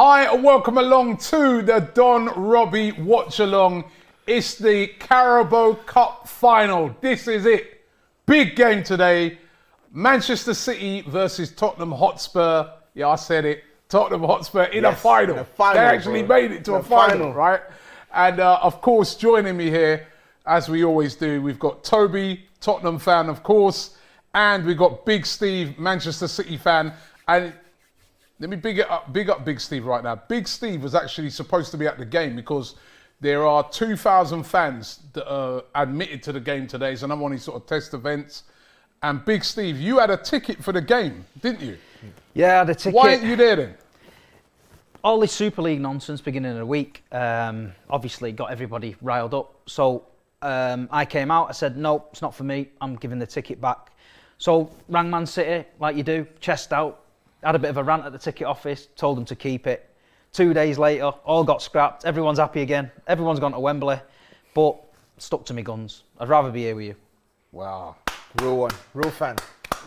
Hi and welcome along to the Don Robbie Watch Along. It's the Carabao Cup final. This is it. Big game today. Manchester City versus Tottenham Hotspur. Yeah, I said it. Tottenham Hotspur in a final. They actually made it to a final, right? And of course, joining me here, as we always do, we've got Toby, Tottenham fan, of course, and we've got Big Steve, Manchester City fan. And let me big up Big Steve right now. Big Steve was actually supposed to be at the game because there are 2,000 fans that are admitted to the game today. It's another one of these sort of test events. And Big Steve, you had a ticket for the game, didn't you? Yeah, I had a ticket. Why aren't you there then? All this Super League nonsense beginning of the week obviously got everybody riled up. So I came out, I said, no, it's not for me. I'm giving the ticket back. So rang Man City, like you do, chest out. Had a bit of a rant at the ticket office, told them to keep it. 2 days later, all got scrapped. Everyone's happy again. Everyone's gone to Wembley, but stuck to me guns. I'd rather be here with you. Wow. Real one. Real fan.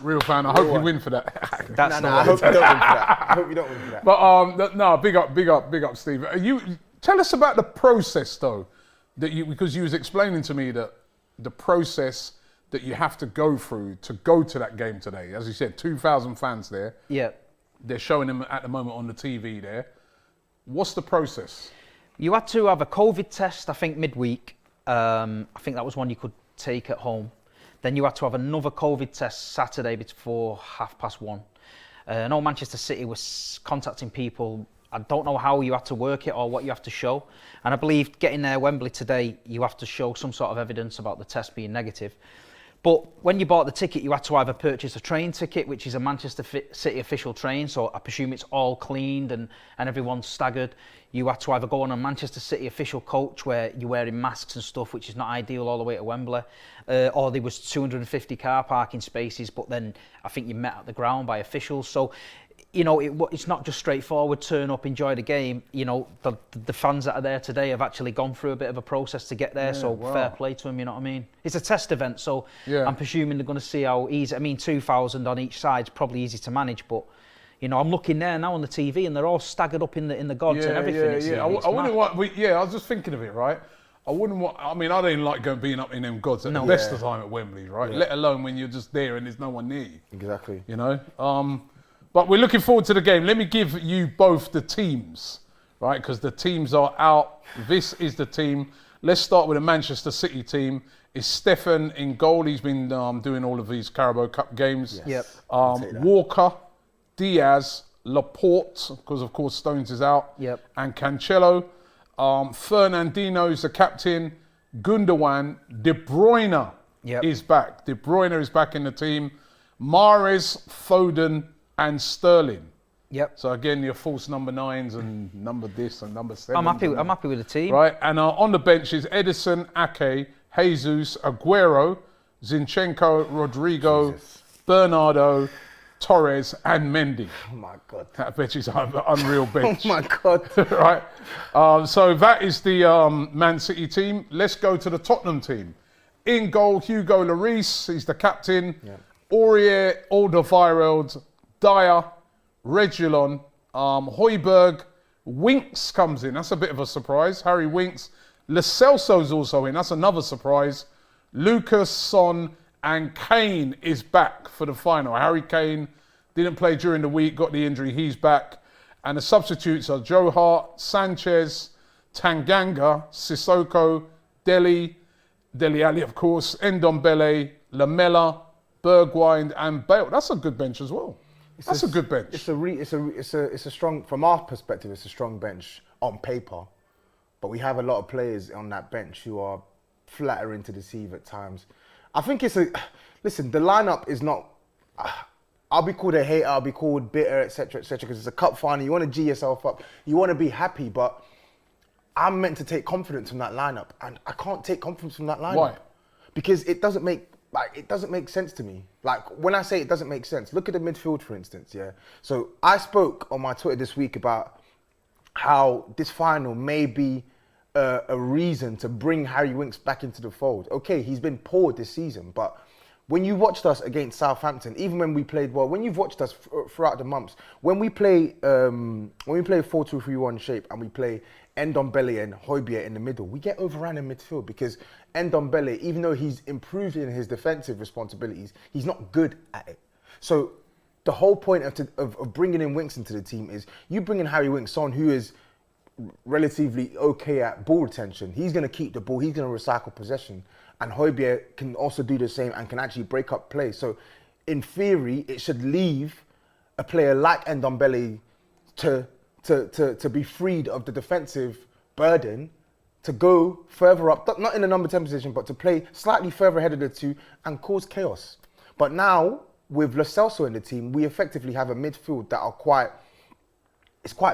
Real fan. I hope you win for that. That's I hope you don't win for that. I hope you don't win for that. But no, big up, Steve. Tell us about the process though, because you was explaining to me that the process that you have to go through to go to that game today. As you said, 2,000 fans there. Yeah. They're showing them at the moment on the TV there. What's the process? You had to have a COVID test, I think, midweek. I think that was one you could take at home. Then you had to have another COVID test Saturday before 1:30. I know Manchester City was contacting people. I don't know how you have to work it or what you have to show. And I believe getting there Wembley today, you have to show some sort of evidence about the test being negative. But when you bought the ticket, you had to either purchase a train ticket, which is a Manchester City official train, so I presume it's all cleaned and everyone's staggered. You had to either go on a Manchester City official coach where you're wearing masks and stuff, which is not ideal all the way to Wembley. Or there was 250 car parking spaces, but then I think you met at the ground by officials. So, you know, it's not just straightforward, turn up, enjoy the game. You know, the fans that are there today have actually gone through a bit of a process to get there, fair play to them, you know what I mean? It's a test event, so I'm presuming they're going to see how easy. I mean, 2,000 on each side is probably easy to manage, but, you know, I'm looking there now on the TV and they're all staggered up in the gods and everything. I wouldn't want, I was just thinking of it, right? I wouldn't want, I mean, I don't like being up in them gods at the best of time at Wembley, right? Let alone when you're just there and there's no one near you. Exactly. You know? But we're looking forward to the game. Let me give you both the teams, right? Because the teams are out. This is the team. Let's start with the Manchester City team. It's Stefan in goal. He's been doing all of these Carabao Cup games. Yes. Walker, Diaz, Laporte, because of course Stones is out. Yep. And Cancelo. Fernandinho's the captain. Gundogan. De Bruyne is back. De Bruyne is back in the team. Mahrez, Foden, and Sterling. Yep. So again, your false number 9s and number this and number 7. I'm happy with the team. Right, and on the bench is Edison, Ake, Jesus, Aguero, Zinchenko, Rodrigo, Bernardo, Torres, and Mendy. Oh my God. That bench is an unreal bench. Oh my God. Right. So that is the Man City team. Let's go to the Tottenham team. In goal, Hugo Lloris. He's the captain. Yeah. Aurier, Alderweireld, Dyer, Reguilon, Højbjerg, Winks comes in. That's a bit of a surprise. Harry Winks. Lo Celso's also in. That's another surprise. Lucas, Son, and Kane is back for the final. Harry Kane didn't play during the week, got the injury. He's back. And the substitutes are Joe Hart, Sanchez, Tanganga, Sissoko, Dele Alli, of course, Ndombele, Lamela, Bergwijn, and Bale. That's a good bench as well. That's a good bench. It's a strong, from our perspective, it's a strong bench on paper, but we have a lot of players on that bench who are flattering to deceive at times. I think listen, the lineup is not, I'll be called a hater, I'll be called bitter, etc., because it's a cup final, you want to G yourself up, you want to be happy, but I'm meant to take confidence from that lineup, and I can't take confidence from that lineup. Why? Because it doesn't make sense to me. Like, when I say it doesn't make sense, look at the midfield, for instance, yeah? So I spoke on my Twitter this week about how this final may be a reason to bring Harry Winks back into the fold. Okay, he's been poor this season, but when you watched us against Southampton, even when we played well, when you've watched us throughout the months, when we play 4-2-3-1 shape and we play Ndombele and Højbjerg in the middle, we get overrun in midfield because Ndombele, even though he's improved in his defensive responsibilities, he's not good at it. So the whole point of bringing in Winks into the team is you bring in Harry Winks, someone who is relatively okay at ball retention. He's going to keep the ball, he's going to recycle possession, and Højbjerg can also do the same and can actually break up play. So in theory, it should leave a player like Ndombele to be freed of the defensive burden, to go further up, not in the number 10 position, but to play slightly further ahead of the two and cause chaos. But now, with Lo Celso in the team, we effectively have a midfield that are quite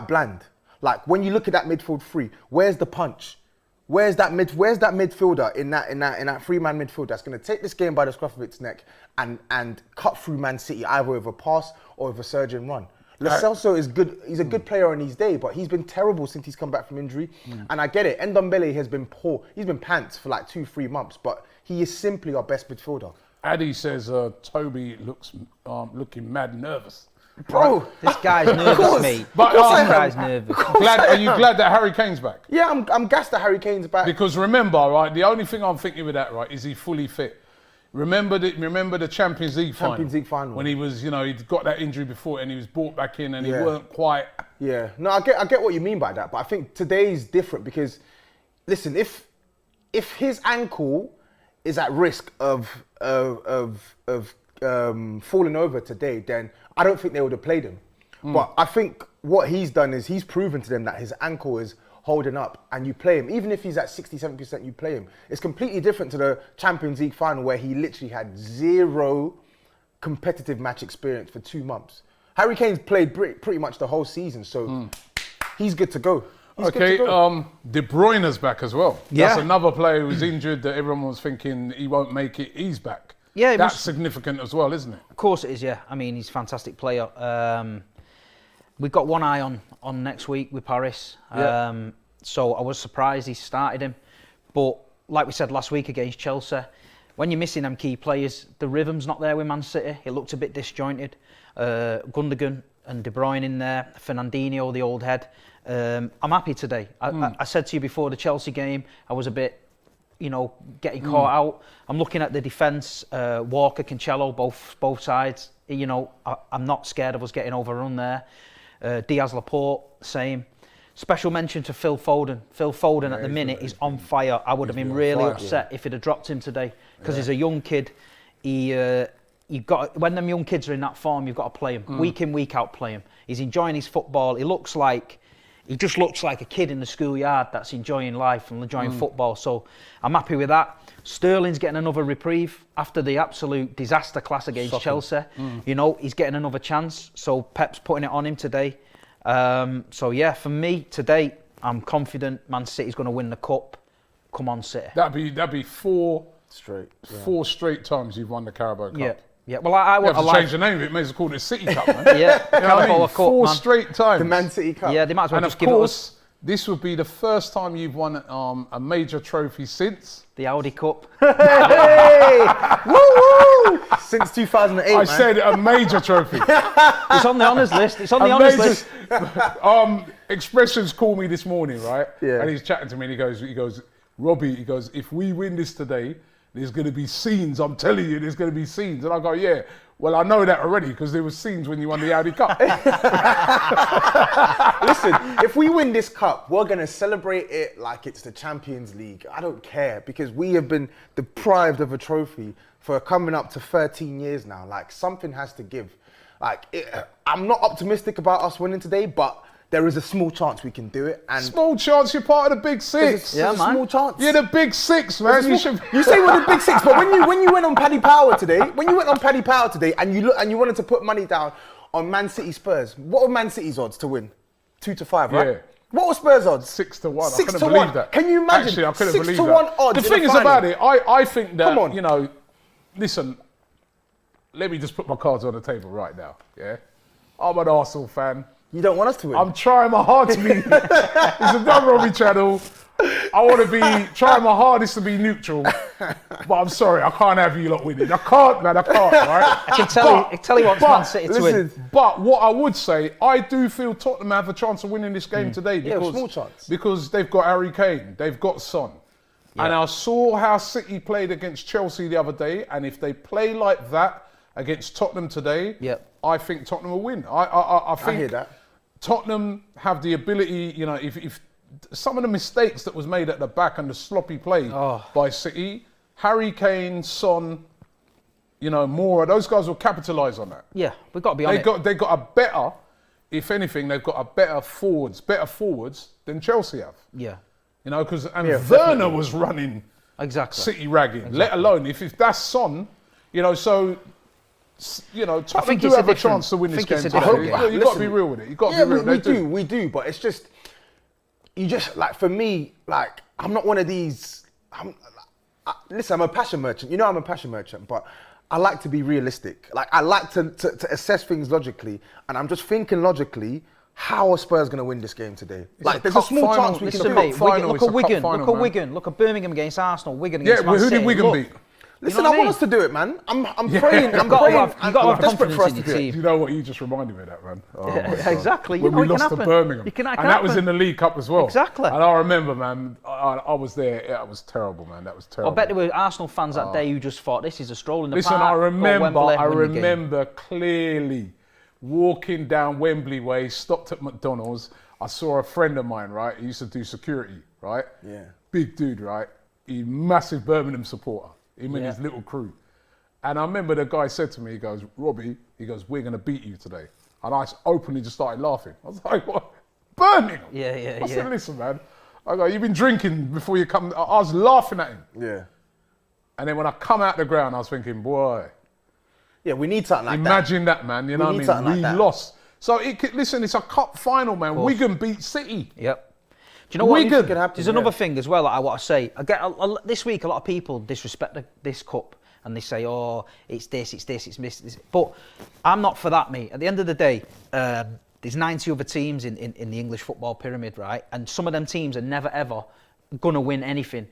bland. Like when you look at that midfield three, where's the punch? Where's that midfielder in that three-man midfield that's going to take this game by the scruff of its neck and cut through Man City either with a pass or with a surging run? Lo Celso is good. He's a good player on his day, but he's been terrible since he's come back from injury. And I get it. Ndombele has been poor. He's been pants for like 2-3 months, but he is simply our best midfielder. Addy says Toby looks looking mad nervous. Bro, This guy's nervous, mate. But This guy's nervous. are you glad that Harry Kane's back? Yeah, I'm gassed that Harry Kane's back. Because remember, right, the only thing I'm thinking with that, right, is he fully fit. Remember the Champions League final when he was, he'd got that injury before and he was brought back in and he weren't quite. Yeah, no, I get what you mean by that, but I think today's different because, listen, if his ankle is at risk of falling over today, then I don't think they would have played him. But I think what he's done is he's proven to them that his ankle is holding up and you play him. Even if he's at 60-70%, you play him. It's completely different to the Champions League final where he literally had zero competitive match experience for 2 months. Harry Kane's played pretty much the whole season, so he's good to go. De Bruyne's back as well. Yeah. That's another player who's injured that everyone was thinking he won't make it. He's back. Yeah, that's significant as well, isn't it? Of course it is, yeah. I mean, he's a fantastic player. We've got one eye on next week with Paris. Yeah. So I was surprised he started him. But like we said last week against Chelsea, when you're missing them key players, the rhythm's not there with Man City. It looked a bit disjointed. Gundogan and De Bruyne in there, Fernandinho, the old head. I'm happy today. I said to you before the Chelsea game, I was a bit, getting caught out. I'm looking at the defence, Walker, Cancelo, both sides. I'm not scared of us getting overrun there. Diaz, Laporte, same. Special mention to Phil Foden. Phil Foden at the minute is on fire. I would have been really upset if he'd have dropped him today because he's a young kid. When them young kids are in that form, you've got to play him. Week in, week out, play him. He's enjoying his football. He just looks like a kid in the schoolyard that's enjoying life and enjoying football. So I'm happy with that. Sterling's getting another reprieve after the absolute disaster class against Chelsea. He's getting another chance. So Pep's putting it on him today. So yeah, for me today, I'm confident Man City's going to win the cup. Come on, City. That'd be four straight times you've won the Carabao Cup. Yeah, well, I want to change the name of it. May as well call it City Cup, man. Yeah, Carabao Cup, 4 straight times. The Man City Cup. Yeah, they might as well and just give it us. This would be the first time you've won a major trophy since the Audi Cup. Hey! Woo! Since 2008, I said a major trophy. It's on the honours list. It's on the honours list. Expressions called me this morning, right? Yeah. And he's chatting to me and he goes, Robbie, if we win this today, there's going to be scenes. I'm telling you, there's going to be scenes. And I go, yeah. Well, I know that already because there were scenes when you won the Audi Cup. Listen, if we win this cup, we're going to celebrate it like it's the Champions League. I don't care because we have been deprived of a trophy for coming up to 13 years now. Like, something has to give. I'm not optimistic about us winning today, but there is a small chance we can do it. And small chance you're part of the Big Six. There's a small chance. You're the Big Six, man. You say we're the Big Six, but when you went on Paddy Power today, and you wanted to put money down on Man City Spurs, what were Man City's odds to win? 2-5, right? Yeah. What were Spurs odds? 6-1. 6 I couldn't to believe 1. that. Can you imagine? Actually, I couldn't believe 6 to that. 1 odds. The thing is about it, I think that, Come on. listen, let me just put my cards on the table right now, yeah? I'm an Arsenal fan. You don't want us to win. I'm trying my hard to be, it's a Don Robbie channel. I want to be, trying my hardest to be neutral. But I'm sorry, I can't have you lot winning. I can't, man. I can't. Right? I can tell you wants Man City to win. But what I would say, I do feel Tottenham have a chance of winning this game today because, small chance. because they've got Harry Kane, they've got Son. Yeah. And I saw how City played against Chelsea the other day, and if they play like that against Tottenham today, I think Tottenham will win. I think I hear that. Tottenham have the ability, you know, if some of the mistakes that was made at the back and the sloppy play by City, Harry Kane, Son, you know, Moura, those guys will capitalise on that. Yeah, we've got to be on it. They got a better, if anything, they've got a better forwards than Chelsea have. Yeah. You know, because Werner was running City ragging, let alone if that's Son, you know, so, you know, Tottenham do have a chance to win this game. You've got to be real with it. You've got to be real. We do, but it's just, you just, like, for me, like, I'm not one of these, listen, I'm a passion merchant. You know I'm a passion merchant, but I like to be realistic. Like, I like to assess things logically, and I'm just thinking logically, how are Spurs going to win this game today? Like, there's a small chance we can do it. Look at Wigan, look at Birmingham against Arsenal, Wigan against Man City. Who did Wigan beat? Listen, I want us to do it, man. I'm praying. I'm desperate for us to do it. You know what? You just reminded me of that, man. Oh, exactly. When we lost to Birmingham. And that was in the League Cup as well. Exactly. And I remember, man, I was there. That was terrible, man. That was terrible. I bet there were Arsenal fans that day who just thought, this is a stroll in the park. Listen, I remember clearly walking down Wembley Way, stopped at McDonald's. I saw a friend of mine, right? He used to do security, right? Yeah. Big dude, right? He massive Birmingham supporter. Him and his little crew. And I remember the guy said to me, he goes, Robbie, he goes, we're going to beat you today. And I openly just started laughing. I was like, what? Birmingham? Yeah. I said, listen, man. I go, you've been drinking before you come. I was laughing at him. Yeah. And then when I come out the ground, I was thinking, boy. Yeah, we need something like that. Imagine that, man. You know what I mean? We lost. So, listen, it's a cup final, man. Wigan beat City. Yep. Do you know what? There's another thing as well that I want to say. I get this week a lot of people disrespect this cup and they say, "Oh, it's this." But I'm not for that, mate. At the end of the day, there's 90 other teams in the English football pyramid, right? And some of them teams are never ever gonna win anything,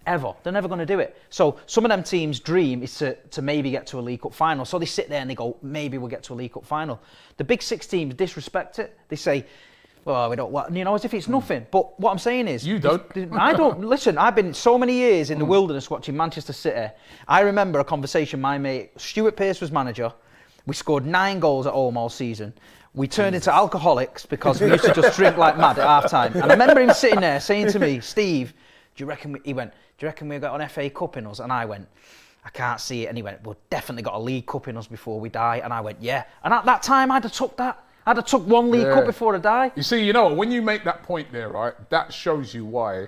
ever. They're never gonna do it. So some of them teams' dream is to maybe get to a League Cup final. So they sit there and they go, "Maybe we'll get to a League Cup final." The big six teams disrespect it. They say, well, we don't, you know, as if it's nothing. But what I'm saying is... You don't. I don't. Listen, I've been so many years in the wilderness watching Manchester City. I remember a conversation, my mate, Stuart Pearce was manager. We scored 9 goals at home all season. We turned into alcoholics because we used to just drink like mad at half time. And I remember him sitting there saying to me, Steve, do you reckon we've got an FA Cup in us? And I went, I can't see it. And he went, we've definitely got a League Cup in us before we die. And I went, yeah. And at that time, I'd have took that. I'd have took 1 League Cup before I die. You see, you know, when you make that point there, right, that shows you why,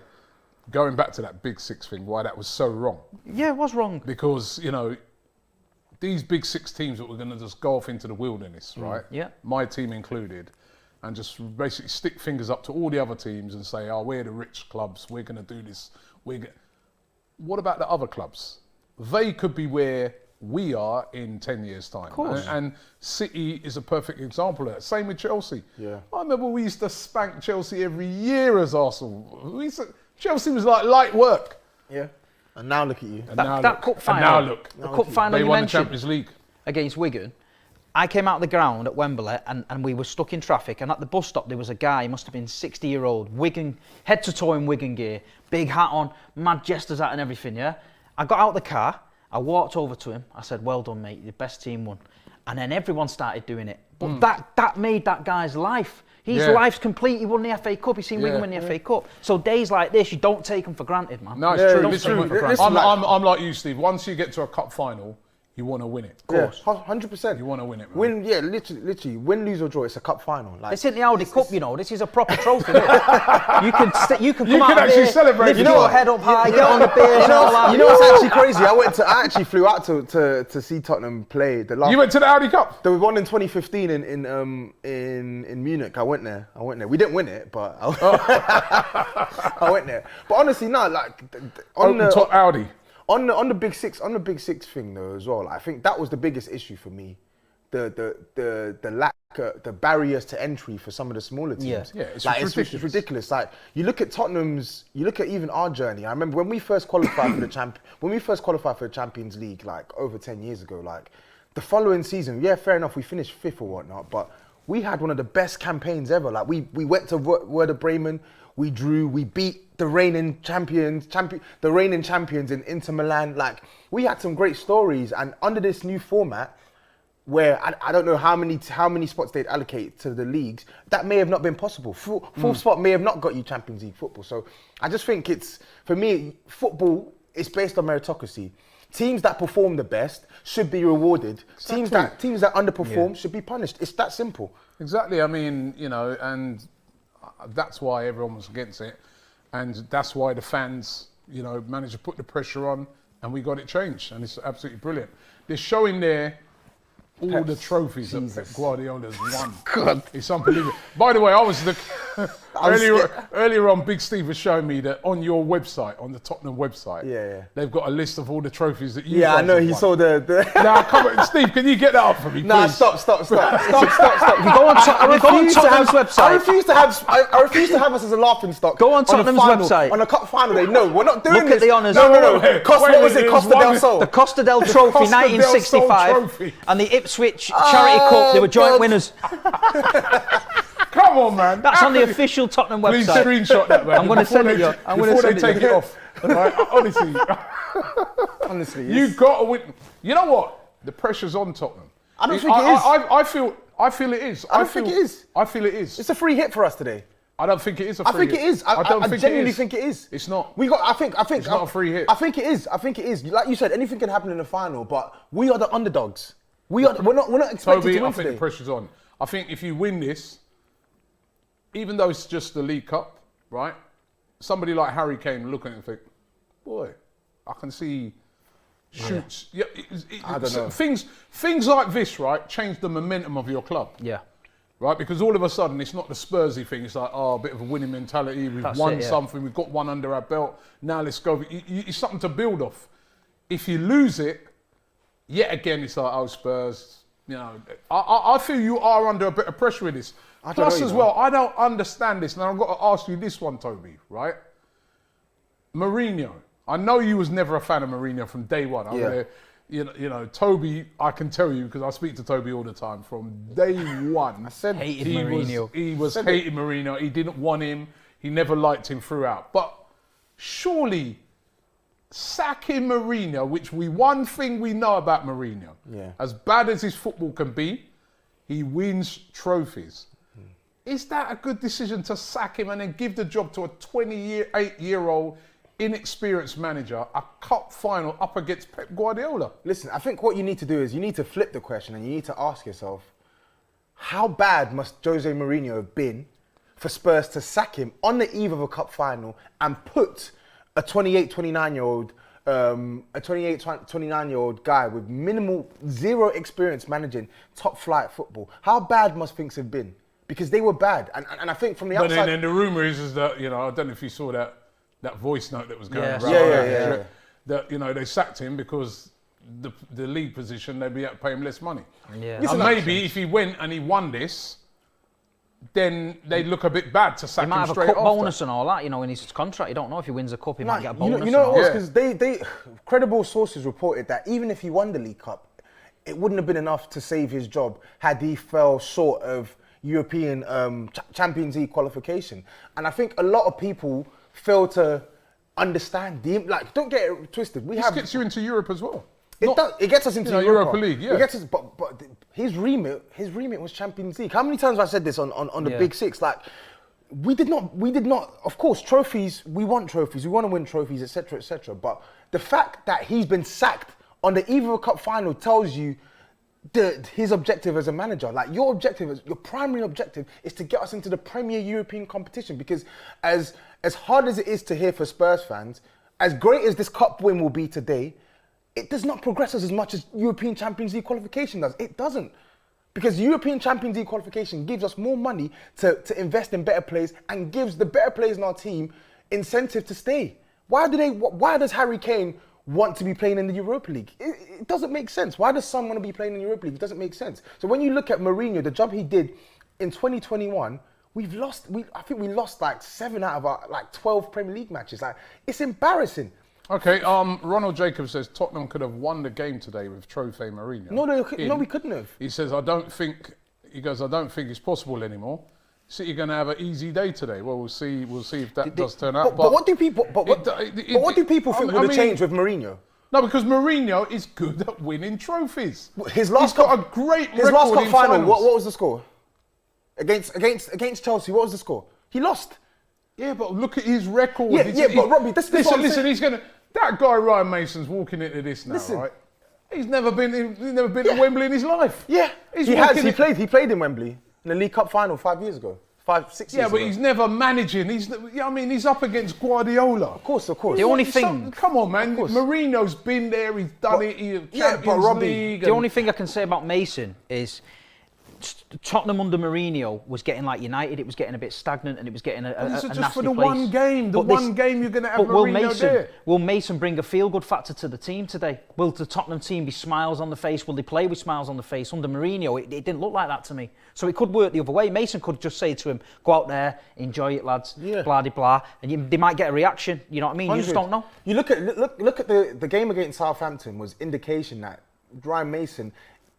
going back to that Big Six thing, why that was so wrong. Yeah, it was wrong. Because, you know, these Big Six teams that were going to just go off into the wilderness, right? Yeah. My team included, and just basically stick fingers up to all the other teams and say, oh, we're the rich clubs, we're going to do this. What about the other clubs? They could be where we are in 10 years' time. Of course. And City is a perfect example of that. Same with Chelsea. Yeah. I remember we used to spank Chelsea every year as Arsenal. Chelsea was like light work. Yeah. And now look at you. That cup final. The cup final they you won the mentioned Champions League against Wigan. I came out of the ground at Wembley and we were stuck in traffic, and at the bus stop there was a guy, he must have been 60-year-old, Wigan, head to toe in Wigan gear, big hat on, mad jester's hat and everything, yeah? I got out the car, I walked over to him, I said, well done mate, the best team won. And then everyone started doing it. But that made that guy's life. His life's complete. He won the FA Cup. He's seen Wigan win the FA Cup. So days like this, you don't take them for granted, man. No, it's true. It's true. I'm like you, Steve. Once you get to a cup final, you want to win it. Of course. 100%. You want to win it, man. Literally, win, lose or draw, it's a cup final. Like, it's in the Audi Cup, you know. This is a proper trophy. You can come out actually there, celebrate. lift your head up high, get on the beers and all that. You know what's actually crazy? I actually flew out to see Tottenham play the last. You went to the Audi Cup? The one in 2015 in Munich. I went there. We didn't win it, but I went there. But honestly, no, like on the top Audi. On the big six thing though as well, like, I think that was the biggest issue for me. the lack, the barriers to entry for some of the smaller teams. Yeah, it's It's ridiculous. Like you look at even our journey. I remember when we first qualified for the Champions League, like over 10 years ago. Like the following season, yeah, fair enough, we finished fifth or whatnot, but we had one of the best campaigns ever. Like we went to Werder Bremen, we drew, we beat the reigning champions in Inter Milan. Like we had some great stories, and under this new format, where I don't know how many spots they'd allocate to the leagues, that may have not been possible. Full spot may have not got you Champions League football. So I just think for me, football is based on meritocracy. Teams that perform the best should be rewarded. Exactly. Teams that underperform should be punished. It's that simple. Exactly. I mean, and that's why everyone was against it, and that's why the fans, managed to put the pressure on, and we got it changed, and it's absolutely brilliant. They're showing there all the trophies that Pep Guardiola's won. God. It's unbelievable. By the way, earlier on, Big Steve was showing me that on your website, on the Tottenham website, they've got a list of all the trophies that you guys I know, have he won. saw the... Now, come on, Steve, can you get that up for me, please? Nah, stop. You go on Tottenham's website. I refuse to have us as a laughing stock. Go on Tottenham's website. On a cup final, we're not doing Look this. at the honours. No. Wait, What was it? Costa del Sol. The Costa del Trophy, Costa del Sol 1965, trophy. and the Ipswich Charity Cup. They were joint God. winners. Come on, man. That's on the official Tottenham Please website. screenshot that, man. I'm going to send it you. Before they take it off. Right? Honestly, You've got to win. You know what? The pressure's on Tottenham. I don't think it is. I feel it is. I don't think it is. I feel it is. It's a free hit for us today. I don't think it is a I free think hit. it is. I genuinely think it is. It's not. I think It's not a free hit. I think it is. Like you said, anything can happen in the final, but we are the underdogs. We're not expected Toby, to win I think today. the pressure's on. I think if you win this, even though it's just the League Cup, right? Somebody like Harry Kane looking at it and think, boy, I can see shoots. Yeah. I don't know. Things like this, right, change the momentum of your club. Yeah. Right, because all of a sudden it's not the Spursy thing. It's like, a bit of a winning mentality. We've won something. We've got one under our belt. Now let's go. It's something to build off. If you lose it, yet again, it's like, Spurs. I feel you are under a bit of pressure with this. Plus, as well, I don't understand this, and I've got to ask you this one, Toby. Right? Mourinho. I know you was never a fan of Mourinho from day one. Toby, I can tell you because I speak to Toby all the time. From day one, Hated Mourinho. He was hating Mourinho. He didn't want him. He never liked him throughout. But surely, sacking Mourinho, one thing we know about Mourinho, as bad as his football can be, he wins trophies. Is that a good decision to sack him and then give the job to a 28-year-old inexperienced manager, a cup final up against Pep Guardiola? Listen, I think what you need to do is you need to flip the question and you need to ask yourself, how bad must Jose Mourinho have been for Spurs to sack him on the eve of a cup final and put a 29-year-old guy with minimal, zero experience managing top flight football? How bad must things have been? Because they were bad. And I think from the outside... But then the rumour is that, I don't know if you saw that voice note that was going around. Yeah. That, they sacked him because the league position, they'd be able to pay him less money. Yeah. And maybe if he went and he won this, then they'd look a bit bad to sack He might him have a straight cup after. bonus and all that, in his contract. You don't know if he wins a cup, he might get a bonus. You know what? and all. Because they credible sources reported that even if he won the League Cup, it wouldn't have been enough to save his job had he fell short of European Champions League qualification. And I think a lot of people fail to understand don't get it twisted. This gets you into Europe as well. It gets us into Europa League, yeah. It gets us, but his remit was Champions League. How many times have I said this on the Big Six? Like, we did not. Of course, trophies. We want trophies. We want to win trophies, etc., etc. But the fact that he's been sacked on the eve of a cup final tells you his objective as a manager. Like, your primary objective is to get us into the Premier European competition. Because as hard as it is to hear for Spurs fans, as great as this cup win will be today, it does not progress us as much as European Champions League qualification does. It doesn't. Because European Champions League qualification gives us more money to invest in better players and gives the better players in our team incentive to stay. Why does Harry Kane want to be playing in the Europa League? It doesn't make sense. Why does Son want to be playing in the Europa League? It doesn't make sense. So when you look at Mourinho, the job he did in 2021, I think we lost like 7 out of our like 12 Premier League matches. Like, it's embarrassing. Okay, Ronald Jacobs says Tottenham could have won the game today with Trophy Mourinho. No, we couldn't have. He says, I don't think it's possible anymore. City going to have an easy day today. Well, we'll see if that does turn out. But what do people think would have changed with Mourinho? No, because Mourinho is good at winning trophies. His last He's got a great record his last cup in final. finals. What was the score? Against Chelsea, what was the score? He lost. Yeah, but look at his record. But Robbie, listen. He's gonna. That guy Ryan Mason's walking into this now, right? He's never been to Wembley in his life. Yeah, he played in Wembley in the League Cup final 5 years ago. 6 years ago. Yeah, but he's never managing. He's up against Guardiola. Of course. The only thing... Come on, man. Mourinho's been there. He's done it. Champions League. The only thing I can say about Mason is Tottenham under Mourinho was getting like United. It was getting a bit stagnant, and it was getting a This is nasty just for the place. one game. One game you're going to have Mourinho there. Will Mason bring a feel-good factor to the team today? Will the Tottenham team be smiles on the face? Will they play with smiles on the face? Under Mourinho, it didn't look like that to me. So it could work the other way. Mason could just say to him, go out there, enjoy it, lads, blah, de blah, and they might get a reaction. You know what I mean? 100. You just don't know. You look at the game against Southampton was indication that Ryan Mason...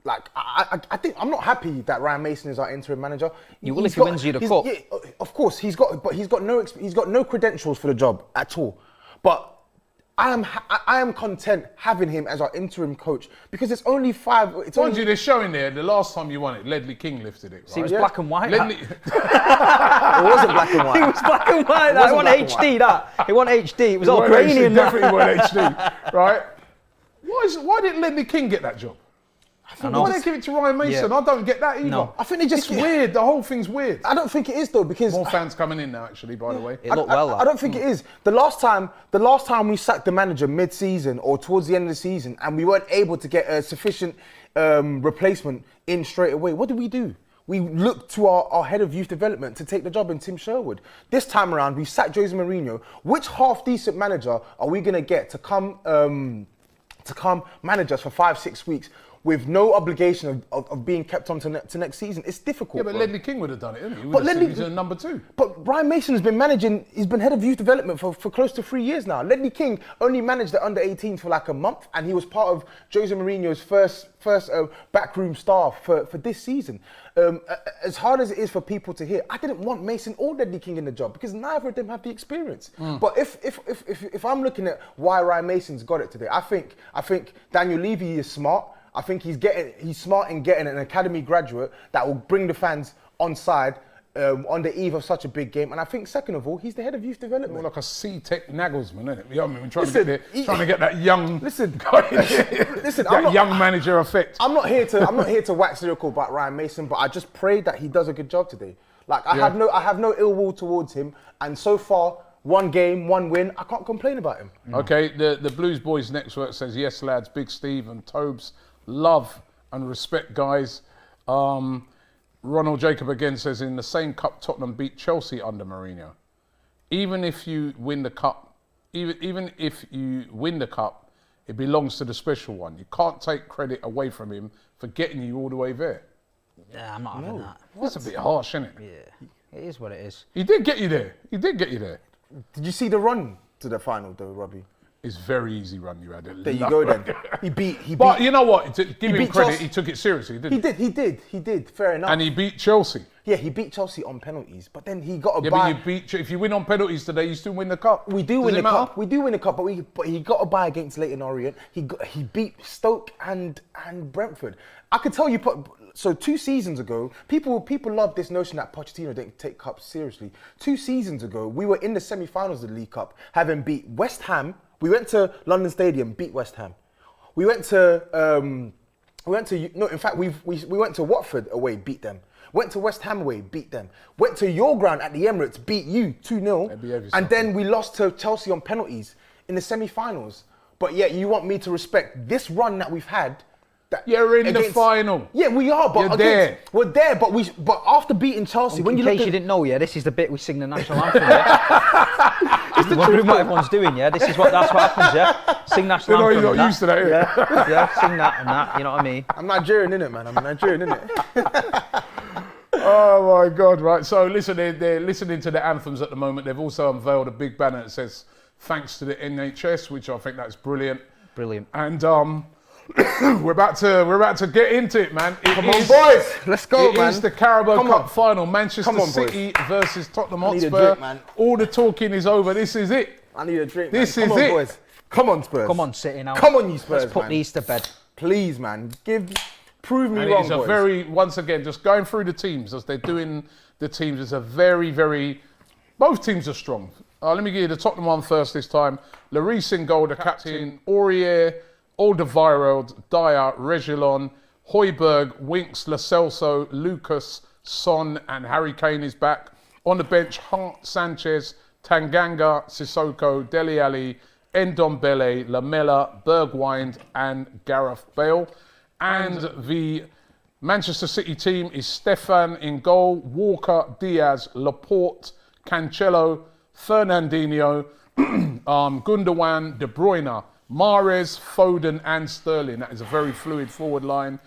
Like, I think I'm not happy that Ryan Mason is our interim manager. You will if he wins you the cup. Yeah, of course, he's got no credentials for the job at all. But I am content having him as our interim coach because it's only 5. Mind you, they're showing there the last time you won it, Ledley King lifted it. Right? See, it was black and white. It wasn't black and white. It was black and white. It wasn't HD. It wasn't HD. It was all grainy and definitely wasn't HD, right? Why didn't Ledley King get that job? Why they give it to Ryan Mason? Yeah. I don't get that either. No. I think it's weird. The whole thing's weird. I don't think it is though because more fans coming in now. Actually, by the way, it looked well. I don't think it is. The last time we sacked the manager mid-season or towards the end of the season, and we weren't able to get a sufficient replacement in straight away. What did we do? We looked to our head of youth development to take the job in Tim Sherwood. This time around, we sacked Jose Mourinho. Which half-decent manager are we going to get to come manage us for 5-6 weeks? With no obligation of being kept on to next season. It's difficult. Yeah, but Ledley King would have done it, wouldn't he? He's a number 2. But Ryan Mason has been managing, he's been head of youth development for close to 3 years now. Ledley King only managed the under-18s for like a month, and he was part of Jose Mourinho's first backroom staff for this season. As hard as it is for people to hear, I didn't want Mason or Ledley King in the job because neither of them have the experience. But if I'm looking at why Ryan Mason's got it today, I think Daniel Levy is smart. I think he's smart in getting an academy graduate that will bring the fans on side on the eve of such a big game. And I think, second of all, he's the head of youth development. More like a C-Tech Nagelsmann, isn't it? I mean, trying to get that young, young manager effect. I'm not here to wax lyrical about Ryan Mason, but I just pray that he does a good job today. Like I have no ill will towards him, and so far. 1 game, 1 win. I can't complain about him. Okay, the Blues Boys Network says, yes, lads, Big Steve and Tobes, love and respect, guys. Ronald Jacob again says, in the same cup, Tottenham beat Chelsea under Mourinho. Even if you win the cup, even if you win the cup, it belongs to the special one. You can't take credit away from him for getting you all the way there. Yeah, I'm not having that. That's a bit harsh, isn't it? Yeah, it is what it is. He did get you there. Did you see the run to the final though, Robbie? It's a very easy run you had. There you go then. He beat. But you know what? To give him credit, Chelsea. he took it seriously, didn't he? He did. Fair enough. And he beat Chelsea. Yeah, he beat Chelsea on penalties, but then he got a buy. But if you win on penalties today, you still win the cup. We do win the cup. We do win the cup, but he got a buy against Leyton Orient. He beat Stoke and Brentford. I could tell you. So 2 seasons ago, people love this notion that Pochettino didn't take cups seriously. 2 seasons ago, we were in the semi-finals of the League Cup, having beat West Ham. We went to London Stadium, beat West Ham. We went to Watford away, beat them. Went to West Ham away, beat them. Went to your ground at the Emirates, beat you 2-0. And then we lost to Chelsea on penalties in the semi-finals. But yet you want me to respect this run that we've had. You're in the final. Yeah, we are, but you're there. We're there, but after beating Chelsea, in case you didn't know, this is the bit we sing the national anthem. Wondering what everyone's doing, yeah? That's what happens, yeah? Sing national You know, anthem. you're not used to that, Yeah, sing that and that, you know what I mean? I'm Nigerian, innit, man? I'm Nigerian, innit? Oh my God! Right. So listen, they're listening to the anthems at the moment. They've also unveiled a big banner that says "Thanks to the NHS," which I think that's brilliant. Brilliant. And we're about to get into it, man. Come on, boys. Let's go, man. It is the Carabao Come Cup on. final. Manchester Come on, City versus Tottenham I need a Hotspur. drink, man. All the talking is over. This is it. I need a drink, This man. is Come on, it. boys. Come on, Spurs. Come on, City now. Come on, you Spurs, Let's put man. these to bed. Please, man. Prove me And wrong, it's a boys. very, once again, just going through the teams as they're doing the teams, it's a very, both teams are strong. Let me give you the Tottenham one first this time. Lloris in goal, the captain, Aurier, Alderweireld, Dyer, Reguilon, Højbjerg, Winks, Lo Celso, Lucas, Son, and Harry Kane is back. On the bench, Hart, Sanchez, Tanganga, Sissoko, Dele Alli, Ndombele, Lamela, Bergwijn, and Gareth Bale. And the Manchester City team is Stefan in goal, Walker, Diaz, Laporte, Cancelo, Fernandinho, Gundogan, De Bruyne, Mahrez, Foden, and Sterling. That is a very fluid forward line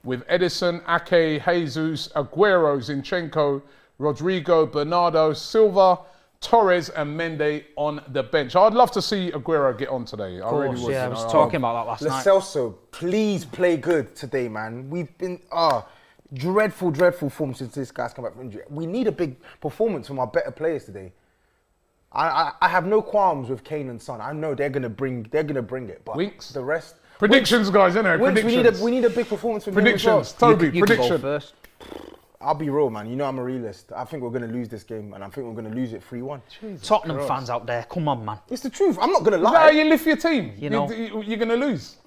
with Edison, Ake, Jesus, Aguero, Zinchenko, Rodrigo, Bernardo, Silva, Torres, and Mendy on the bench. I'd love to see Aguero get on today. I really would. Yeah, I you was know. talking about that last Lo night. Celso, please play good today, man. We've been dreadful form since this guy's come back from injury. We need a big performance from our better players today. I have no qualms with Kane and Son. I know they're gonna bring it, but Winks. the rest. Predictions, guys, innit? Winks, Predictions. we need a big performance from him as well. Predictions. Toby, You can go prediction. first. I'll be real, man. You know I'm a realist. I think we're gonna lose this game, and I think we're gonna lose it 3-1. Tottenham fans out there, come on, man. It's the truth. I'm not gonna Is that how lie. you lift your team? You know. You're going to lose.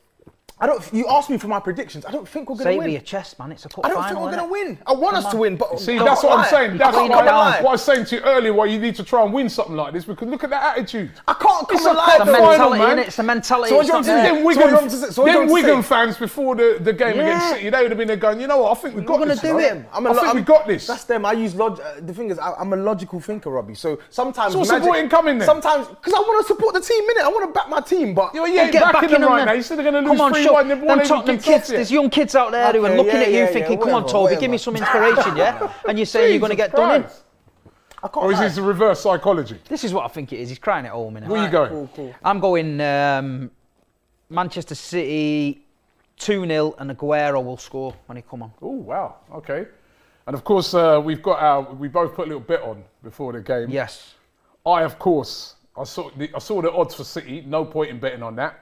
You asked me for my predictions. I don't think we're Say gonna it with win. your chest, man. It's a cup I don't final, think we're gonna innit? win. I want us to win, but See, I that's can't what I'm lie. saying. That's I what can't I lie. was saying to you earlier, why you need to try and win something like this, because look at that attitude. I can't It's come and a lie. cup The though. final, mentality, man. innit? It's the mentality. So what It's do you not want to there. say? Them Wigan, So what do you want to say? So what do you them want to Wigan say? fans before the game against City, they would have been there going, you know what, I think we've got We're this. gonna do you know? it. I think we got this. That's them. I use the thing is, I'm a logical thinker, Robbie. So sometimes So what's the point in coming then? Sometimes because I want to support the team, innit? I want to back my team, but You ain't Get backing them in right there. now. You said they're going to Come lose on, 3-1. show They've them won Tottenham kids. kids. There's young kids out there who are Okay, looking at you yeah, thinking, come on, whatever, Toby, give me whatever. some inspiration, yeah? And you're saying you're going to get done in. I can't Or is lie. this the reverse psychology? This is what I think it is. He's crying at home, innit? Where you going? Cool. I'm going Manchester City 2-0 and Aguero will score when he come on. Oh, wow. Okay. And of course, we both put a little bet on before the game. Yes. I saw the odds for City. No point in betting on that.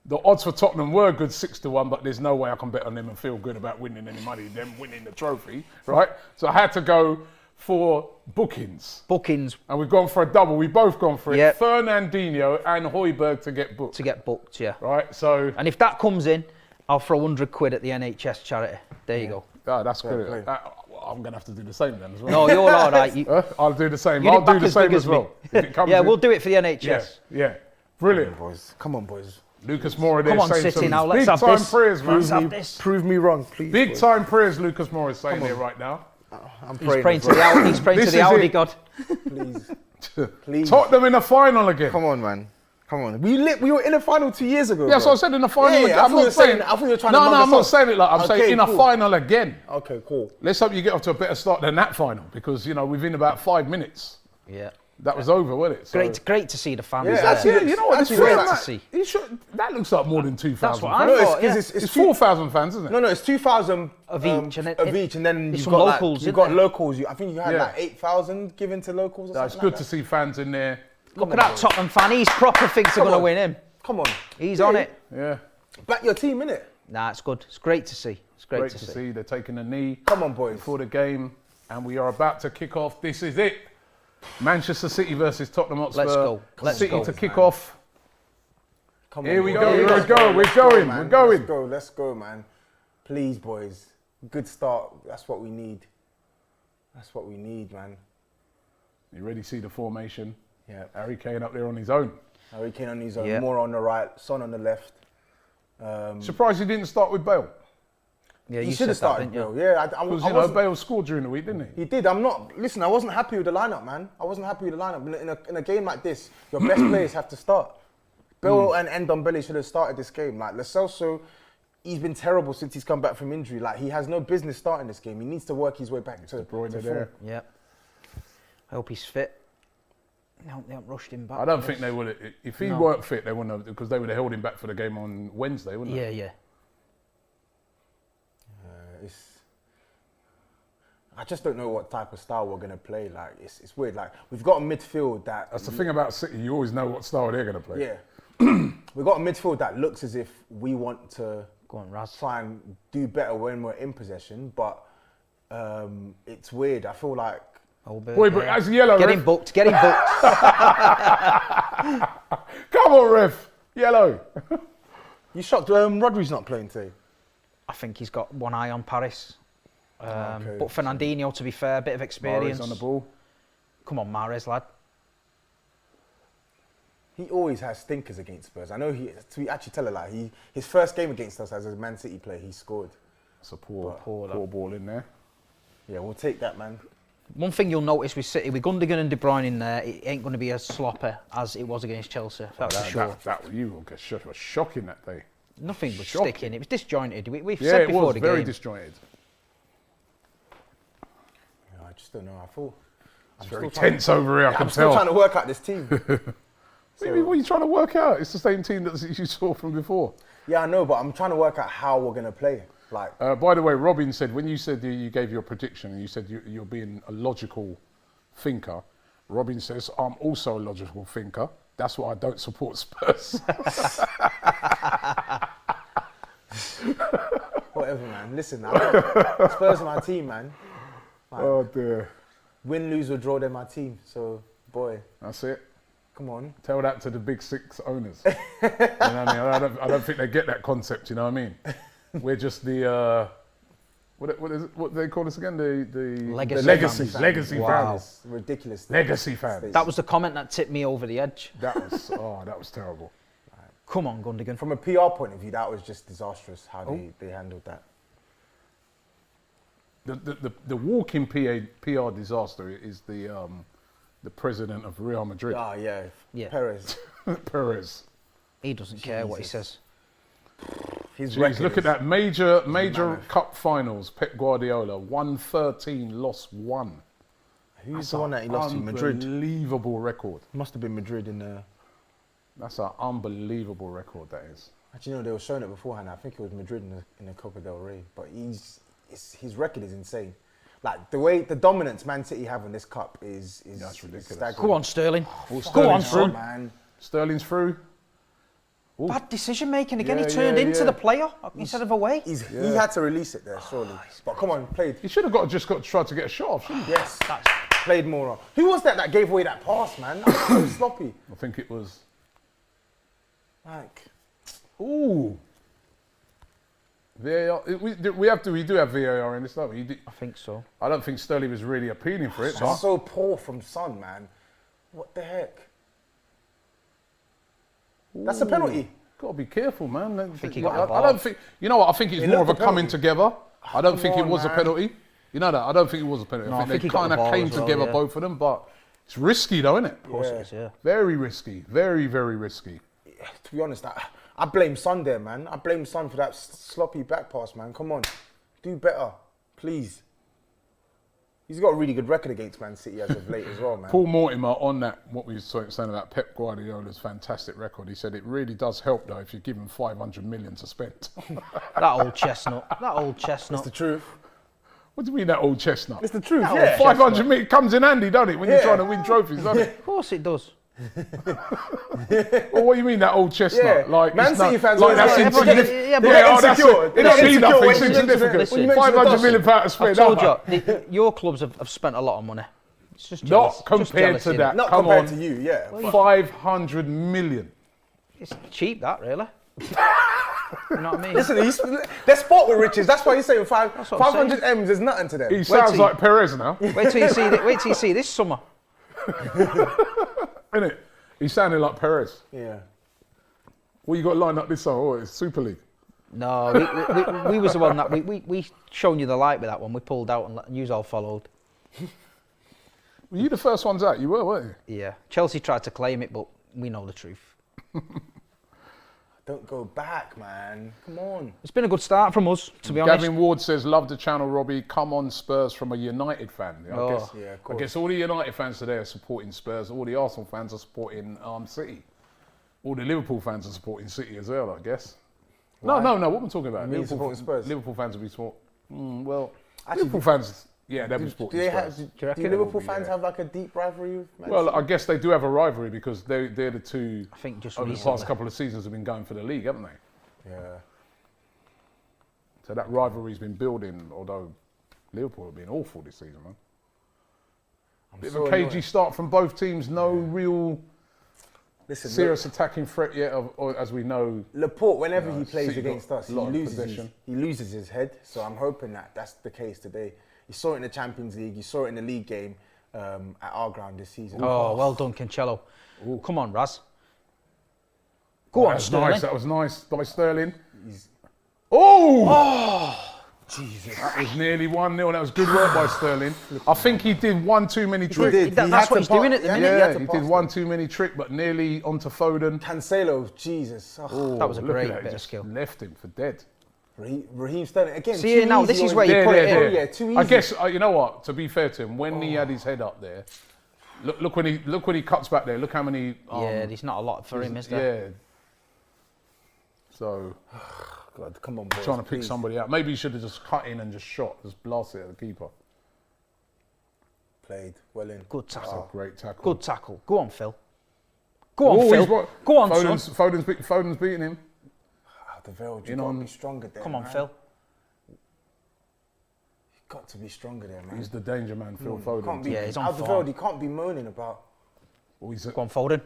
The odds for Tottenham were good 6-1, but there's no way I can bet on them and feel good about winning any money, them winning the trophy, right? So I had to go for bookings. Bookings And we've gone for a double. We've both gone for it. Yep. Fernandinho and Højbjerg to get booked. to get booked, yeah. Right? So, And if that comes in, I'll throw 100 quid at the NHS charity. There you go. that's play. good. I'm going to have to do the same then as well. No, you're all right. I'll do the same. You I'll didn't do back the as same big as as me. well. If it comes Yeah, in. we'll do it for the Yeah, NHS. yeah. Brilliant. Boys, come on, boys. Lucas Moura there Come on, saying City some now, let's big have time this. prayers, man. Let's have this. Prove me wrong, please. Big boys. time prayers, Lucas Moura is saying there right now. I'm He's praying as to the well. Audi, he's praying This to the is Audi it. God. Please. Please. Tottenham in the final again. Come on, man. Come on. We were in a final 2 years ago. Yeah, so bro. I said in the final Yeah, again. I I'm thought you were not saying. saying- I thought you were trying to No, mug I'm us not off. saying it like I'm saying Okay, in a cool. final again. Okay, cool. Let's hope you get off to a better start than that final, because within about 5 minutes Yeah. that was over, wasn't it? So, Great to see the fans Yeah, there. actually, Yeah, you know what? Actually, This great feels to like- see. you should- that looks like more than 2,000. That's what I fans. No, thought, yeah. It's 4,000 fans, isn't it? No, it's 2,000 Of each, and of each, and then there's you've some got locals, Like, isn't you've got there? locals. I think you had Yeah. like 8,000 given to locals. Or It's something good like to see fans in there. Look at that Tottenham fan. He's proper thinks they're Come going to on. win him. Come on, He's on Yeah. it. Yeah, Back your team, innit? Nah, it's good. It's great to see. It's great, great to to see. see. They're taking a knee Come on, boys. before the game, and we are about to kick off. This is it. Manchester City versus Tottenham Hotspur. Let's go. Let's City go, to kick man. off. Come Here on, we boys. go, Let's we're going, let's we're going, man. we're going. Let's go, man. Please, boys. Good start. That's what we need. That's what we need, man. You already see the formation. Yeah. Harry Kane up there on his own. Harry Kane on his own, Yeah. more on the right, Son on the left. Surprised he didn't start with Bale. Yeah, he you should have said that, started, didn't you? bro. Yeah, Because, I you know, wasn't. Bale scored during the week, didn't he? He did. Listen, I wasn't happy with the lineup, man. I wasn't happy with the lineup. In a game like this, your best players have to start. Bale and Ndombele should have started this game. Like, Lo Celso, he's been terrible since he's come back from injury. Like, he has no business starting this game. He needs to work his way back to Bruyne form. there. Yeah. I hope he's fit. They haven't rushed him back. I don't think they would have. If he weren't fit, they wouldn't have, because they would have held him back for the game on Wednesday, wouldn't they? Yeah. I just don't know what type of style we're going to play. Like, it's weird. Like, we've got a midfield that... That's the thing about City, you always know what style they're going to play. Yeah. We've got a midfield that looks as if we want to Go on, Raz. try and do better when we're in possession, but it's weird. I feel like... Boy, but as yellow, Get ref. him booked. Get him booked. Come on, ref. Yellow. You shocked Rodri's not playing today? I think he's got one eye on Paris. Okay. But Fernandinho, to be fair, a bit of experience. Mahrez on the ball. Come on, Mahrez, lad. He always has stinkers against Spurs. I know to actually tell a lie, his first game against us as a Man City player, he scored. It's a poor Poor ball in there. Yeah, we'll take that, man. One thing you'll notice with City, with Gundogan and De Bruyne in there, it ain't going to be as sloppy as it was against Chelsea. That's for sure. You were shocking that day. Nothing was Shocking. sticking. It was disjointed. We've Yeah, said it before was the very game. disjointed. I just don't know. I feel... It's very tense over here, I can I'm still tell. trying to work out this team. What are you trying to work out? It's the same team that you saw from before. Yeah, I know, but I'm trying to work out how we're going to play. Like, By the way, Robin said, when you said you gave your prediction and you said you're being a logical thinker, Robin says, I'm also a logical thinker. That's why I don't support Spurs. whatever, man. Listen, Spurs are my team, man. Like, Oh, dear. win, lose or draw, they're my team. So, boy, That's it. come on. Tell that to the big six owners. You know what I mean? I don't think they get that concept, you know what I mean? We're just the, what do they call us again? The Legacy legacy fans. Wow. fans. It's ridiculous. Legacy fans. That was the comment that tipped me over the edge. That was terrible. Come on, Gundogan. From a PR point of view, that was just disastrous how they handled that. The walking PR disaster is the president of Real Madrid, Ah, yeah. Yeah. Perez. Perez. He doesn't care what he says. His Jeez, record look at is- that major mammoth. cup finals. Pep Guardiola won 13, lost 1. Who's the one that he lost to? Madrid. Unbelievable record. Must have been Madrid in the... That's an unbelievable record. That is. Actually, no, they were showing it beforehand. I think it was Madrid in the Copa del Rey. But his record is insane. Like, the dominance Man City have in this cup is That's ridiculous. staggering. Go on, Sterling. Go on, Sterling's through. son. man. Sterling's through. Ooh. Bad decision making again. Yeah, he turned yeah, into yeah. the player instead of away. He had to release it there, surely. But come on, played. He should have just got to try to get a shot off, shouldn't he? Yes, played more on. Who was that gave away that pass, man? That was so sloppy. I think it was. Like, Ooh. VAR. We do have VAR in this, don't we? I think so. I don't think Sterling was really appealing for it. but- that's so poor from Son, man. What the heck? That's a penalty. Got to be careful, man. I think he got the I ball. don't think. You know what? I think it's It more of a looked a coming penalty. together. I don't Come think it on, was a man. penalty. You know that? I don't think it was a penalty. No, I I think think he they got the kind of ball came as well, together, yeah. both of them, but it's risky, though, isn't it? Of course Yeah. it is, yeah. Very risky. Very, very risky. To be honest, I blame Son there, man. I blame Son for that sloppy back pass, man. Come on, do better, please. He's got a really good record against Man City as of late as well, man. Paul Mortimer on that, what we were saying about Pep Guardiola's fantastic record, he said it really does help, though, if you give him 500 million to spend. That old chestnut. That old It's chestnut. the truth. What do you mean, that old chestnut? It's the truth, That yeah. old 500 million comes in handy, doesn't it, when you're Yeah. trying to win trophies, doesn't it? Of course it does. Well, what do you mean that old chestnut? Yeah. Like Man it's not- City fans like always that's go, insignificant. yeah, They but- get oh, that's insecure. it. They It's get insecure nothing. when It's you mention it. insignificant. When you mention 500 Dawson. million pounds to I've spend. told no, you, your clubs have spent a lot of money. It's just jealous, Not compared just to jealousy, that. Not Come compared on. to you, yeah. but 500 million. It's cheap, that, really. You know what I mean? Listen, they're sport with riches. That's why he's saying what I'm 500 M's is nothing to them. He sounds till like Perez now, Wait till you see this summer. isn't it? He's sounding like Perez. Yeah. What you got lined up this summer? Oh, it's Super League. No, we was the one that we shown you the light with that one. We pulled out and you all followed. Were you the first ones out? You were, weren't you? Yeah. Chelsea tried to claim it, but we know the truth. Don't go back, man. Come on. It's been a good start from us, to be honest. Gavin Ward says, love the channel, Robbie. Come on, Spurs, from a United fan. Oh. I guess all the United fans today are supporting Spurs. All the Arsenal fans are supporting City. All the Liverpool fans are supporting City as well, I guess. Why? No. What am I talking about? Me supporting Spurs? Liverpool fans will be well, Actually, Liverpool fans, yeah, they'll be Do supporting they Spurs. have? Do Liverpool fans have like a deep rivalry with Man Well, City? I guess they do have a rivalry because they're the two, I think just over the recently. past couple of seasons, have been going for the league, haven't they? Yeah. So that rivalry's been building, although Liverpool have been awful this season, man. Bit of a cagey start from both teams, no real serious attacking threat yet, or as we know. Laporte, whenever he plays City got against us, a he lot of loses, possession. he loses his head. So I'm hoping that that's the case today. You saw it in the Champions League, you saw it in the league game at our ground this season. Oh, well done, Cancelo. Come on, Raz. Go on, That's Sterling. nice. That was nice by Sterling. Oh! Jesus. That was nearly 1-0. That was good work by Sterling. I think he did one too many trick. did. That's what he's doing at the minute. Yeah, he did one too many trick, but nearly onto Foden. Cancelo, Jesus. Oh. That was a Look at great that, he bit of just skill. Left him for dead. Raheem Sterling again. See, now this is where you put it in. Oh, yeah, too easy. I guess you know what. To be fair to him, when he had his head up there, look when he cuts back there. Look how many. Yeah, there's not a lot for him, is there? Yeah. So God, come on, boys. trying to pick please. somebody out. Maybe he should have just cut in and just blast it at the keeper. Played well in. Good tackle. Great tackle. Good tackle. Go on, Phil. Go on, Phil. Go on, son. Foden's beating him. The Veld, you've got to be stronger there. Come on, man. Phil. You've got to be stronger there, man. He's the danger man, Phil Foden. Can't be, Yeah, he's on Alderweireld, form. he can't be moaning about. Oh, Go on, Foden. that's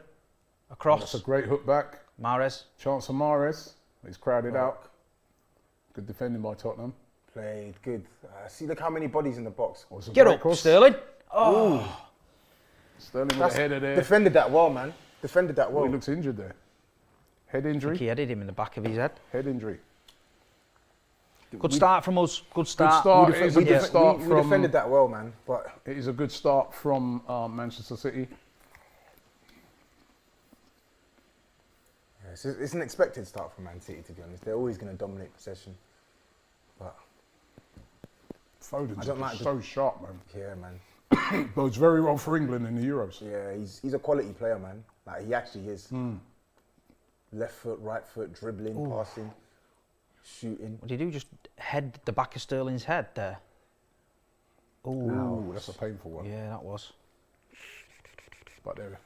Across. a great hook back. Mahrez. Chance for Mahrez. He's crowded out. Good defending by Tottenham. Played good. See, look how many bodies in the box. Oh, it's a Get great up, cross. Sterling. Oh. Sterling with a header there. Defended that well, man. Defended that Oh, well. he looks injured there. Head I think injury. he headed him in the back of his head. Head injury. Good start from us. Good start. start. It is a good start we from. defended that well, man. But It is a good start from Manchester City. yeah, it's an expected start from Man City, to be honest. They're always going to dominate possession. But Foden's I don't like so sharp, man. yeah, man. Bodes very well for England in the Euros. Yeah, he's a quality player, man. Like he actually is. Left foot, right foot, dribbling, passing, shooting. What did he do? Just head the back of Sterling's head there. Ooh, that's a painful one. Yeah, that was. But they're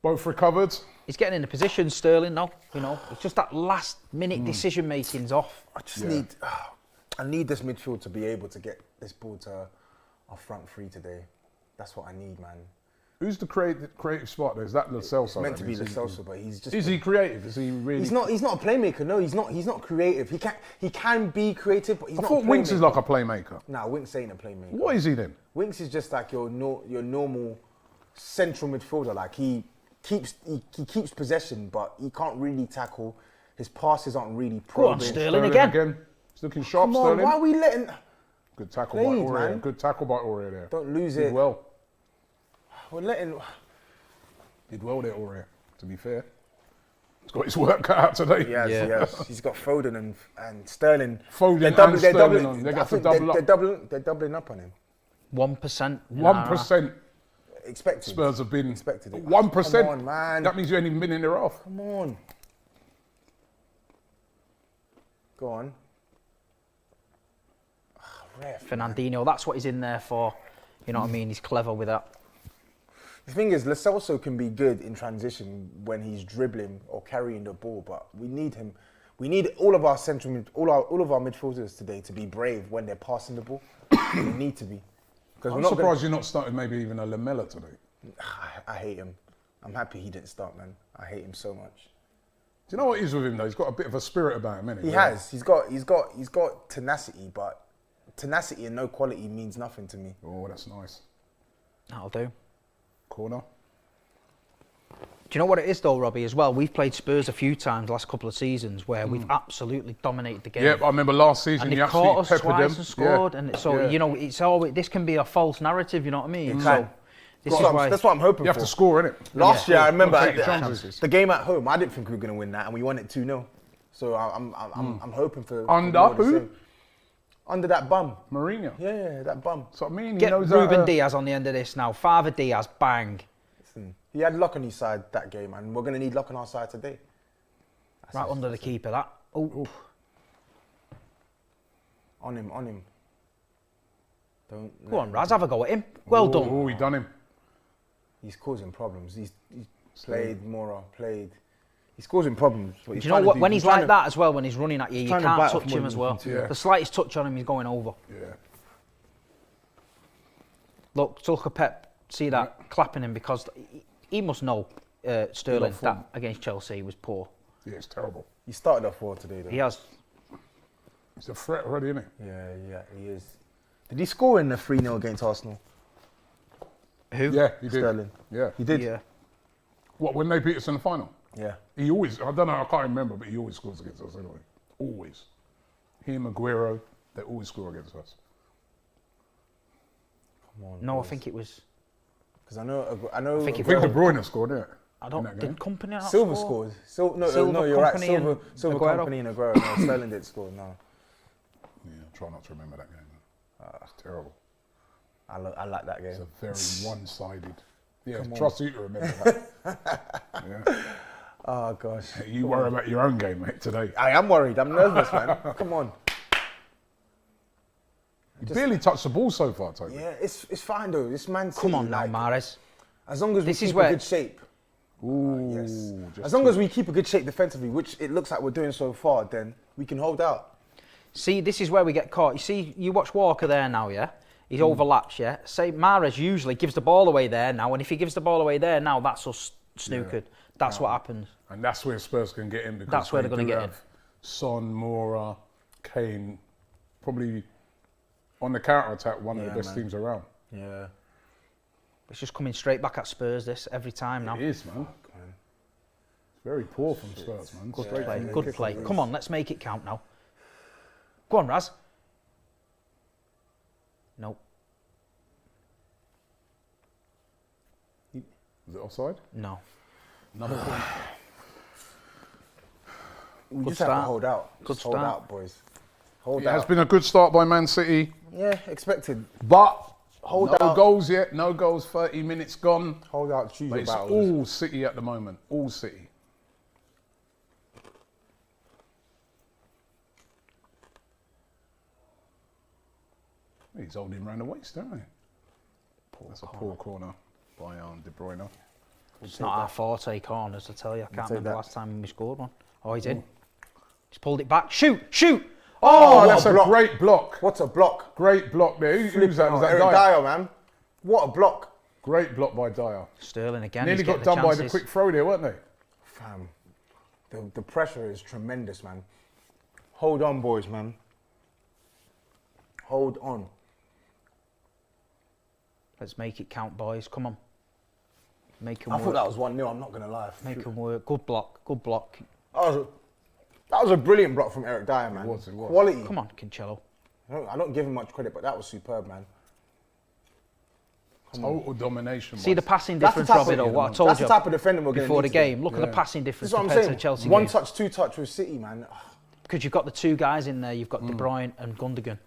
both recovered. He's getting in a position, Sterling, now. You know, it's just that last minute decision making's off. I just I need this midfield to be able to get this ball to our front three today. That's what I need, man. Who's the creative spot there? Is that Lo Celso? It's meant to be Lo Celso, but he's just. Is he creative? Is he really? He's not a playmaker. No, he's not creative. He can be creative, but he's I not. thought Winks is like a playmaker. Nah, Winks ain't a playmaker. What is he then? Winks is just like your normal central midfielder. Like he keeps possession, but he can't really tackle. His passes aren't really Go on, probing. Sterling again. He's looking sharp, Come on, Sterling. why are we letting? Good tackle Please, by Aurier. man. Good tackle by Aurier there. Don't lose Did it. well. We're letting. Did well there, Aurier, to be fair. He's got his work cut out today. Yes. He's got Foden and Sterling. Foden and Sterling on. They got to double up. They're doubling up on him. 1%. 1%. Expected. Spurs have been Expected it. 1%. Come on, man. That means you ain't even been in there half. Come on. Go on. Ref. Fernandinho, that's what he's in there for. You know what I mean? He's clever with that. The thing is, Lo Celso can be good in transition when he's dribbling or carrying the ball, but we need him. We need all of our all of our midfielders today to be brave when they're passing the ball. They need to be. I'm surprised you're not starting maybe even a Lamella today. I hate him. I'm happy he didn't start, man. I hate him so much. Do you know what it is with him though? He's got a bit of a spirit about him, innit? He has. He's got tenacity, but tenacity and no quality means nothing to me. Oh, that's nice. That'll do. Corner. Do you know what it is though, Robbie, as well? We've played Spurs a few times the last couple of seasons where we've absolutely dominated the game. Yeah, I remember last season And you they've caught us absolutely peppered twice them. and scored, and so Yeah. you know it's always this can be a false narrative. You know what I mean? can. So this is why That's what I'm hoping You have for. to score, innit? Last year, I remember Gotta take your chances. the game at home. I didn't think we were going to win that, and we won it 2-0. So I'm hoping for Under more of the who? same. Under that bum. Mourinho. Yeah, that bum. That's what I mean. He get knows Ruben how to- Diaz on the end of this now. Father Diaz, bang. Listen, he had luck on his side that game, and we're going to need luck on our side today. Right under the keeper, that. Oh, On him. Don't. go on, Raz, have a go at him. Well done. Oh, he done him. He's causing problems. He's played Mora, played. He's causing problems. Do you know what? When he's like that as well, when he's running at you, you trying to can't bite off touch more him than as you well. can chew. Yeah. The slightest touch on him, he's going over. Yeah. Look, Tuchel Pep, see that clapping him because he must know Sterling form. that against Chelsea was poor. Yeah, it's terrible. He started off well today, though. He has. He's a threat already, isn't Yeah, he is. Did he score in the 3-0 against Arsenal? Who? he? Yeah, he did. Sterling. Yeah. He did. Yeah. What, when they beat us in the final? Yeah. He always, I don't know, I can't remember, but he always scores against us anyway. Always. He and Aguero, they always score against us. Come on. No, I think it was. Because I know. I think I it think De was- Bruyne scored, didn't it? I In don't. that game? Did Company not Silver score? scored. No, Silva, you're right. Company and Silver Aguero. Company and Aguero. No, Sterling did score. No, Yeah, try not to remember that game. It's terrible. I like that It's game. a very one-sided. Yeah, Come on. trust you to remember that. Yeah. Oh gosh. You worry about your own game, mate, today. I am worried. I'm nervous, man. Come on. You barely touched the ball so far, Toby. Yeah, it's fine though. This Man City. Come on now, like, Mahrez. As long as we This is keep where- a good shape. Ooh, Yes. just As long as we keep a good shape defensively, which it looks like we're doing so far, then we can hold out. See, this is where we get caught. You see, you watch Walker there now, yeah? He overlaps, yeah? Say, Mahrez usually gives the ball away there now, and if he gives the ball away there now, that's us snookered. That's what happens. And that's where Spurs can get in because That's where they're gonna do get have in. Son, Mora, Kane, probably on the counter-attack, one of the Yeah, best man. teams around. Yeah. It's just coming straight back at Spurs, this, every time now. It is, man. It's very poor from Spurs, man. Good Straight play, from the good kick. play. Come on, let's make it count now. Go on, Raz. No, Is it offside? no. Another point. We Good just have start. to hold out. Good Just hold start. out, boys. Hold It has out. been a good start by Man City, Yeah, expected. but Hold no out. goals yet. No goals, 30 minutes gone. Hold out. Choose But your it's battles. all City at the moment. All City. He's holding him round the waist, don't he? That's a poor corner by De Bruyne. It's not our forte corners, I tell you. I can't take remember the that. last time we scored one. Oh, he's in. He's pulled it back. Shoot! Shoot! Oh, what that's a a block. great block. What a block. Great block there. Who's that? Was that Eric Dyer? Dyer, man. What a block. Great block by Dyer. Sterling again. Nearly he's got getting done by the chances. quick throw there, weren't they? Fam. The pressure is tremendous, man. Hold on, boys, man. Hold on. Let's make it count, boys. Come on. Make him I work. thought that was 1-0, I'm not going to lie. Make him work. Good block. Good block. That was a brilliant block from Eric Dyer, man. It was. Quality. Come on, Cancelo. I don't give him much credit, but that was superb, man. Total domination. See the boys. passing That's the difference, type Robbie, of- though. What I told That's you the type of defender we're going to before need the today. game. Look at the passing difference That's what I'm compared to saying. the Chelsea One game. touch, two touch with City, man. Because you've got the two guys in there. You've got De Bruyne and Gundogan.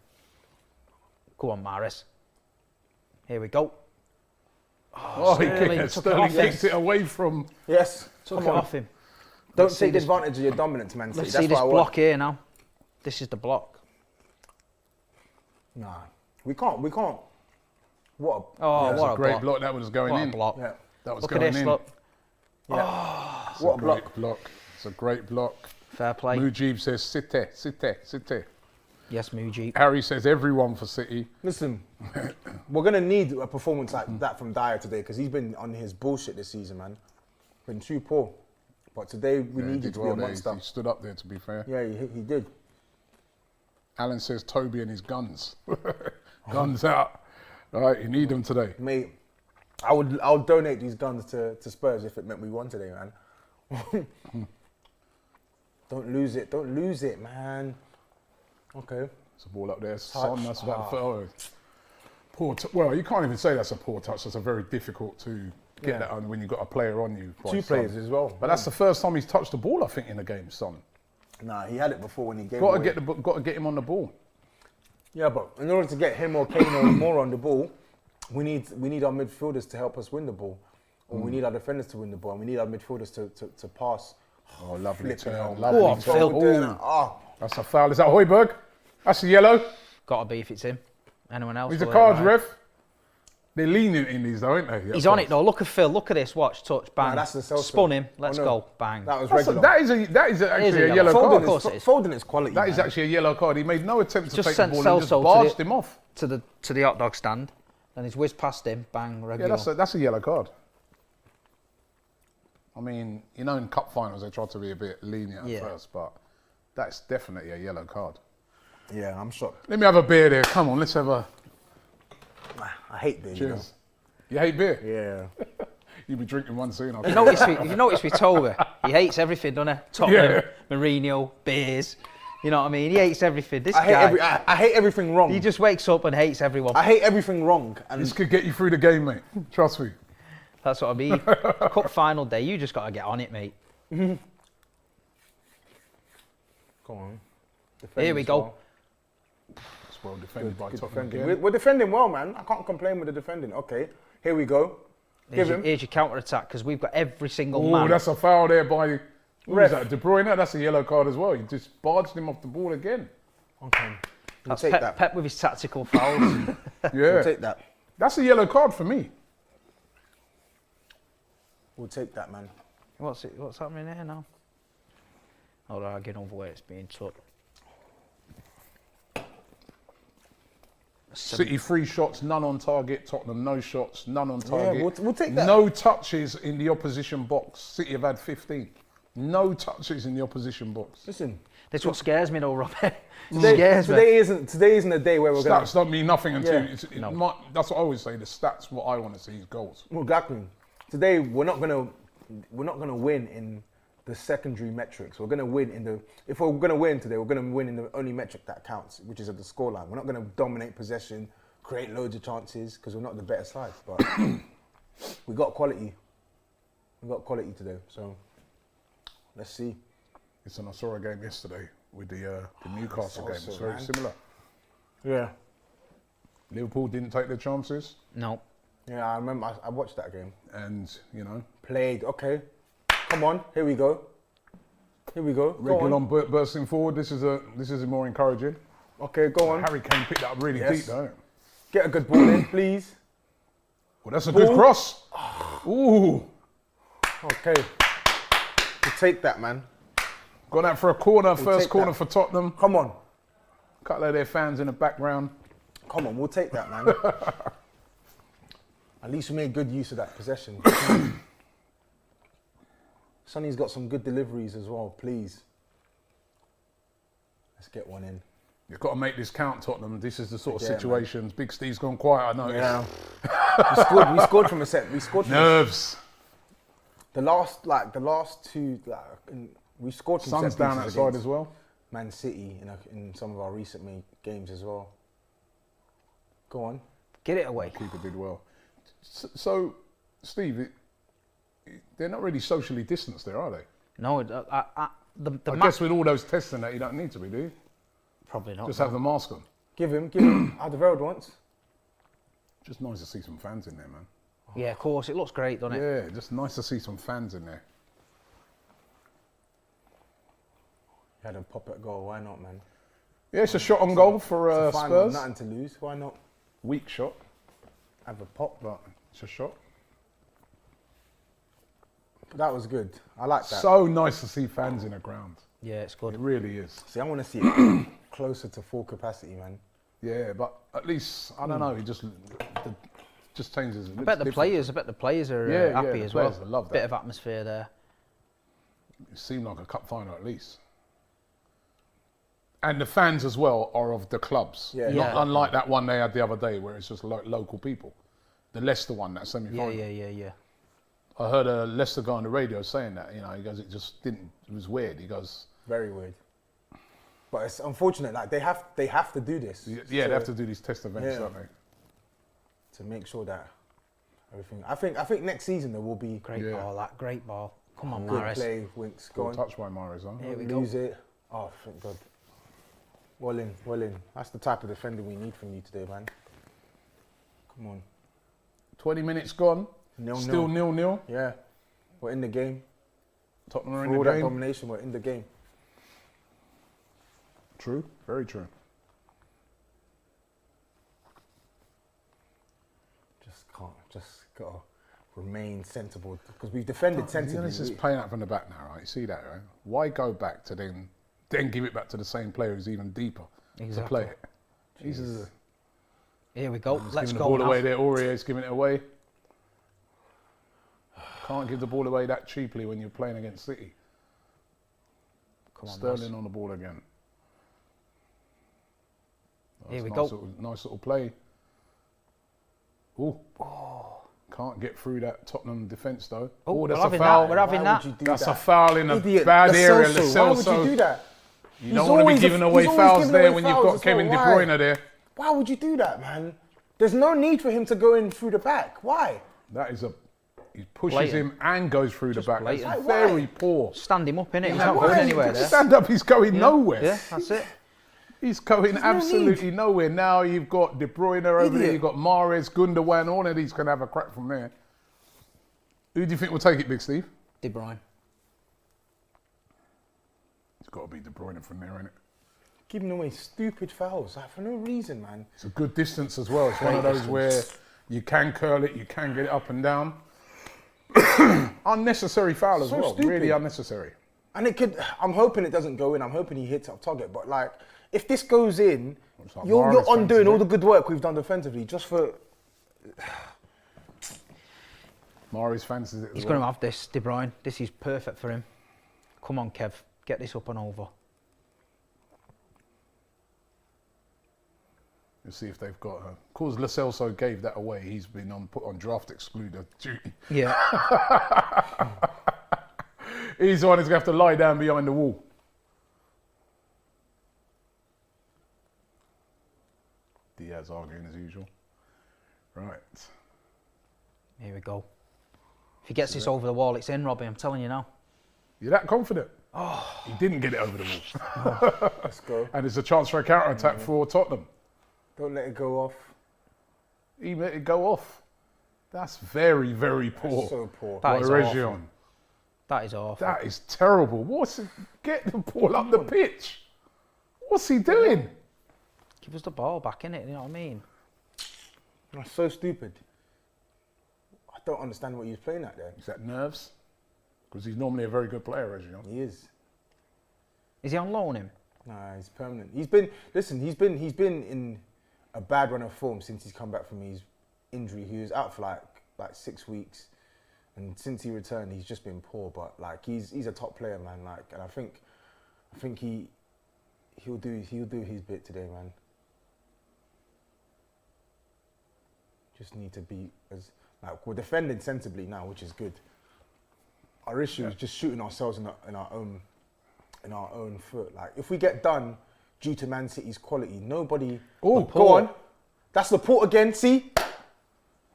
Go on, Mahrez. Here we go. Oh, Sterling took it Sterling off him. kicked it away from. Yes. Took Come it on. off him. Don't see take this- advantage of your dominance, man. City. Let's That's see this what I block want. here now. This is the block. Nah. We can't. What a... Oh, That's what a a great block. block. That was going What in. a block. Yeah. That was Look at going this, in. look. Yeah. It's What a great block. It's a great block. Fair play. Mujib says, City, City, City. Yes, Muji. Harry says, everyone for City. Listen, we're going to need a performance like that from Dyer today because he's been on his bullshit this season, man. Been too poor. But today we Yeah, need you did to be well a there. monster. He stood up there, to be fair. Yeah, he did. Alan says, Toby and his guns. Guns out. All right, you need them today. Mate, I would donate these guns to Spurs if it meant we won today, man. Don't lose it, man. Okay. It's a ball up there, son. That's about well, you can't even say that's a poor touch. That's a very difficult to get that on when you've got a player on you. Two players as well. But that's the first time he's touched the ball, I think, in a game, son. Nah, he had it before when he gave. Got to get him on the ball. Yeah, but in order to get him or Kane or more on the ball, we need our midfielders to help us win the ball, or we need our defenders to win the ball, and we need our midfielders to pass. Oh, lovely Flipping turn. hell. Lovely Phil. turn. Oh, That's a foul. Is that Højbjerg? That's a yellow. Got to be if it's him. Anyone else? He's a will cards it, right? ref. They're lenient in these, though, aren't they? He's on it though. Look at Phil. Look at this. Watch, touch, bang. Nah, that's the Celso. Spun him. Let's Oh, no. go. Bang. that was That regular. is actually a a yellow yellow. card. Of course it is. Foden is quality. That is actually a yellow card. He made no attempt to Just take the sent ball and just Celso barged him off. to the hot dog stand, and he's whizzed past him. Bang. Yeah, Regular. that's a yellow card. I mean, you know, in cup finals they try to be a bit lenient at first, but that's definitely a yellow card. Yeah, I'm shocked. Let me have a beer there. Come on, let's have a I hate beer. cheers. You hate beer? Yeah. You'll be drinking one soon. You notice with Toby, he hates everything, doesn't he? Tottenham, Mourinho, beers. You know what I mean? He hates everything. This guy, I hate everything wrong. he just wakes up and hates everyone. I hate everything wrong. And This could get you through the game, mate. Trust me. That's what I mean. Cup final day, you just got to get on it, mate. Go on. Defend Here we as go. well. It's well defended by Good Tottenham defending. again. We're defending well, man. I can't complain with the defending. Okay, here we go. Give him. Here's your counter attack because we've got every single Oh, man. that's a foul there by who Ref. was that? De Bruyne. That's a yellow card as well. You just barged him off the ball again. Okay. We'll That's take Pep, that. Pep with his tactical fouls. Yeah, We'll take that. that's a yellow card for me. We'll take that, man. What's happening here now? Oh, they're arguing over where it's being took. City 3 shots, none on target. Tottenham no shots, none on target. we'll take that. No touches in the opposition box. City have had 15. No touches in the opposition box. Listen. This what scares me though, Robert. Today, Scares me. today isn't a day where we're going Stats don't mean nothing until Yeah. that's what I always say. The stats, what I want to see is goals. Well, exactly. Today we're not gonna win in the secondary metrics. We're gonna win in the. If we're gonna win today, we're gonna win in the only metric that counts, which is at the scoreline. We're not gonna dominate possession, create loads of chances because we're not the better side. But we got quality. We got quality today. So let's see. Listen, I saw a game yesterday with the Newcastle game. It's also, very man. similar. Yeah. Liverpool didn't take their chances, No. Yeah, I remember. I watched that game. and you know, Played. Okay. Come on. Here we go. Here we go. Go on. Reguilon bursting forward. This is more encouraging. Okay, go on. Harry Kane picked that up really Yes. deep, though. Get a good ball in, please. Well, that's a good cross. Ooh, Okay. We'll take that, man. got that for a corner. First take corner that. for Tottenham. Come on. Couple of their fans in the background. Come on, we'll take that, man. At least we made good use of that possession. Sonny's got some good deliveries as well, please. Let's get one in. You've got to make this count, Tottenham. This is the sort of Yeah, man. situations. Big Steve's gone quiet, I know. Yeah. we scored from a set. We scored from Nerves. the last two. We scored from Sun's set down pieces outside against as well. Man City in some of our recent games as well. Go on. Get it away. Keeper did well. So Steve, they're not really socially distanced there, are they? No, I the guess with all those testing that you don't need to be, do you? probably not. Just have the mask on. Give him. Alderweireld once. Just nice to see some fans in there, man. Yeah, of course. It looks great, doesn't it? Yeah, just nice to see some fans in there. Had a pop at goal. Why not, man? Yeah, it's a shot on goal for It's a final, Spurs. nothing to lose. Why not Weak shot, have a pop? but it's a shot. That was good. I like that. So nice to see fans in the ground. Yeah, it's good. It really is. See, I want to see it closer to full capacity, man. Yeah, but at least I don't know. He just changes. I bet the players are Yeah, happy the as well. players will love Bit that. of atmosphere there. It seemed like a cup final at least. And the fans as well are of the clubs. Yeah. Not Yeah. unlike that one they had the other day where it's just like local people. The Leicester one, that semi-final. Yeah. I heard a Leicester guy on the radio saying that, he goes, it was weird. He goes... Very weird. But it's unfortunate, like they have to do this. Yeah, they have to do these test events, don't they? To make sure that everything... I think next season there will be... Great ball, that great ball. Come on, good Mahrez. play, Winks, go on. Touch by Mahrez, huh? Here we Lose go. it. Oh, thank God. Well in. That's the type of defender we need from you today, man. Come on. 20 minutes gone. Still 0-0. Yeah. We're in the game. Tottenham are For in the all that game. domination, we're in the game. True. Very true. Just gotta remain sensible because we've defended sensibly. This is playing out from the back now, right? You see that, right? Why go back to then give it back to the same player who's even deeper to play it? Jesus. Here we go. Let's giving go. the ball away there. Aurier's giving it away. Can't give the ball away that cheaply when you're playing against City. Come on, Sterling on the ball again. Here we go. Nice little play. Ooh. Can't get through that Tottenham defence though. Oh, that's we're a having foul. that. We're having that. That's a foul in a Idiot. bad area. Why would you do that? You don't want to be giving away fouls there when you've got Kevin De Bruyne there. Why would you do that, man? There's no need for him to go in through the back. Why? That is he pushes Blatant. him and goes through the back. blatant. That's very poor. Stand him up, innit? He's Yeah, not why? going anywhere there. Stand up, he's going nowhere. Yeah, that's it. He's going absolutely nowhere. Now you've got De Bruyne over there, you've got Mahrez, Gundogan, all of these can have a crack from there. Who do you think will take it, Big Steve? De Bruyne. It's got to be De Bruyne from there, innit? Giving away stupid fouls like, for no reason, man. It's a good distance as well. It's one of those where you can curl it, you can get it up and down. Unnecessary foul as well. Stupid. Really unnecessary. And it could. I'm hoping it doesn't go in. I'm hoping he hits up target. But like, if this goes in, like you're Mahrez undoing fancies all it. the good work we've done defensively just for. Mahrez fancies it as He's well. going to have this, De Bruyne. This is perfect for him. Come on, Kev. Get this up and over. We'll see if they've got her. Of course, Lo Celso gave that away. He's been put on draft excluder duty. Yeah. He's the one who's going to have to lie down behind the wall. Diaz arguing as usual. Right. Here we go. If he gets this over the wall, it's in, Robbie. I'm telling you now. You're that confident? Oh. He didn't get it over the wall. Let's go. And it's a chance for a counter-attack for Tottenham. Don't let it go off. He let it go off. That's very, very poor. That's so poor. That is Region. awful. That is awful. That is terrible. Get the ball up the pitch. What's he doing? Give us the ball back, innit? You know what I mean? That's so stupid. I don't understand what he's playing at there. Is that nerves? Because he's normally a very good player, Region. He is. Is he on loan him? Nah, he's permanent. He's been in a bad run of form since he's come back from his injury. He was out for like 6 weeks, and since he returned, he's just been poor. But like he's a top player, man. Like, and I think he'll do his bit today, man. Just need to be we're defending sensibly now, which is good. Our issue is just shooting ourselves in our own foot. Like if we get done due to Man City's quality, nobody. Oh, go on. That's Laporte again. See,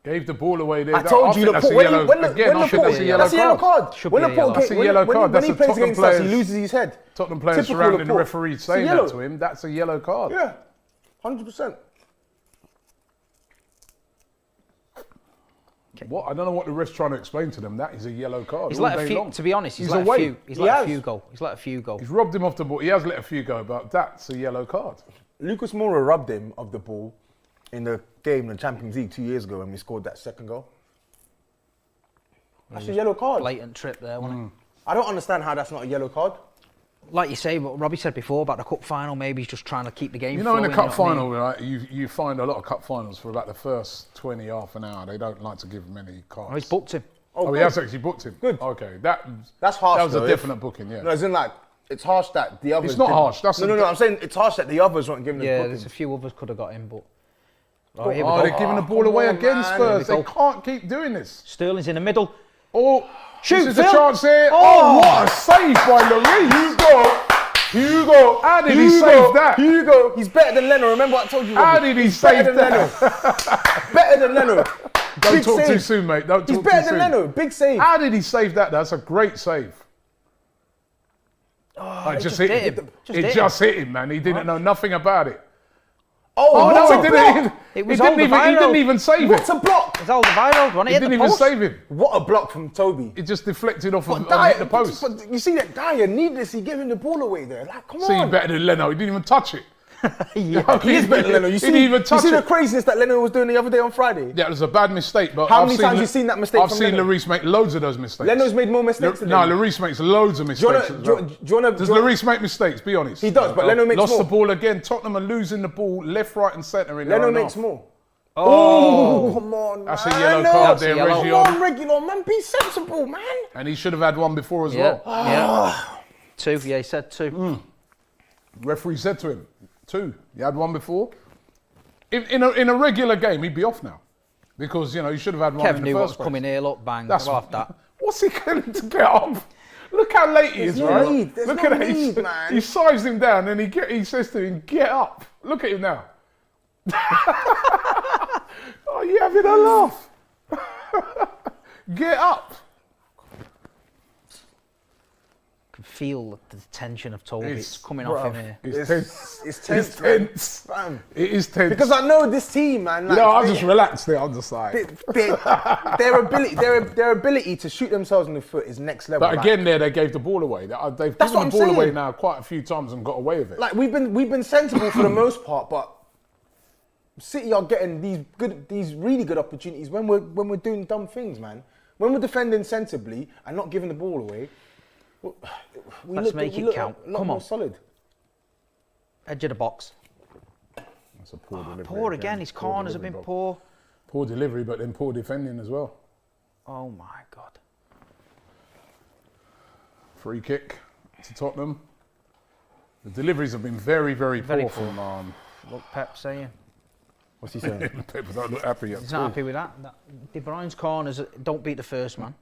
Gave the ball away there. I told you. That's a Laporte, yellow. Again, I think that's a yellow card. Should When be a yellow. Laporte That's a yellow card. when he That's the plays Tottenham against us, he players- loses his head. Tottenham players Typical surrounding the Laporte. referee It's a saying yellow. that to him. That's a yellow card. Yeah, 100%. What? I don't know what the ref's trying to explain to them. That is a yellow card. He's all let a day few. long. To be honest, he's He's let away. a few. He's He let has. a few go. He's let a few go. He's robbed him off the ball. He has let a few go, but that's a yellow card. Lucas Moura robbed him of the ball in the game in the Champions League 2 years ago when we scored that second goal. That's a yellow card. Blatant trip there, wasn't it? I don't understand how that's not a yellow card. Like you say, what Robbie said before about the cup final, maybe he's just trying to keep the game. You know, in the flowing, cup you know what I final, mean? right? You find a lot of cup finals for about the first 20, half an hour. They don't like to give many cards. Oh, he's booked him. Oh, he good. has actually booked him. Good. Okay, That's harsh. that was though, a definite booking. Yeah. No, as in it's harsh that the others. It's not didn't. harsh, that's no. I'm saying it's harsh that the others weren't given the Yeah, booking. there's a few others could have got him, but Oh, here we Oh, go. they're giving the ball away on, again, man. Spurs. Here They we go. can't keep doing this. Sterling's in the middle. Oh, Shoot, this is the Phil. chance here. Oh. Oh, what a save by Lloris. Hugo. How did he save that? Hugo. He's better than Leno. Remember what I told you? How Robbie? did he He's save better than that? Leno. Better than Leno. Don't Big talk too save. soon, mate. Don't talk He's too better soon. than Leno. Big save. How did he save that? That's a great save. Oh, It just hit hit him. him. It just hit him, man. He didn't know nothing about it. Oh, Oh, what's no, a he block? didn't. It was He didn't Alderweireld. even save What's it. a block? It's Alderweireld, wasn't He it? didn't Hit the even post. save him. What a block from Toby. It just deflected off of Dyer, hit the post. But you see that Dyer needlessly giving the ball away there. Like, come See, on. better than Leno. He didn't even touch it. Yeah. He is better than Leno. You He see, didn't even you touch see the it. craziness that Leno was doing the other day on Friday? That was a bad mistake. But How I've many seen times you seen that mistake I've from seen Leno? Lloris make loads of those mistakes. Leno's made more mistakes than No, Leno. Lloris makes loads of mistakes. Do you wanna, Does Lloris make mistakes? Be honest. He does, but Leno makes Lost more. the ball again. Tottenham are losing the ball left, right, and centre in their Leno own makes half. more. Oh. Come on, That's a man. yellow No. card That's a there, yellow. Come Region. on, regular man. Be sensible, man. And he should have had one before as Yeah. well. Yeah. 2. Yeah, he said 2. Referee said to him, 2. You had one before. In a regular game, he'd be off now. Because, you know, he should have had one Kev in knew the what first was place. coming here. Look, bang. That's We'll have that. What's he going to get off? Look how late he is, no right? need. There's Look no at that. need, man. He sized him down and he says to him, get up. Look at him now. Oh, you having a laugh? Get up. Can feel the tension of Toby. It's coming off him here. It's tense. It's tense. It's man. tense. Fam. It is tense. Because I know this team, man. Like, you know, I'm just relaxed there. I'm just like. their ability to shoot themselves in the foot is next level. But again, there they gave the ball away. They've That's given what the I'm ball away saying. now quite a few times and got away with it. like we've been sensible for the most part, but City are getting these really good opportunities when we're doing dumb things, man. When we're defending sensibly and not giving the ball away, Let's make it count. A lot Come more on. solid. Edge of the box. That's a poor delivery. Poor again. His Poor corners have delivery, been Bob. poor. Poor delivery, but then poor defending as well. Oh my God. Free kick to Tottenham. The deliveries have been very, very, Very poor poor. from Look, Pep saying. What's he saying? people don't look happy at He's all. not happy with that. De Bruyne's corners don't beat the first man.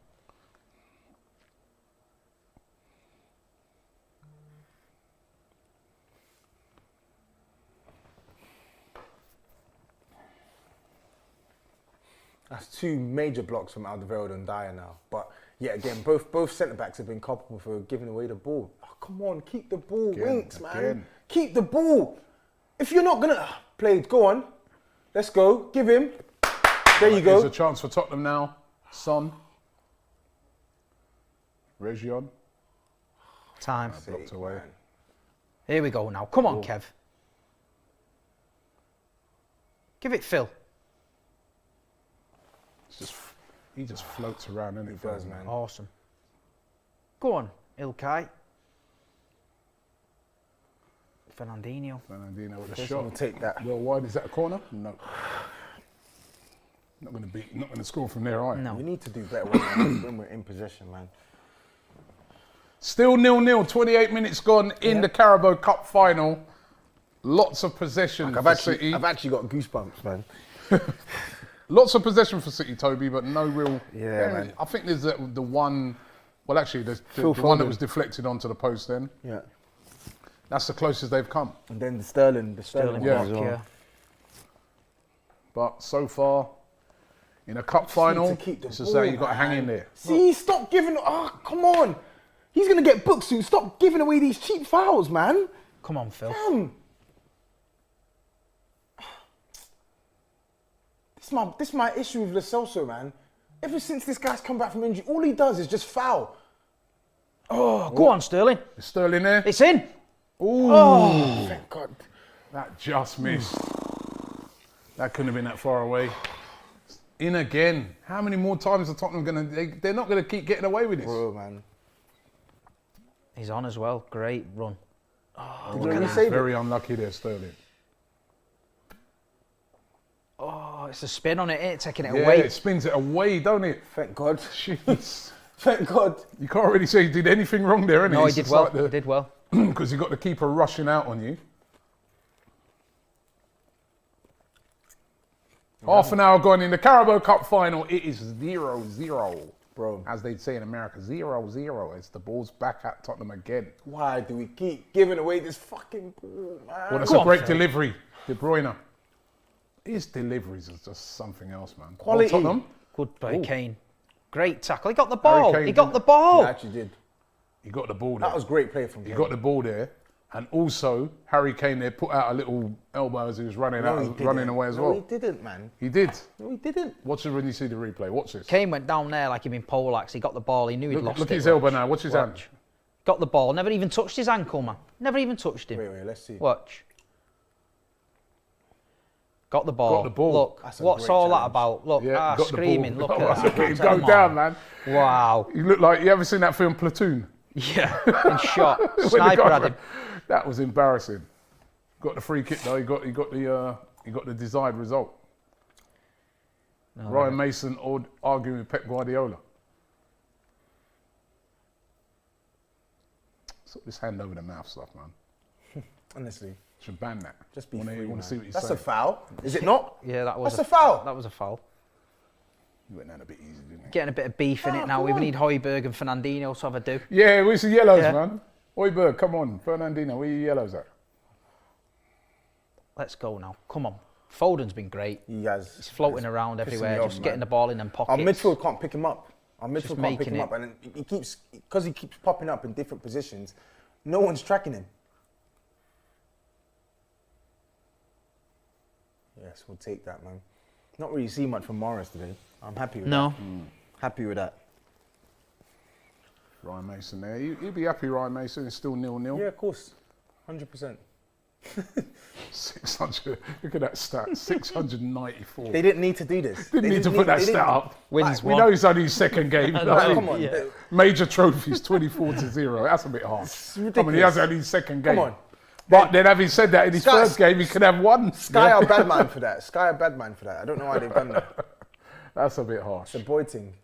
That's 2 major blocks from Alderweireld and Dyer now. But yeah, again, both centre backs have been culpable for giving away the ball. Oh, come on, keep the ball, Winks, man. again. Keep the ball. If you're not gonna play it, go on. Let's go. Give him. There you There's go. a chance for Tottenham now. Son. Region. Time. Blocked away. Man. Here we go now. Come on, Kev. Give it Phil. He just floats around, and it does, man. Awesome. Go on, Ilkay. Fernandinho. Fernandinho with a Just shot. wanna take that. Well wide. Is that a corner? No. Not going to score from there, are you? No. We need to do better when we're in possession, man. Still 0-0, 28 minutes gone in the Carabao Cup final. Lots of possession for City. I've actually got goosebumps, man. Lots of possession for City, Toby, but no real... Yeah, man. I think there's the one... Well, actually, there's the Phil one that Foden. was deflected onto the post then. Yeah. That's the closest they've come. And then the Sterling Sterling Yeah. block, as well. yeah. But so far, in a cup need final, to keep the this is how ball, you've got to hang in man. there. See, stop giving. Oh, come on. He's gonna get booked soon. Stop giving away these cheap fouls, man. Come on, Phil. Damn. This is my issue with Lo Celso, man. Ever since this guy's come back from injury, all he does is just foul. Oh, go on, Sterling. Is Sterling there? It's in. Ooh, Oh, thank God. that just missed. That couldn't have been that far away. In again. How many more times are Tottenham going to... They're not going to keep getting away with this. Bro, man. He's on as well. Great run. Did you really save it? Very unlucky there, Sterling. Oh, it's a spin on it, ain't it? Taking it Yeah, away. it spins it away, don't it? Thank God. Jeez. Thank God. You can't really say he did anything wrong there, innit? No, he did well. He did well. Because you got the keeper rushing out on you. Half an hour gone in the Carabao Cup final. It is 0-0. Bro. As they'd say in America, 0-0. It's the ball's back at Tottenham again. Why do we keep giving away this fucking ball, man? Well, that's a great delivery. De Bruyne. His deliveries is just something else, man. Quality. Oh, Tottenham. Good by Kane. Great tackle. He got the ball. Kane He got the ball. He actually did. He got the ball there. That was great play from He Kane. got the ball there. And also, Harry Kane there put out a little elbow as he was running away as well. No, he didn't, man. He did. No, he didn't. Watch it when you see the replay. Watch this. Kane went down there like he'd been poleaxed. He got the ball. He knew he'd lost it. Look at his elbow now. Watch his hand. Got the ball. Never even touched his ankle, man. Never even touched him. Wait, let's see. Watch. Got the ball. Got the ball. Look, That's a what's great all that challenge. about? Look, Yeah, got the screaming. ball. Look Oh, at that. look at him Come go on. down, man. Wow. You look like, you ever seen that film Platoon? Yeah. In shot. When the Sniper guy had him. That was embarrassing. Got the free kick though. He got the desired result. Ryan Mason arguing with Pep Guardiola. Sort this hand over the mouth stuff, man. Honestly, Should ban that. just be Wanna- free, wanna man. see what you That's say. a foul. Is it not? Yeah, that was That's a foul. That was a foul. You went down a bit easy, didn't you? Getting a bit of beef in it now. come We on. need Højbjerg and Fernandinho to have a do. Yeah, where's the yellows, Yeah. man? Højbjerg, come on. Fernandinho, where are your yellows at? Let's go now. Come on. Foden's been great. He has. He's floating around me everywhere, off, just man. getting the ball in them pockets. Our midfield can't pick him up. Our midfield can't pick making him it. up, and he keeps because he keeps popping up in different positions. No one's tracking him. Yes, we'll take that, man. Not really see much from Morris today. I'm happy with No. that. Happy with that. Ryan Mason there. You'd be happy, Ryan Mason. It's still 0-0. Yeah, of course. 100%. 600. Look at that stat. 694. They didn't need to do this. Didn't need to put that they stat didn't- up. Wins We one. know it's only his second game. Like, like, come on. Yeah. Major trophies, 24-0. That's a bit harsh. I mean, he ridiculous. has only his second game. Come on. But then having said that, in his Sky- first game, he could have one. Sky are bad man for that. Sky are bad man for that. I don't know why they've done that. That's a bit harsh. It's a boy thing.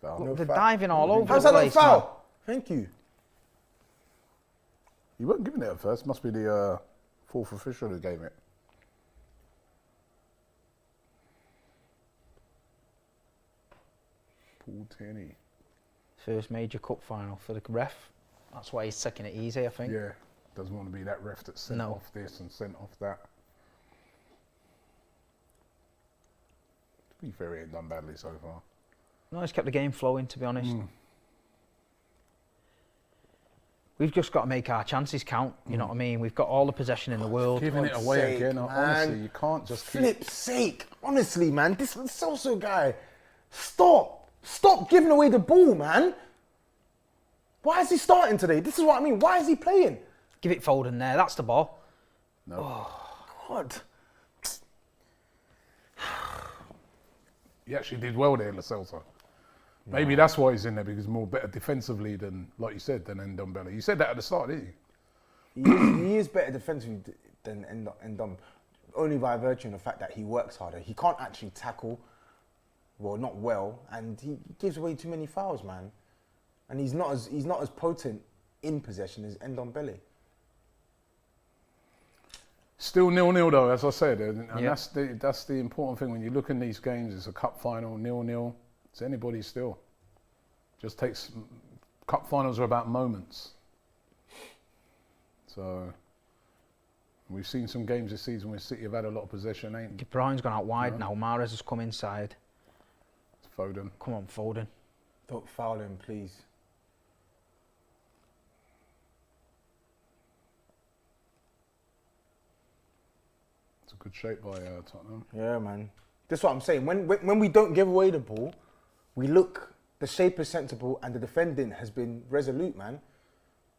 Foul. No They're foul. diving all over How's the that not place, man. foul? Thank you. He wasn't giving it at first. Must be the fourth official who gave it. Paul Tierney. First major cup final for the ref. That's why he's taking it easy, I think. Yeah, doesn't want to be that ref that sent No. off this and sent off that. To be fair, he ain't done badly so far. No, he's kept the game flowing, to be honest. We've just got to make our chances count. You know what I mean? We've got all the possession in the world. Giving it God's away sake, again, man. honestly, you can't just keep... Flip's sake. Honestly, man, this Celso guy. Stop giving away the ball, man. Why is he starting today? This is what I mean. Why is he playing? Give it Foden there. That's the ball. No. God. He actually did well there, Lo Celso. Maybe that's why he's in there, because more better defensively than, like you said, than Ndombele. You said that at the start, didn't you? He is better defensively than Endom, only by virtue of the fact that he works harder. He can't actually tackle, well, not well, and he gives away too many fouls, man. And he's not as potent in possession as Ndombele. Still 0-0 though, as I said, and Yeah. that's the important thing when you look in these games. It's a cup final, 0-0. It's anybody still. Just takes. Cup finals are about moments. So we've seen some games this season where City have had a lot of possession. Ain't De Bruyne's gone out wide now. Mahrez has come inside. Foden. Come on, Foden. Don't foul him, please. It's a good shape by Tottenham. Yeah, man. That's what I'm saying. When we don't give away the ball, we look, the shape is sensible and the defending has been resolute, man.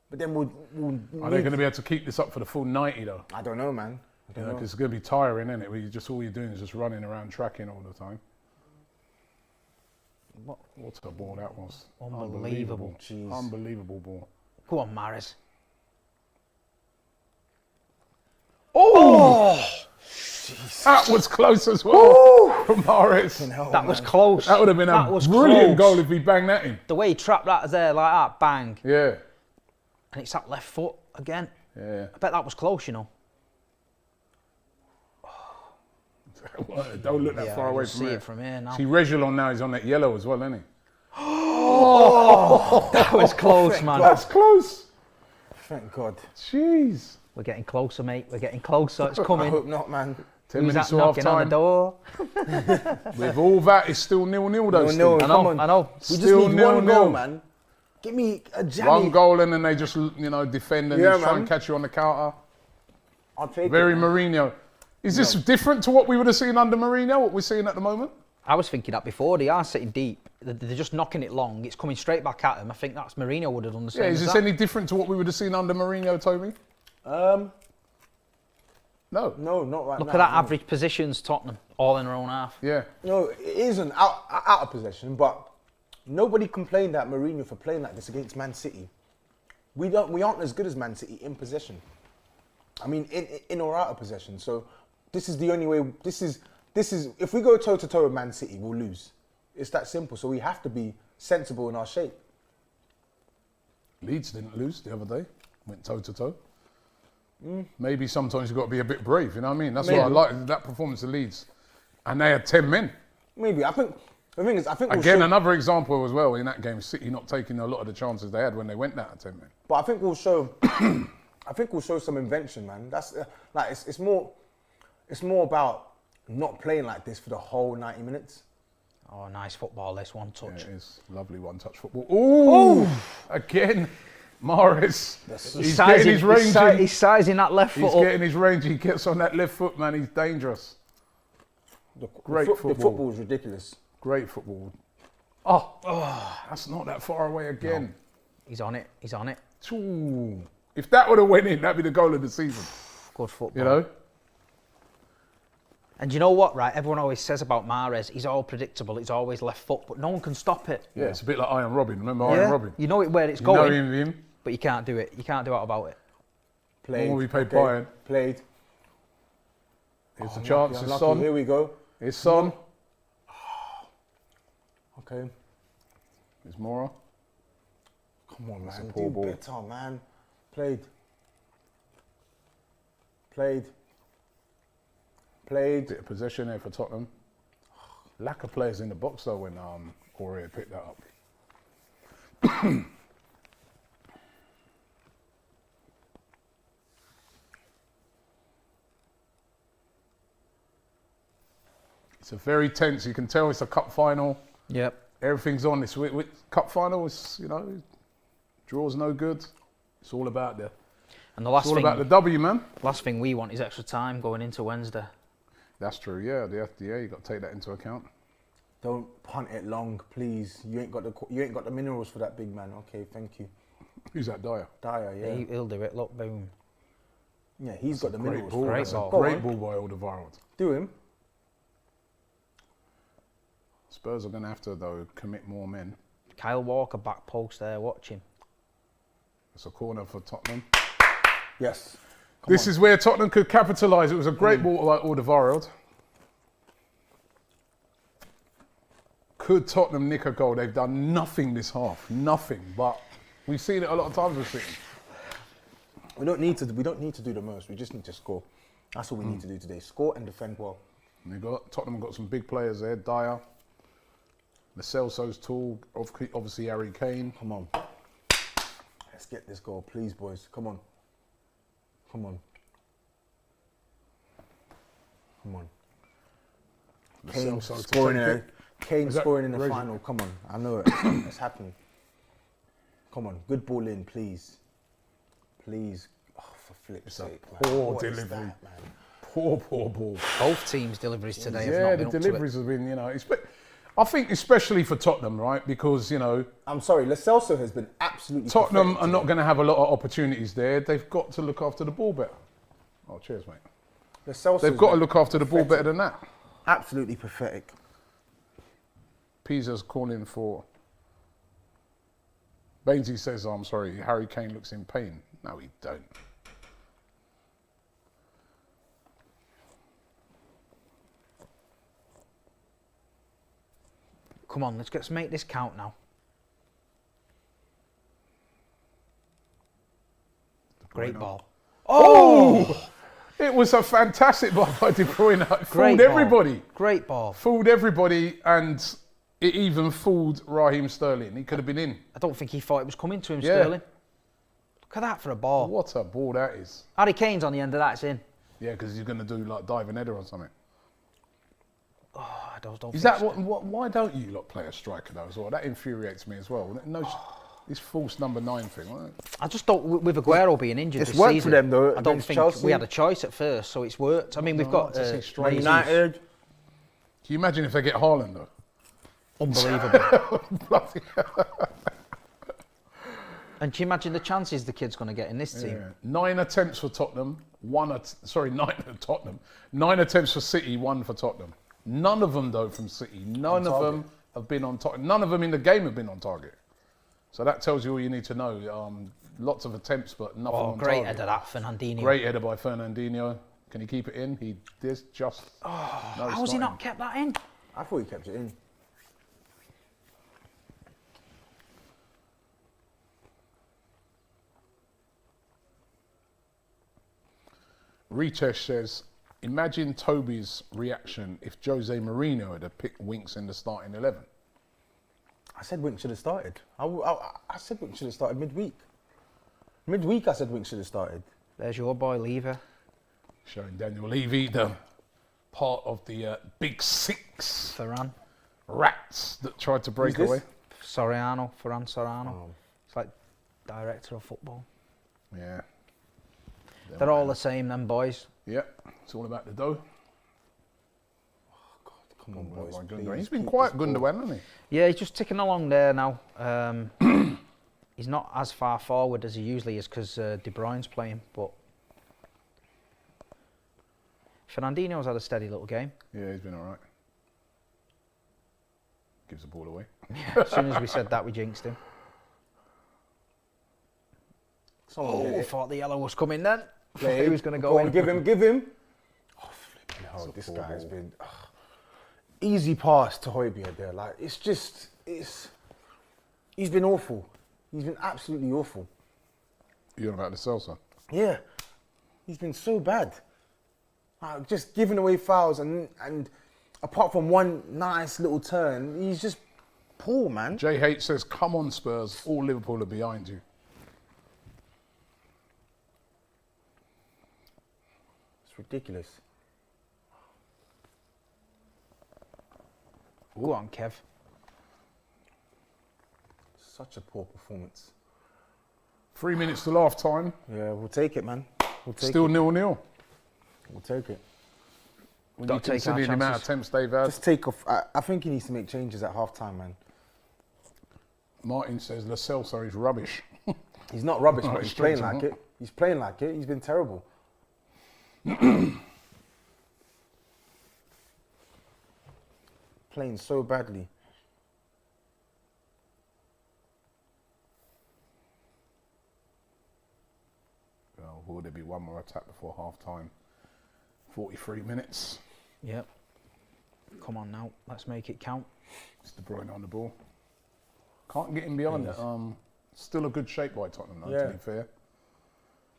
But then we'll Are they going to be able to keep this up for the full 90 though? I don't know, man. I don't know. Because it's going to be tiring, isn't it? Where all you're doing is just running around tracking all the time. What a ball that was. Unbelievable. Jeez. Unbelievable ball. Go on, Mahrez. That was close as well from Morris. That was close. That would have been That a was brilliant close. goal if he banged that in. The way he trapped that there like that, bang. Yeah. And it's that left foot again. Yeah. I bet that was close, you know. Don't look that far away you'll from see here. it from here now. See, Reguilon now is on that yellow as well, isn't he? That was close, man. That's close. Thank God. Jeez. We're getting closer, mate. We're getting closer. It's I coming. hope not, man. 10 Who's minutes that to half knocking on the time. door? With all that, it's still 0-0 though. 0-0. Steve. I know, I know. We just Still need one 0-0. goal, man. Give me a jammy. One goal and then they just, defend and Yeah, just try man. and catch you on the counter. I'll take Very it. Man. Mourinho. Is this different to what we would have seen under Mourinho, what we're seeing at the moment? I was thinking that before. They are sitting deep. They're just knocking it long. It's coming straight back at them. I think that's Mourinho would have done the same. Yeah, is as this that. any different to what we would have seen under Mourinho, Toby? No. No, not right now. Look at that average positions, Tottenham, all in their own half. Yeah. No, it isn't out of possession, but nobody complained at Mourinho for playing like this against Man City. We aren't as good as Man City in possession. I mean, in or out of possession. So this is the only way. This is if we go toe to toe with Man City, we'll lose. It's that simple. So we have to be sensible in our shape. Leeds didn't lose the other day. Went toe to toe. Maybe sometimes you've got to be a bit brave, you know what I mean? That's what I like, that performance of Leeds. And they had 10 men. Maybe. I think the thing is, I think we'll Again, show, another example as well in that game, City not taking a lot of the chances they had when they went down at 10 men. but I think we'll show. I think we'll show some invention, man. That's like it's more about not playing like this for the whole 90 minutes. Oh, nice football, this one Yeah, touch. it is lovely one-touch football. Ooh! Again, Morris. He's getting his range. He's sizing that left He's foot up. getting his range. He gets on that left foot, man. He's dangerous. Great The football. football is ridiculous. Great football. Oh, that's not that far away again. He's on it. He's on it. Ooh. If that would have went in, that'd be the goal of the season. Good football. You know? And you know what, right? Everyone always says about Mahrez, he's all predictable. It's always left foot, but no one can stop it. Yeah, it's a bit like Iron Robin. Remember Iron Robin? You know it where it's You going, know him. but you can't do it. You can't do out about it. Played. When we played Bayern. Played. Here's the chance. It's Unlucky. Son. Here we go. It's Son. Okay. It's Mora. Come on, That's a man. poor Do ball. better, man. Played. Played. Played. Bit of possession there for Tottenham. Lack of players in the box though when Correa picked that up. It's a very tense. You can tell it's a cup final. Yep. Everything's on this cup final. Is draws no good. It's all about the. And the last It's all thing, about the W, man. last thing we want is extra time going into Wednesday. That's true. Yeah, the FDA. You got to take that into account. Don't punt it long, please. You ain't got the minerals for that big man. Okay, thank you. Who's that Dyer? Dyer, yeah. He'll do it. Look, boom. Yeah, he's got the Great minerals. ball. for Great it. That's a ball. Go great on. ball by Alderweireld. Do him. Spurs are going to have to though commit more men. Kyle Walker back post there, watch him. It's a corner for Tottenham. Yes. This is where Tottenham could capitalise. It was a great ball by Alderweireld. Could Tottenham nick a goal? They've done nothing this half. Nothing. But we've seen it a lot of times with City. We don't need to do the most. We just need to score. That's all we need to do today. Score and defend well. And Tottenham got some big players there. Dyer. Lo Celso's tall. Obviously Harry Kane. Come on. Let's get this goal, please, boys. Come on. Come on. Come on. Lo Kane Celso to scoring take in it. Kane Is that scoring in the Reggie? final. Come on. I know it. It's happening. Come on. Good ball in, please. Please. Oh, for flip's a sake. poor What is delivery. that, man? Poor ball. Both teams' deliveries today have Yeah, not the been up to it. deliveries have been, I think especially for Tottenham, right? Because, I'm sorry. Lo Celso has been absolutely Tottenham pathetic are not today. going to have a lot of opportunities there. They've got to look after the ball better. Oh, cheers, mate. Lo Celso's They've got to been look after the ball better than that. absolutely pathetic. Pisa's calling for. Bainesy says, I'm sorry, Harry Kane looks in pain. No, he don't. Come on, let's make this count now. Great ball. Oh! It was a fantastic ball by De Bruyne. It fooled Great ball. everybody. Great ball. Fooled everybody, and it even fooled Raheem Sterling. He could have been in. I don't think he thought it was coming to him, Yeah. Sterling. Look at that for a ball. What a ball that is. Harry Kane's on the end of that, it's in. Yeah, because he's going to do like diving header or something. Oh, I don't Is think that what? Why don't you lot play a striker though as well? That infuriates me as well. No, this false number 9 thing. I just don't, with Aguero being injured It's this worked season, for them, though, I don't against think Chelsea. we had a choice at first, so it's worked. I mean, we've got to see straight Jesus. United. Can you imagine if they get Haaland though? Unbelievable. Bloody hell. And can you imagine the chances the kid's going to get in this team? Yeah. 9 attempts for Tottenham. 9 for Tottenham. 9 attempts for City. 1 for Tottenham. None of them though from City. None of them have been on target. None of them in the game have been on target. So that tells you all you need to know. Lots of attempts, but nothing on Great target. header that, Fernandinho. Great header by Fernandinho. Can he keep it in? He did just. No, How has he not kept that in? I thought he kept it in. Ritesh says, imagine Toby's reaction if Jose Mourinho had picked Winks in the starting 11. I said Winks should have started. I said Winks should have started midweek. Midweek, I said Winks should have started. There's your boy, Lever. Showing Daniel Levy, the part of the big 6 Ferran. rats that tried to break Who's this? away. Ferran Soriano. Oh. It's like director of football. Yeah. They're all the same, them boys. Yeah, it's all about the dough. Come on, boys. He's been quite Gundogan, hasn't he? Yeah, he's just ticking along there now. He's not as far forward as he usually is because De Bruyne's playing, but Fernandinho's had a steady little game. Yeah, he's been all right. Gives the ball away. As soon as we said that, we jinxed him. I thought the yellow was coming then. He was going to go in. Give him. Oh, flipping hell, this guy has been... easy pass to Højbjerg there. Like, he's been awful. He's been absolutely awful. You're about the Celsa. Yeah. He's been so bad. Like, just giving away fouls and apart from one nice little turn, he's just poor, man. JH says, come on Spurs, all Liverpool are behind you. It's ridiculous. Go on, Kev. Such a poor performance. 3 minutes to half time. Yeah, we'll take it, man. We'll take Still it. 0-0. We'll take it. We Don't need to take our consider the amount of chances. attempts they've had. Just take off. I think he needs to make changes at half time, man. Martin says Lo Celso is rubbish. He's not rubbish, Oh, but he's straight playing to like him. it. He's playing like it. He's been terrible. Playing so badly. Well, will there be one more attack before half time? 43 minutes. Yep. Come on now, let's make it count. It's De Bruyne on the ball. Can't get him behind it. Still a good shape by Tottenham, though, Yeah. to be fair.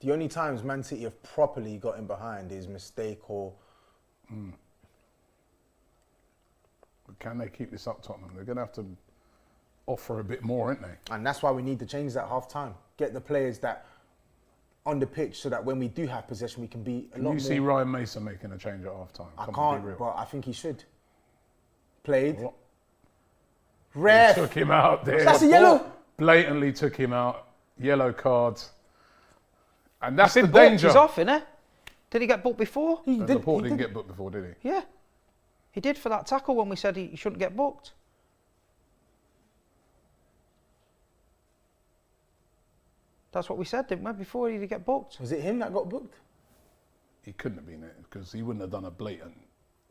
The only times Man City have properly got him behind is mistake or... But can they keep this up, Tottenham? They're going to have to offer a bit more, aren't they? And that's why we need to change that half time. Get the players that on the pitch so that when we do have possession, we can be a Can lot you more... see Ryan Mason making a change at half time? I Come on, can't, be real. but I think he should. Played. What? Ref! Took him out there. That's a yellow! Blatantly took him out. Yellow card. And that's the Booked, danger. he's off, innit? Did he get booked before? Laporte didn't get booked before, did he? Yeah. He did for that tackle when we said he shouldn't get booked. That's what we said, didn't we? Before he did get booked. Was it him that got booked? He couldn't have been it because he wouldn't have done a blatant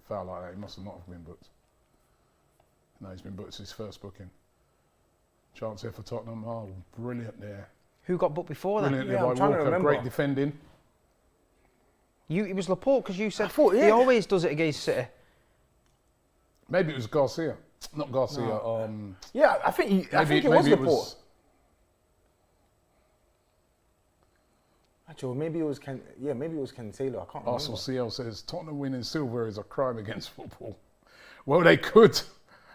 foul like that. He must have not have been booked. No, he's been booked. It's his first booking. Chance here for Tottenham. Oh, brilliant there. Who got booked before then? Brilliant Yeah, there I'm by trying to Walker. remember. Great defending. It was Laporte because you said thought, he yeah. always does it against City. Maybe it was Garcia. Not Garcia. Yeah, I think it was maybe Laporte. Actually, maybe it was Ken Taylor. I can't Arsenal remember. CL says Tottenham winning silver is a crime against football. Well, they could.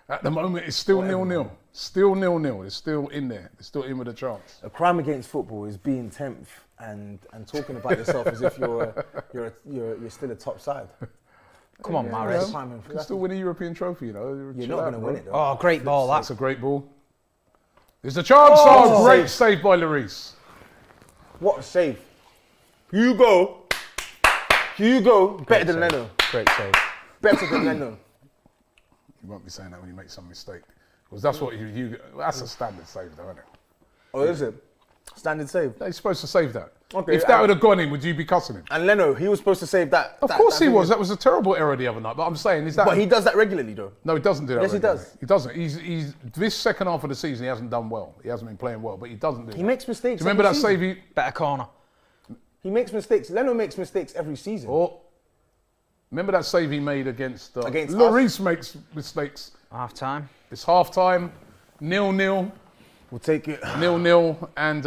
At the moment, it's still 0-0. Still 0-0. It's still in there. It's still in with a chance. A crime against football is being 10th and talking about yourself as if you're still a top side. Come on, Mahrez. You can still win a European trophy, you know. You're not going to win it, though. Oh, great ball, That's a great ball. There's a chance. Oh, great save by Lloris. What a save. Hugo. Better than Leno. Great save. Better than Leno. You won't be saying that when you make some mistake. Because that's what that's a standard save, though, isn't it? Oh, is it? Standard save. They're supposed to save that. Okay, if that would have gone in, would you be cussing him? And Leno, he was supposed to save that. Of course he was. That was a terrible error the other night. But I'm saying, is that... But he does that regularly, though. No, he doesn't do that. Yes, he regularly. does. He doesn't. He's this second half of the season, he hasn't done well. He hasn't been playing well, but he doesn't do that. He makes mistakes. Do you remember that every save season. Better corner. He makes mistakes. Leno makes mistakes every season. Remember that save he made against Lloris makes mistakes. Half time. It's half time, 0-0. We'll take it. 0-0, and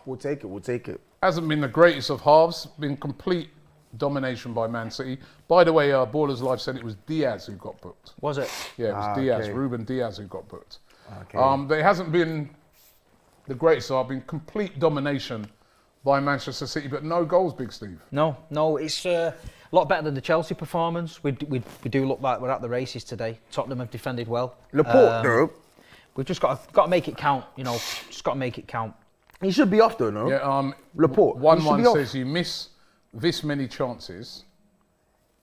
We'll take it. hasn't been the greatest of halves. Been complete domination by Man City. By the way, Ballers Live said it was Diaz who got booked. Was it? Yeah, it was Diaz, okay. Ruben Diaz who got booked. Okay. But it hasn't been the greatest. Been complete domination by Manchester City, but no goals, Big Steve. No, it's a lot better than the Chelsea performance. We do look like we're at the races today. Tottenham have defended well. Laporte, though. We've just got to make it count. You know, just got to make it count. He should be off, though, no? Yeah. Laporte. He should 1-1 be off. says you miss this many chances,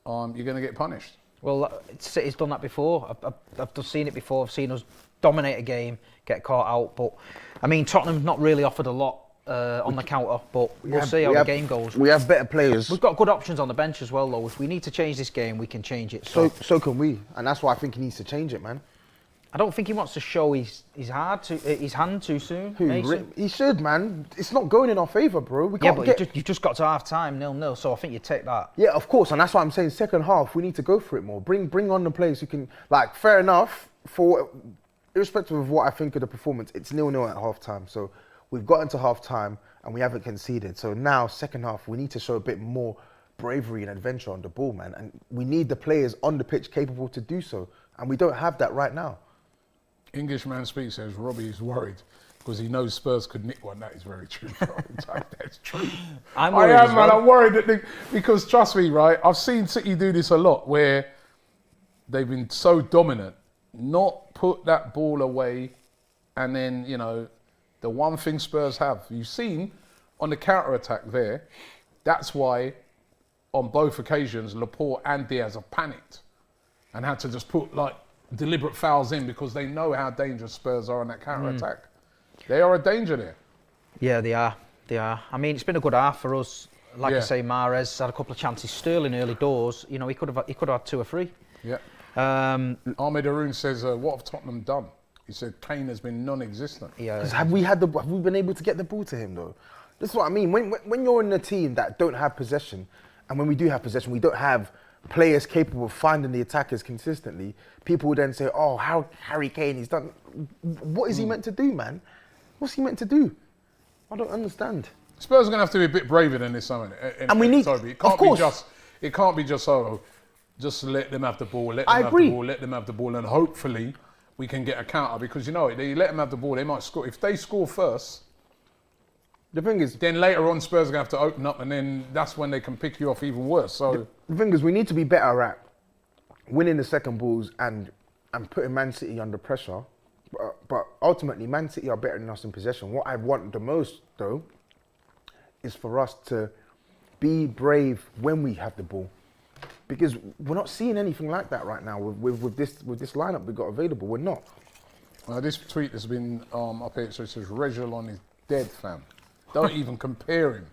you're going to get punished. Well, City's done that before. I've just seen it before. I've seen us dominate a game, get caught out. But I mean, Tottenham's not really offered a lot on the counter. But we'll see how the game goes. We have better players. We've got good options on the bench as well, though. If we need to change this game, we can change it. So can we, and that's why I think he needs to change it, man. I don't think he wants to show his hand too soon. Mason. He should, man. It's not going in our favour, bro. We Yeah, can't but you've just got to half time, 0-0. So I think you take that. Yeah, of course, and that's why I'm saying second half we need to go for it more. Bring on the players who can, like, fair enough. For irrespective of what I think of the performance, it's 0-0 at half time. So we've gotten to half time and we haven't conceded. So now second half we need to show a bit more bravery and adventure on the ball, man. And we need the players on the pitch capable to do so, and we don't have that right now. Englishman Speak says Robbie's worried because he knows Spurs could nick one. That is very true. That's true. I'm worried as well. I'm worried because trust me, right? I've seen City do this a lot where they've been so dominant, not put that ball away, and then the one thing Spurs have, you've seen on the counter attack there. That's why on both occasions Laporte and Diaz have panicked and had to just put deliberate fouls in because they know how dangerous Spurs are on that counter-attack. They are a danger there. Yeah, they are. I mean, it's been a good half for us. Like I say, Mahrez had a couple of chances. Sterling early doors. He could have had 2 or 3. Yeah. Ahmed Haroun says, what have Tottenham done? He said Kane has been non-existent. Yeah. Have we been able to get the ball to him, though? This is what I mean. When you're in a team that don't have possession, and when we do have possession, we don't have players capable of finding the attackers consistently, people would then say, oh, how Harry Kane, he's done... What is he meant to do, man? What's he meant to do? I don't understand. Spurs are going to have to be a bit braver than this, aren't they? And we need... Toby. It can't be just just let them have the ball, let them have the ball, and hopefully we can get a counter, because they let them have the ball, they might score. If they score first, the thing is, then later on Spurs are going to have to open up, and then that's when they can pick you off even worse. So the thing is, we need to be better at winning the second balls and putting Man City under pressure. But ultimately, Man City are better than us in possession. What I want the most, though, is for us to be brave when we have the ball, because we're not seeing anything like that right now with this lineup we got available. We're not. This tweet has been up here. So it says Reguilon is dead, fam. Don't even compare him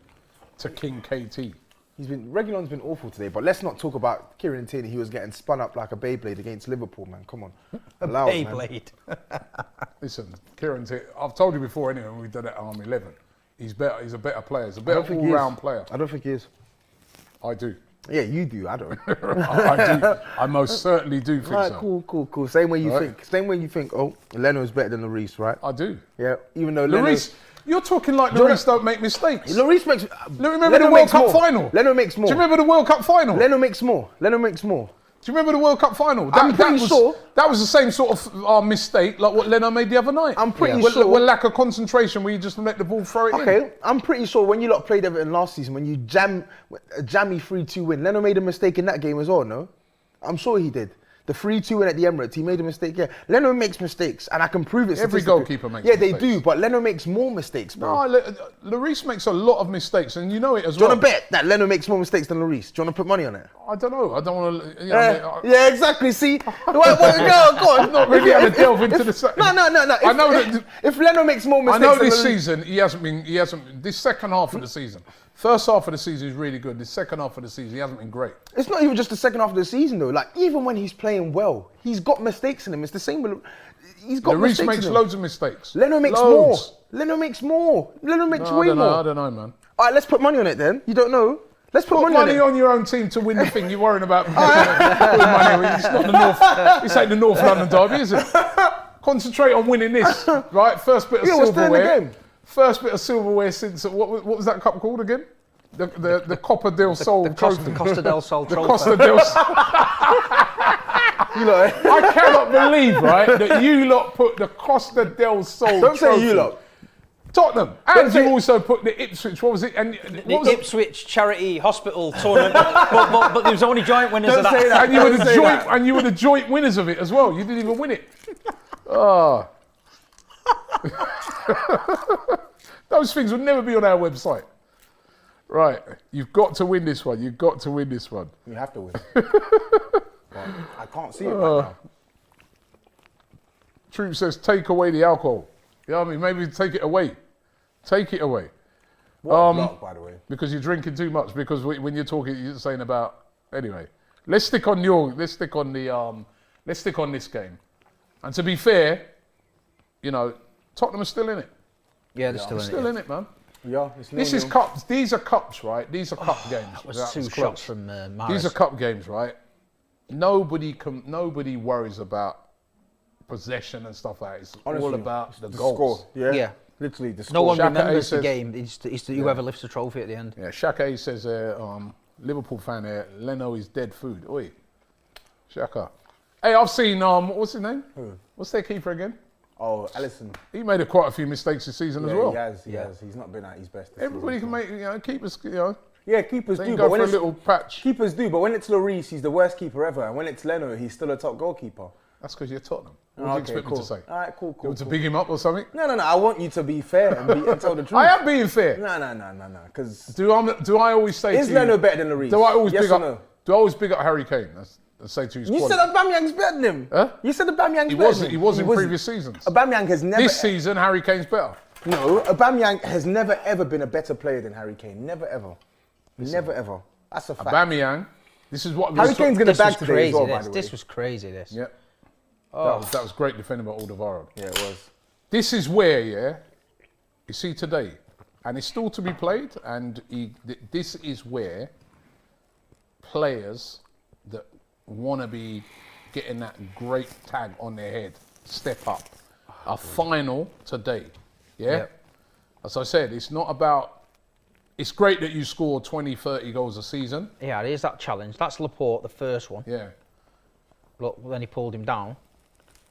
to King KT. Reguilon's been awful today, but let's not talk about Kieran Tierney. He was getting spun up like a Beyblade against Liverpool, man. Come on. Allow us, man. Beyblade. Listen, Kieran Tierney, I've told you before anyway when we did it at Arm 11. He's better. He's a better player. He's a better all-round player. I don't think he is. I do. Yeah, you do. I don't. I do. I most certainly do think Right, so. cool. Same way you Right. think. Same way you think. Oh, Leno's better than Lloris, right? I do. Yeah. Even though Lloris, you're talking like Lloris don't make mistakes. Lloris makes. Remember Leno the World makes Cup more. final? Leno makes more. Do you remember the World Cup final? Leno makes more. Do you remember the World Cup final? I'm pretty sure. That was the same sort of mistake like what Leno made the other night. I'm pretty With sure. lack of concentration where you just let the ball throw it in. Okay, I'm pretty sure when you lot played Everton last season, when you a jammy 3-2 win, Leno made a mistake in that game as well, no? I'm sure he did. The 3-2 win at the Emirates, he made a mistake, yeah. Leno makes mistakes, and I can prove it Every statistically. goalkeeper makes Yeah, mistakes. they do, but Leno makes more mistakes, bro. No, Lloris makes a lot of mistakes, and you know it as Do you well. want to bet that Leno makes more mistakes than Lloris? Do you want to put money on it? I don't know. I don't want to. Yeah, exactly. See, go on. Not really had to delve into the. No. I know that. If Leno makes more I mistakes, know than this Lloris- season he hasn't been. This second half of the season, first half of the season is really good. The second half of the season he hasn't been great. It's not even just the second half of the season though. Like even when he's playing well, he's got mistakes in him. It's the same with. He's got Lloris mistakes makes in him. loads of mistakes. Leno makes Loads. more. Leno makes more. Leno makes No, way I more. don't know, man. All right, let's put money on it then. You don't know? Let's put Put money, money on it. on your own team to win the thing. You're worrying about putting money on. It's not the North. This ain't the North London derby, is it? Concentrate on winning this, right? First bit of Yeah, we're still in the silverware. game. First bit of silverware since what was that cup called again? The Copa del Sol trophy. The Costa del Sol The trophy. Costa del Sol. You know, I cannot believe, right, that you lot put the Costa del Sol don't trophy. say you lot. Tottenham. And you also put the Ipswich, what was it? And The what was it? Ipswich Charity Hospital tournament, but there was only joint winners Don't of that. say that. And you were Don't the say joint, that. and you were the joint winners of it as well. You didn't even win it. Oh. Those things would never be on our website. Right, you've got to win this one. You've got to win this one. You have to win. But I can't see it right now. Troop says, take away the alcohol. You know what I mean? Maybe take it away. Take it away. What a block, by the way. Because you're drinking too much. Because when you're talking, you're saying about. Anyway, let's stick on this game. And to be fair, you know, Tottenham are still in it. Yeah, they're still in Still it. in it, man. Yeah, it's This is cups. These are cups, right? These are cup games. That was That two was shots close. from Mahrez. These are cup games, right? Nobody worries about possession and stuff like that. It's Honestly, all about the score. goals. Yeah. Yeah. Literally the score. No one Shaka remembers the says- game. It's whoever lifts the trophy at the end. Yeah, Shaka says, Liverpool fan here, Leno is dead food. Oi, Shaka. Hey, I've seen, what's his name? Who? What's their keeper again? Oh, Alisson. He made quite a few mistakes this season as well. He has. He's not been at his best. This Everybody season. can make, keepers, Yeah, keepers they do, can but go when for a it's little patch. keepers do, but when it's Lloris, he's the worst keeper ever, and when it's Leno, he's still a top goalkeeper. That's because you're Tottenham. What Okay, do you expect cool. me to say? All right, cool. You want to big him up or something? No. I want you to be fair and tell the truth. I am being fair. No. Because Do I always say is to you, Leno better than Lloris? do I always yes big or up? no? Do I always big up Harry Kane? I say to his You quality. said Aubameyang's better than him. Huh? You said Aubameyang's He better was. than him. He was in wasn't. previous seasons. Aubameyang has never. This season, Harry Kane's better. No, Aubameyang has never ever been a better player than Harry Kane. Never ever. Never ever. That's a fact. Aubameyang. This is what Harry Kane's gonna This bag was today crazy. as well, by the way. This was crazy. This. Yeah. Oh. That was great defending by Alderweireld. Yeah, it was. This is where, you see today, and it's still to be played, and this is where players that want to be getting that great tag on their head step up. A final today, yeah? Yep. As I said, it's not about, it's great that you score 20, 30 goals a season. Yeah, it is that challenge. That's Laporte, the first one. Yeah. Look, then he pulled him down.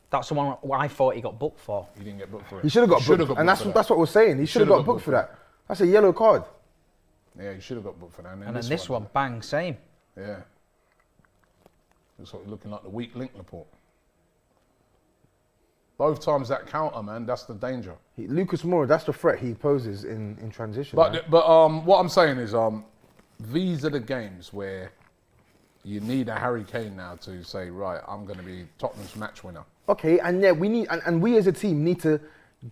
That's the one I thought he got booked for. He didn't get booked for it. He should have got Should've booked, got and booked for that. that's what we're saying. He should have got booked for that. That's a yellow card. Yeah, he should have got booked for that. And then this one, bang, same. Yeah. Looks like looking like the weak link Laporte. Both times that counter, man, that's the danger. Lucas Moura, that's the threat he poses in transition. man. But what I'm saying is these are the games where you need a Harry Kane now to say, right, I'm going to be Tottenham's match winner. Okay, and yeah, we need, and we as a team need to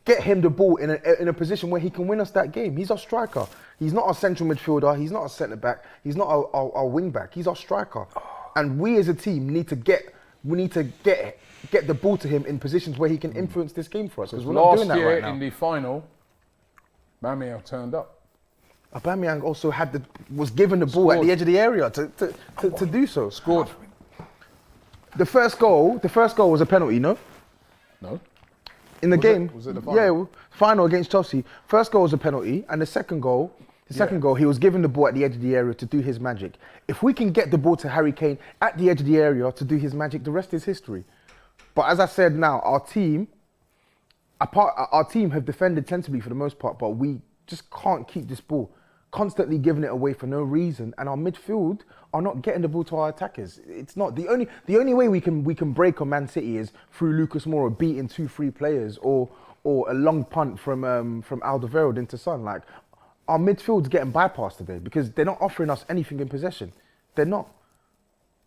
get him the ball in a position where he can win us that game. He's our striker. He's not our central midfielder. He's not a centre back. He's not our wing back. He's our striker. And we as a team need to get the ball to him in positions where he can influence this game for us. Because we're not doing Last that year right now. in the final, Mourinho turned up. Aubameyang also was given the ball at the edge of the area to do so. Scored. The first goal was a penalty, no? No. In the game. Was it the final? Yeah, final against Chelsea. First goal was a penalty, and the second goal, he was given the ball at the edge of the area to do his magic. If we can get the ball to Harry Kane at the edge of the area to do his magic, the rest is history. But as I said now, our team have defended sensibly for the most part, but we just can't keep this ball. Constantly giving it away for no reason, and our midfield are not getting the ball to our attackers. It's not the only way we can break on Man City is through Lucas Moura beating 2-3 players or a long punt from Alderweireld into Son. Like, our midfield's getting bypassed today because they're not offering us anything in possession. They're not.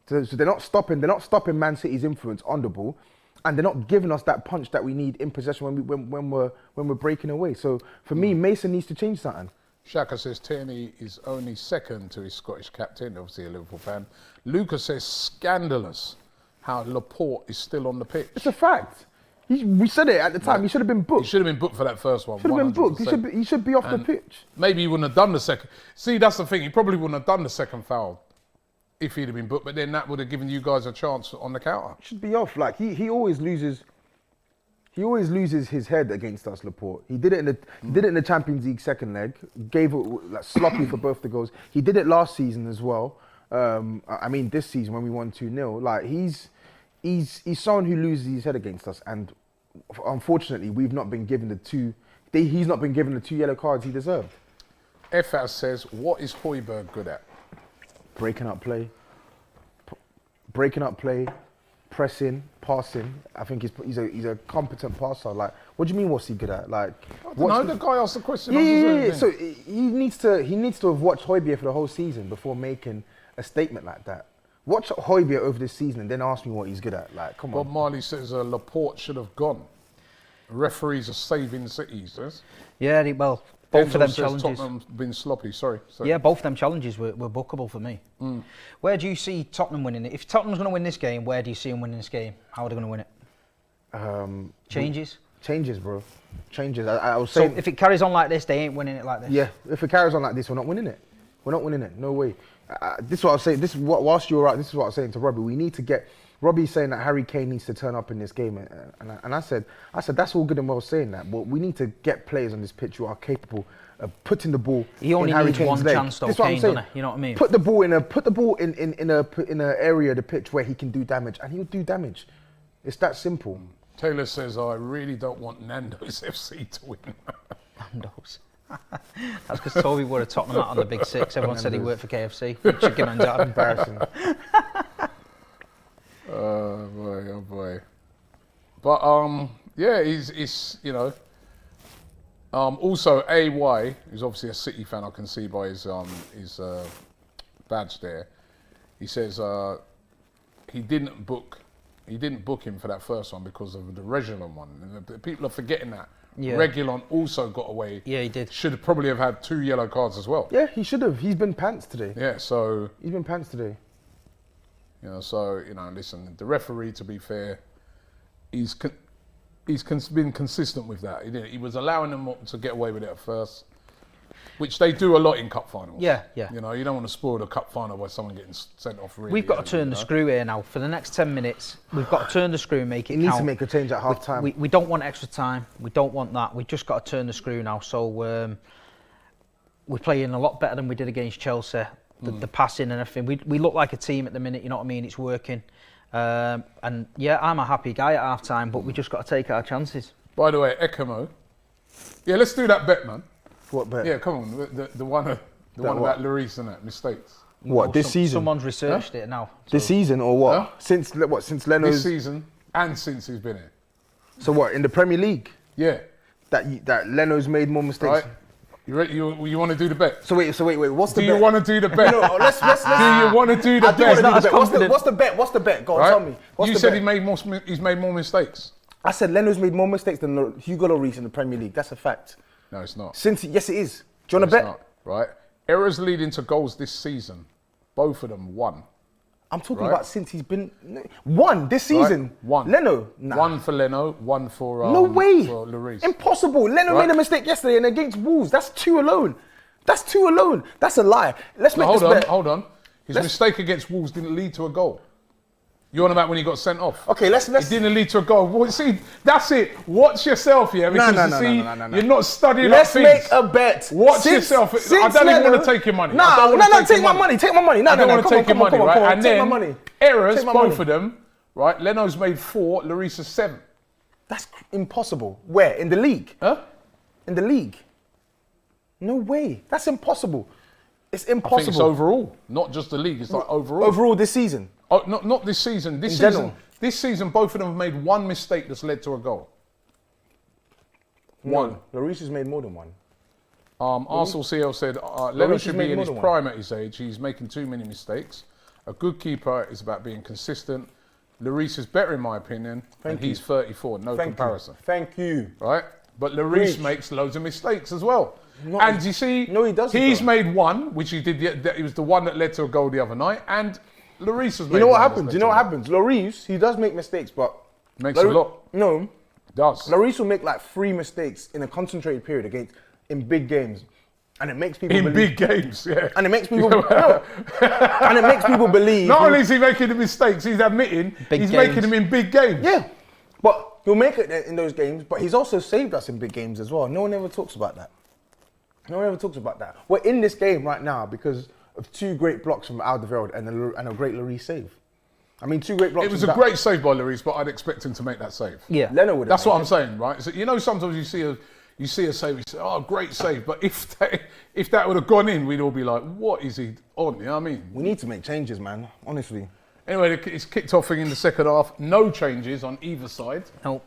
So they're not stopping Man City's influence on the ball, and they're not giving us that punch that we need in possession when we're breaking away. So for me, Mason needs to change something. Shaka says Tierney is only second to his Scottish captain, obviously a Liverpool fan. Lucas says scandalous how Laporte is still on the pitch. It's a fact. We said it at the time. He should have been booked. He should have been booked for that first one. Should have been booked. He should be off the pitch. Maybe he wouldn't have done the second. See, that's the thing. He probably wouldn't have done the second foul if he'd have been booked. But then that would have given you guys a chance on the counter. Should be off. Like he always loses. He always loses his head against us, Laporte. He did it in the Champions League second leg. Gave it like sloppy for both the goals. He did it last season as well. I mean, this season when we won 2-0. Like he's someone who loses his head against us, and unfortunately, we've not been given he's not been given the 2 yellow cards he deserved. FS says, what is Højbjerg good at? Breaking up play, pressing, passing. I think he's a competent passer. Like, what do you mean? What's he good at? Like, the guy asked the question. Yeah. So he needs to have watched Højbjerg for the whole season before making a statement like that. Watch Højbjerg over this season and then ask me what he's good at. Like, come on. Bob Marley says Laporte should have gone. Referees are saving City, says. Yeah, well, both Denzel of them says challenges. Tottenham's been sloppy. Sorry. Yeah, both of them challenges were bookable for me. Where do you see Tottenham winning it? If Tottenham's going to win this game, where do you see them winning this game? How are they going to win it? Changes? Changes, bro. Changes. I was So saying. if it carries on like this, they ain't winning it like this? Yeah, if it carries on like this, we're not winning it. We're not winning it. No way. This is what I was saying. Whilst you were out, this is what I was saying to Robbie. We need to get. Robbie's saying that Harry Kane needs to turn up in this game, and I said that's all good and well saying that, but we need to get players on this pitch who are capable of putting the ball. He only in Harry needs Kane's one leg. chance, though, This is what I'm Kane, saying. doesn't he? You know what I mean? Put the ball in a area of the pitch where he can do damage, and he'll do damage. It's that simple. Taylor says, I really don't want Nando's FC to win. Nando's. That's because Toby wore a Tottenham hat on the Big Six. Everyone said he worked for KFC. Chicken and out. Embarrassing. Oh boy. But yeah, he's also AY, who's obviously a City fan, I can see by his badge there. He says he didn't book him for that first one because of the Reguilon one. And people are forgetting that. Yeah. Reguilon also got away. Yeah, he did. Should probably have had 2 yellow cards as well. Yeah, he should have. He's been pants today. Yeah, so He's been pants today. Listen, the referee, to be fair, he's been consistent with that. He was allowing them to get away with it at first, which they do a lot in cup finals. Yeah. You don't want to spoil the cup final by someone getting sent off. Really We've got early, to turn the screw here now. For the next 10 minutes, we've got to turn the screw and make it He needs count. to make a change at half time. We don't want extra time. We don't want that. We've just got to turn the screw now. So we're playing a lot better than we did against Chelsea. The passing and everything. We look like a team at the minute, you know what I mean? It's working. And yeah, I'm a happy guy at half time, but we just got to take our chances. By the way, Ekamo. Yeah, let's do that bet, man. What bet? Yeah, come on. The one about Lloris and that, mistakes. What, this season? Someone's researched it now. This season or what? Huh? Since Leno's... This season and since he's been here. So what, in the Premier League? Yeah. That Leno's made more mistakes? Right. You ready? You want to do the bet? So wait, what's the bet? Do you want to do the bet? No, let's Do you want to do the I do want to bet? do the bet. What's the bet? Go on, Right? tell me. What's You the said bet? he's made more mistakes. I said Leno's made more mistakes than Hugo Lloris in the Premier League. That's a fact. No, it's not. Yes, it is. Do you want to bet? It's not, right? Errors leading to goals this season. Both of them won. I'm talking Right. about since he's been one this season. Right? One. Leno. Nah. One for Leno. One for No way. For Lloris. Impossible. Leno Right. made a mistake yesterday and against Wolves. That's 2 alone. That's 2 alone. That's a lie. Let's make Hold this on, bet. hold on. His mistake against Wolves didn't lead to a goal. You're on about when he got sent off. Okay, let's. It didn't lead to a goal. Well, see, that's it. Watch yourself, yeah. Because No. you're not studying Let's up make things. a bet. Watch yourself. I don't even want to take your money. Take my money. Take my money. I don't want to take your money, right? And take my then money. errors, Take my both money. of them, right? Leno's made 4, Lloris's 7. That's impossible. Where? In the league? Huh? In the league? No way. That's impossible. It's I impossible. think it's overall, not just the league. It's like overall. Overall this season. Oh, not this season. This In season. general. This season, both of them have made 1 mistake that's led to a goal. 1. Lloris has made more than 1. Arsenal CL said Leno Lloris should has be made in more his than 1. prime at his age. He's making too many mistakes. A good keeper is about being consistent. Lloris is better in my opinion, and he's 34. No comparison. Thank you. Right? But Lloris Preach. makes loads of mistakes as well. No, and you see, no, he doesn't, he's though. made 1, which he did. It was the one that led to a goal the other night. And Lloris has made. You know what 1 that's happens? led You to know a what goal. happens? Lloris, he does make mistakes, but Makes a lot. No, Does. Lloris will make like 3 mistakes in a concentrated period in big games, and it makes people In believe. big games, yeah. And it makes people and it makes people believe. Not only is he making the mistakes, he's admitting Big he's games. making them in big games. Yeah, but he'll make it in those games. But he's also saved us in big games as well. No one ever talks about that. No one ever talks about that. We're in this game right now because of 2 great blocks from Alderweireld and a great Lloris save. I mean, 2 great blocks. It was from a great save by Lloris, but I'd expect him to make that save. Yeah. Leno would. That's what I'm saying, right? So, you know, sometimes you see a save, you say, oh, great save. But if that would have gone in, we'd all be like, what is he on? You know what I mean? We need to make changes, man. Honestly. Anyway, it's kicked off in the second half. No changes on either side. No.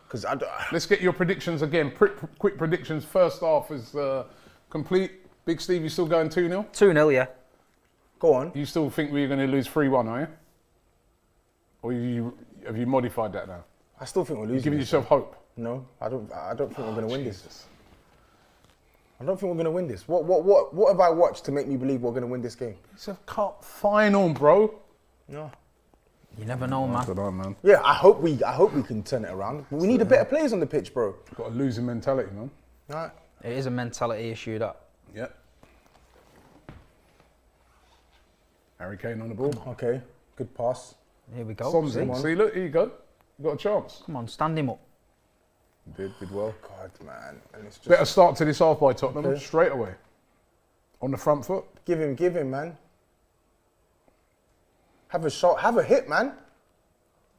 Because Let's get your predictions again. Quick predictions. First half is complete. Big Steve, you still going 2-0? 2-0, yeah. go on. You still think we're going to lose 3-1, are you? Or have you modified that now? I still think we're You're losing. giving yourself hope? No, I don't think we're going to win this. I don't think we're going to win this. What have I watched to make me believe we're going to win this game? It's a cup final, bro. No. You never know, man. I don't know, man. Yeah, I hope we can turn it around. But we need a better players on the pitch, bro. Got a losing mentality, man. All right. It is a mentality issue, that. Yeah. Harry Kane on the ball. Okay, good pass. Here we go. Something. See, look, here you go. You got a chance. Come on, stand him up. Did well. God, man. And it's just Better start to this half by Tottenham Okay. straight away. On the front foot. give him, man. Have a shot, have a hit, man.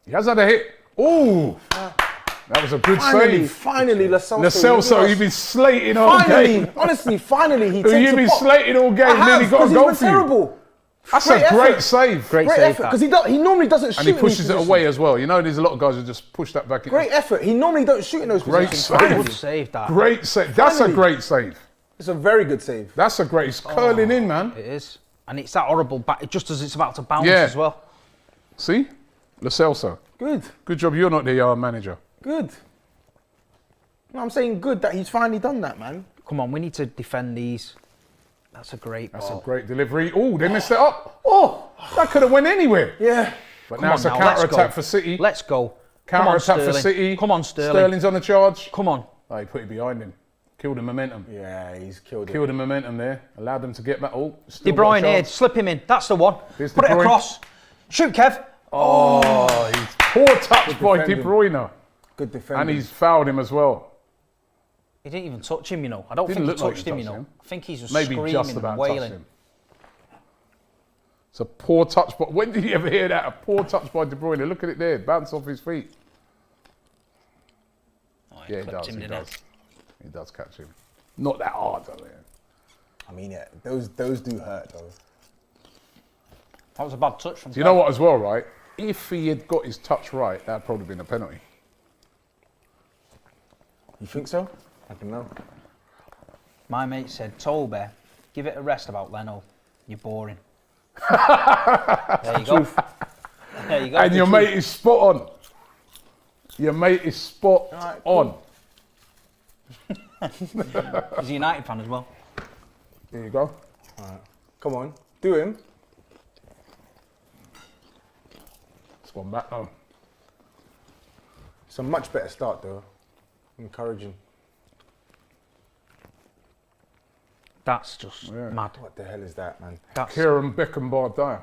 He has had a hit. Ooh! That was a good save. Finally, Lo Lo Celso, you've been slating all game. Honestly, finally, he Who takes you've a been pop. slating all game, I nearly have, got a 'cause goal he's for been you. terrible. That's Great a great effort. save. Great Great save, effort, that. because he normally doesn't shoot And he in pushes these it positions. away as well. You know, there's a lot of guys who just push that back in. Great effort. He normally don't shoot in those Great positions. save. Finally. Good save, that. Great save. That's a Finally. great save. It's a very good save. That's a great. It's curling in, man. It is. And it's that horrible back, just as it's about to bounce Yeah. as well. See? Lo Celso. Good, Good job you're not the manager. good. No, I'm saying good that he's finally done that, man. Come on, we need to defend these. That's a great That's ball. a great delivery. Oh, they messed it up. Oh, that could have went anywhere. Yeah. But Come now on it's a now, let's counter-attack go. for City. Let's go. Come on, Counter-attack for Sterling. City. Come on, Sterling. Sterling's on the charge. Come on. Oh, he put it behind him. Killed the momentum. Yeah, he's killed it. Killed the momentum there. Allowed them to get back. Oh, De still got a Bruyne here, chance. slip him in. That's the one. Here's Put De it Bruyne. across. Shoot, Kev. Oh, he's poor touch by De defending. Bruyne. Good defender. And he's fouled him as well. He didn't even touch him, you know. I don't Didn't think he look like touched he him, you touched know. him. I think he's just Maybe screaming just and about touched wailing. him. It's a poor touch. But when did you ever hear that? A poor touch by De Bruyne. Look at it there. Bounce off his feet. Oh, Yeah, he clipped does. him, He didn't does. He does catch him. Not that hard, though. I mean, yeah, those do hurt though. That was a bad touch from Do you know what as well, right? If he had got his touch right, that'd probably been a penalty. You think so? I don't know. My mate said, Toby, give it a rest about Leno. You're boring. There you go. There you go. And your mate is spot on. Your mate is spot Alright, on. He's a United fan as well. There you go. Come on, do him. It's gone back home. It's a much better start though. Encouraging. That's just mad. What the hell is that, man? That's Kieran Beckenbauer Dyer.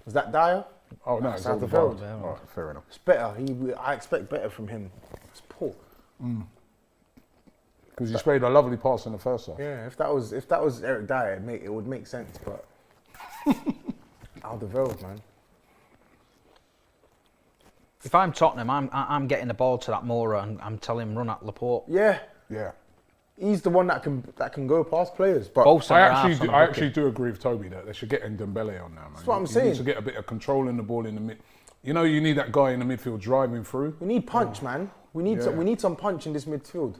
Was that Dyer? Oh no, it's Alderweireld. Alderweireld. Right, fair enough. It's better. I expect better from him. It's poor. Because he sprayed a lovely pass in the first half. Yeah, if that was Eric Dyer, it would make sense. But Alderweireld, man. If I'm Tottenham, I'm getting the ball to that Moura and I'm telling him run at Laporte. Yeah, Yeah. he's the one that can go past players. But Both I centre-halves on the actually booking. do agree with Toby that they should get Ndombele on now, man. That's what I'm He saying. needs to get a bit of control in the ball in the mid. You know, you need that guy in the midfield driving through. we need punch, man. We need Yeah. we need some punch in this midfield.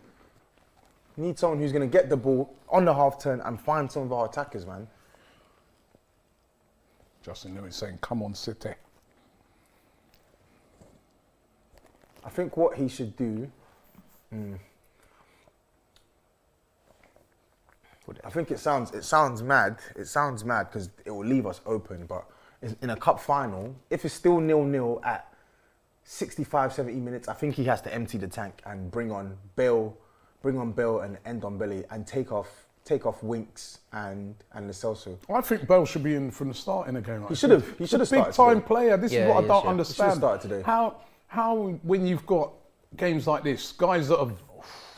We need someone who's going to get the ball on the half turn and find some of our attackers, man. Justin Lewis saying, "Come on, City." I think what he should do. I think it sounds mad. It sounds mad because it will leave us open. But in a cup final, if it's still 0-0 at 65, 70 minutes, I think he has to empty the tank and bring on Bale and end on Belly and take off Winks and Lo Celso. I think Bale should be in from the start in a game like He this. should have. He He's should a have started big time today. player. This Yeah, is what he I don't is, yeah. He should understand. have started today. How when you've got games like this, guys that have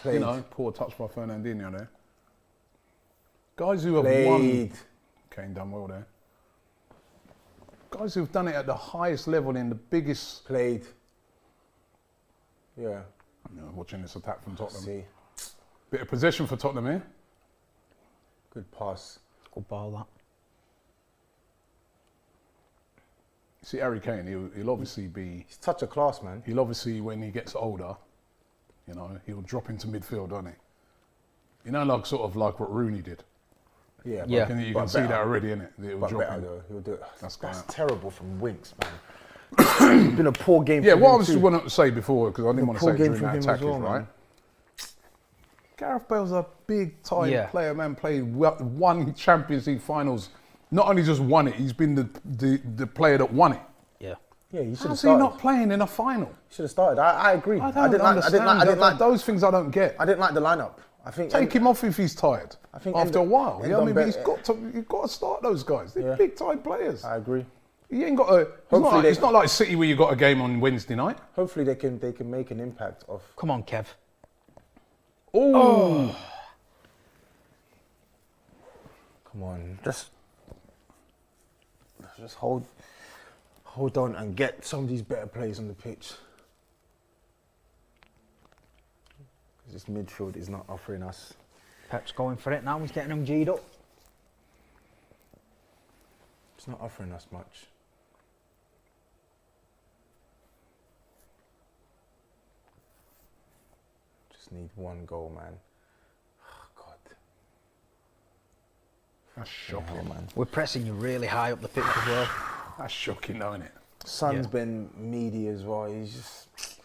Played. you know, poor touch by Fernandinho there. Guys who have Played. won. Kane done well there. Guys who've done it at the highest level in the biggest. Played. Yeah. You know, watching this attack from Tottenham. See. Bit of possession for Tottenham here. Good pass. Good ball, that. See, Harry Kane, he'll obviously be. He's touch of class, man. He'll obviously, when he gets older, you know, he'll drop into midfield, won't he? You know, like sort of like what Rooney did. Yeah. Yeah. You can But see better. that already, innit? He'll But drop better in. though. He'll do it. That's That's gone out. terrible from Winks, man. It's been a poor game. Yeah, from what I him was too. wanting to say before, because I didn't want to poor say it game during from that him attack, as well, is, right? man. Gareth Bale's a big time Yeah. player, man. Played won Champions League finals. Not only just won it, he's been the player that won it. Yeah. Yeah, he should have How's he started. not playing in a final? Should have started. I agree. I don't understand. I didn't like those things. I don't get. I didn't like the lineup. I think Take him off if he's tired. I think after a while, you know what I mean? But Ndombele- you've got to start those guys. They're Yeah. big time players. I agree. You ain't got to. It's not like City where you got a game on Wednesday night. Hopefully they can make an impact of. Come on, Kev. Oh, Come on, just hold on and get some of these better players on the pitch. This midfield is not offering us. Pep's going for it now. He's getting him G'd up. It's not offering us much. Just need one goal, man. Oh, God. that's shocking, man. We're pressing you really high up the pitch as well. That's shocking, though, isn't it? Son's Yeah. been meaty as well. He's just.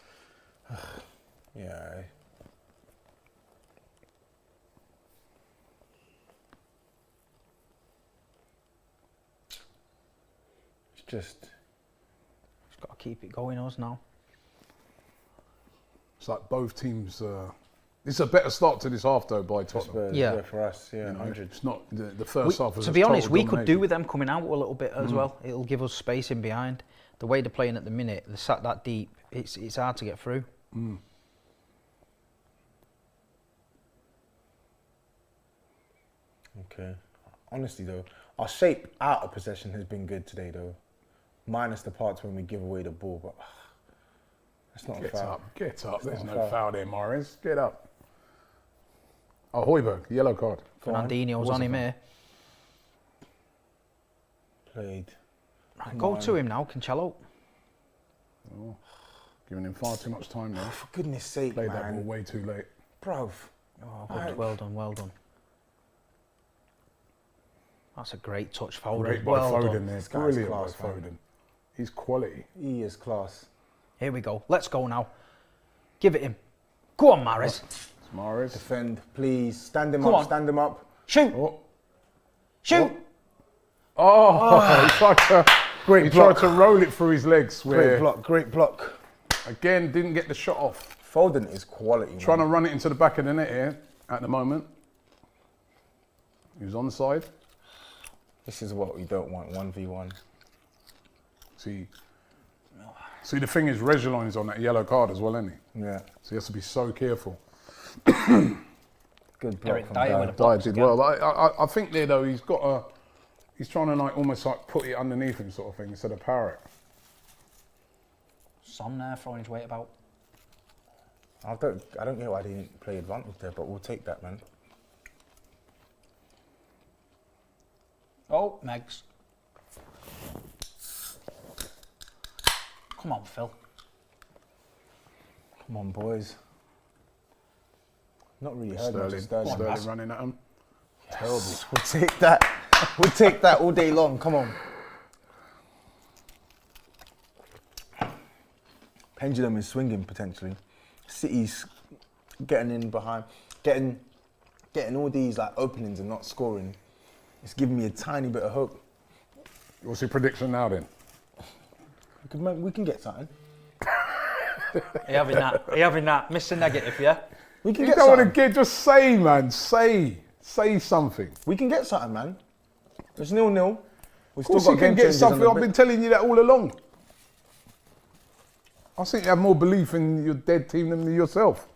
Yeah. It's just. Just got to keep it going, us now. It's like both teams. It's a better start to this half, though, by Tottenham. Spurs, Yeah. for us, yeah, You know, 100. it's not the first half. Was To just be honest, total we could do domination. with them coming out a little bit as well. It'll give us space in behind. The way they're playing at the minute, they're sat that deep. It's hard to get through. Okay. Honestly, though, our shape out of possession has been good today, though. Minus the parts when we give away the ball, but that's not a Get foul. up, get up. There's not no a foul. foul there, Morris. Get up. Oh, Højbjerg, yellow card. Fernandinho's on him here. Played. Right, go to him now, Cancelo. Oh, giving him far too much time there. For goodness sake, Played that ball man. way too late. Bruv. Oh, good. Well done, well done. That's a great touch forward. Great by Well Foden done. there. This guy's Brilliant class, by man. Foden. He's quality. He is class. Here we go. Let's go now. Give it him. Go on, Maris. It's Morris. Defend, please. Stand him Come up, on. stand him up. Shoot. Oh, Shoot. oh. He Great tried block. to roll it through his legs. Great Where block, great block. again didn't get the shot off. Foden is quality, Trying to man. run it into the back of the net here at the moment. He was onside. This is what we don't want, 1v1. See, the thing is, Reguilon's on that yellow card as well, isn't he? Yeah. So he has to be so careful. Good block Eric from Dyer Dyer. with a Dyer box did again. well. I think there though, he's trying to like almost like put it underneath him sort of thing instead of power it. Son there throwing his weight about. I don't get why they didn't play advantage there, but we'll take that, man. Oh, Megs. Come on, Phil. Come on, boys. Not really heard much of Sterling Sterling. running at him. Terrible. We'll take that. We'll take that all day long. Come on. Pendulum is swinging potentially. City's getting in behind, getting all these like openings and not scoring. It's giving me a tiny bit of hope. What's your prediction now then? We can get something. Are you having that? Are you having that? Mr. Negative, yeah? We can You get don't want to something. get, just say, man. Say something. We can get something, man. It's 0-0. We've Of course you can get something. I've been telling you that all along. I think you have more belief in your dead team than yourself.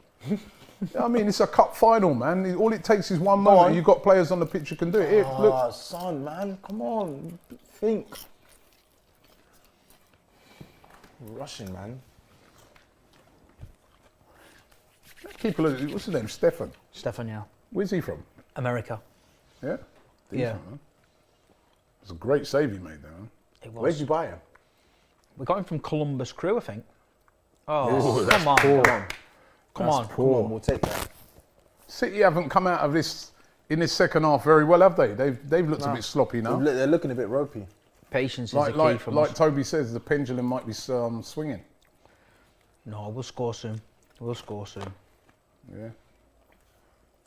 I mean, it's a cup final, man. All it takes is one moment. on. You've got players on the pitch who can do it. Here, look. Ah, son, man, come on, think. Rushing, man. Keeper, what's his name? Stefan. Stefan, yeah. Where's he from? America. Yeah? Yeah. Man. It's a great save he made there, man. It was. Where'd you buy him? We got him from Columbus Crew, I think. Oh, Ooh, that's come on. poor. Come That's on. poor. Come on, we'll take that. City haven't come out of this in this second half very well, have they? They've looked a bit sloppy now. They're looking a bit ropey. Patience is the key Like from us. Toby says, the pendulum might be swinging. No, we'll score soon. We'll score soon. Yeah.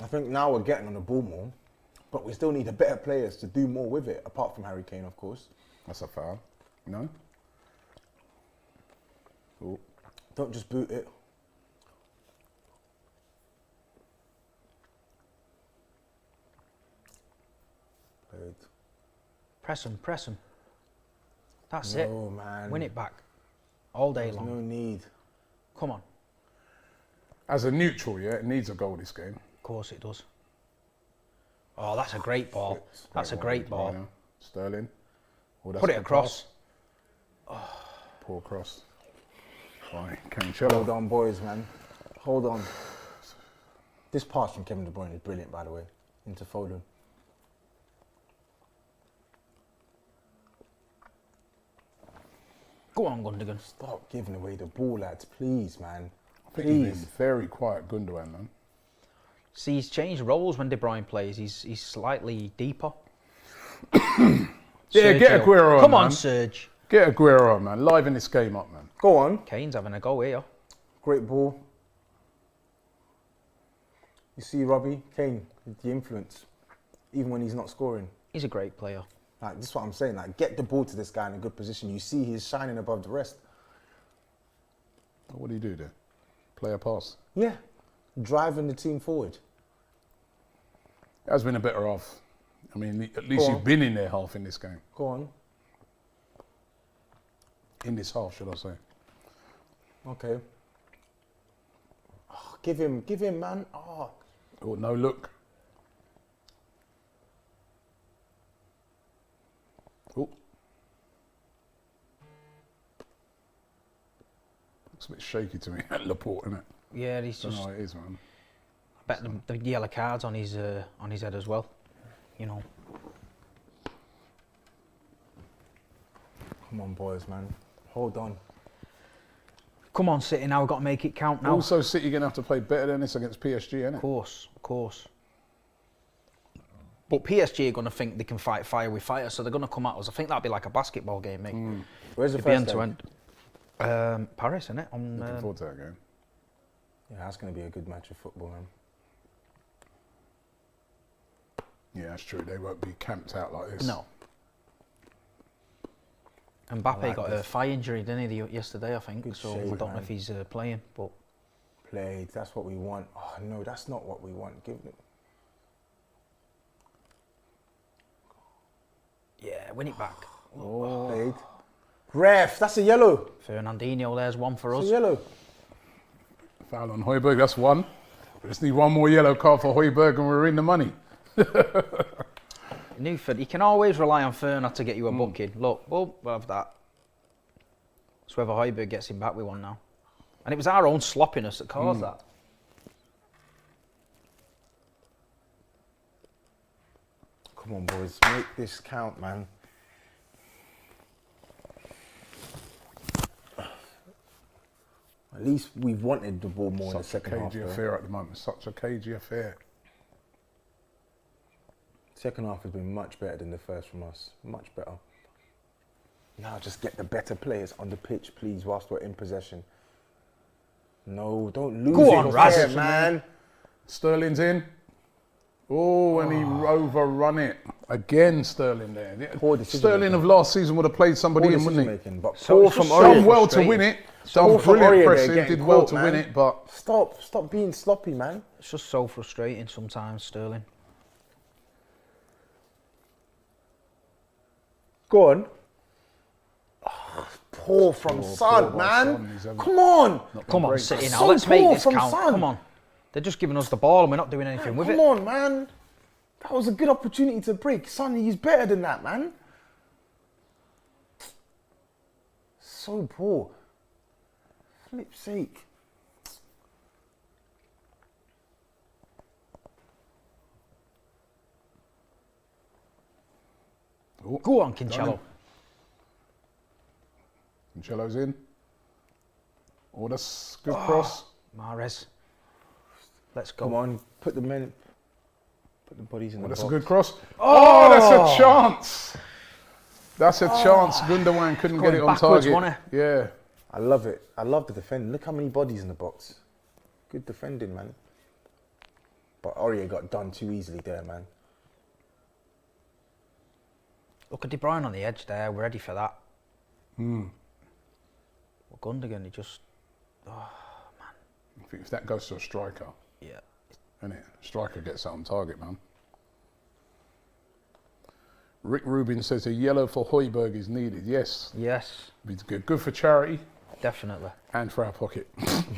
I think now we're getting on the ball more, but we still need a better players to do more with it, apart from Harry Kane, of course. That's a foul. No? Oh. Don't just boot it. Played. Press him, press him. That's No, it. man. Win it back. All day There's long. no need. Come on. As a neutral, yeah, it needs a goal this game. Of course it does. Oh, that's a great ball. That's a great ball. Right now. Sterling. Oh, that's Put it good across. pass. Poor cross. Right, Hold Cancelo. on, boys, man. Hold on. This pass from Kevin De Bruyne is brilliant, by the way, into Foden. Go on, Gundogan. Stop giving away the ball, lads, please, man. I think he's Please. been very quiet, Gundogan, man. See, he's changed roles when De Bruyne plays. He's slightly deeper. Yeah, Sergio. get Aguero on, Come on, man. Serge. Get Aguero on, man. Liven this game up, man. Go on. Kane's having a go here. Great ball. You see, Robbie, Kane, the influence, even when he's not scoring. He's a great player. Like, this is what I'm saying. Like, get the ball to this guy in a good position. You see he's shining above the rest. What do you do there? Play a pass. Yeah. Driving the team forward. It has been a better half. I mean, at least Go you've on. been in their half in this game. Go on. In this half, should I say. Okay. Oh, give him, man. Oh. Oh, no look. Oh. Looks a bit shaky to me at Laporte, isn't it? Yeah, he's I don't just. know how it is, man. I bet the yellow cards on his head as well. You know. Come on, boys, man. Hold on. Come on, City. Now we've got to make it count now. Also, City going to have to play better than this against PSG, innit? Of course, of course. But PSG are going to think they can fight fire with fire, so they're going to come at us. I think that'll be like a basketball game, mate. Where's the It'll be first end to leg? end. Paris, isn't it? On Looking forward to that game. Yeah, that's going to be a good match of football, man. Yeah, that's true. They won't be camped out like this. no. Mbappe like got a this. thigh injury, didn't he, Good yesterday? I think so. I shade, don't know man. if he's playing, but Played. That's what we want. Oh, no, that's not what we want. Give it. win it back. Played. Ref, that's a yellow. Fernandinho, there's one for It's us. a yellow. Foul on Højbjerg, that's one. We just need one more yellow card for Højbjerg and we're in the money. Newford, you can always rely on Ferner to get you a booking. Look, we'll have that. So whether Højbjerg gets him back with one now. And it was our own sloppiness that caused that. Come on, boys, make this count, man. At least we've wanted the ball more in the Such a second half. cagey though. affair at the moment, such a cagey affair. Second half has been much better than the first from us. Much better. Now just get the better players on the pitch, please, whilst we're in possession. No, don't lose Go it on, there, Raz. man. Sterling's in. Oh, and he overrun it. Again, Sterling there. Poor decision Sterling making. of last season would have played somebody Poor in, wouldn't he? decision-making, but So poor it's from just Aurier. Done well to win it. Done Poor from brilliant Aurier there, pressing, getting did well caught, to man. win it, but Stop being sloppy, man. It's just so frustrating sometimes, Sterling. Go on. Oh, poor from Son, by man. Son, he's having- Come on. Come on, great. City now. So Let's make poor this from count. Son. Come on. They're just giving us the ball and we're not doing anything with Come it. on, man. That was a good opportunity to break. Son, he's better than that, man. So poor. Flip's sake. Oh, Go on, Cancelo. Cancelo's in. Oh, that's good cross. Mahrez. Let's go. Come on, put the bodies in the That's box. a good cross. Oh, that's a chance. That's a chance. Gundogan couldn't get Going it on backwards, target. wasn't Yeah. I love it. I love the defending. Look how many bodies in the box. Good defending, man. But Aurier got done too easily there, man. Look at De Bruyne on the edge there. We're ready for that. Well, Gundogan, he just... I think if that goes to a striker, Yeah. innit? Striker gets that on target, man. Rick Rubin says a yellow for Højbjerg is needed. Yes, Yes, it's good for charity definitely. and for our pocket.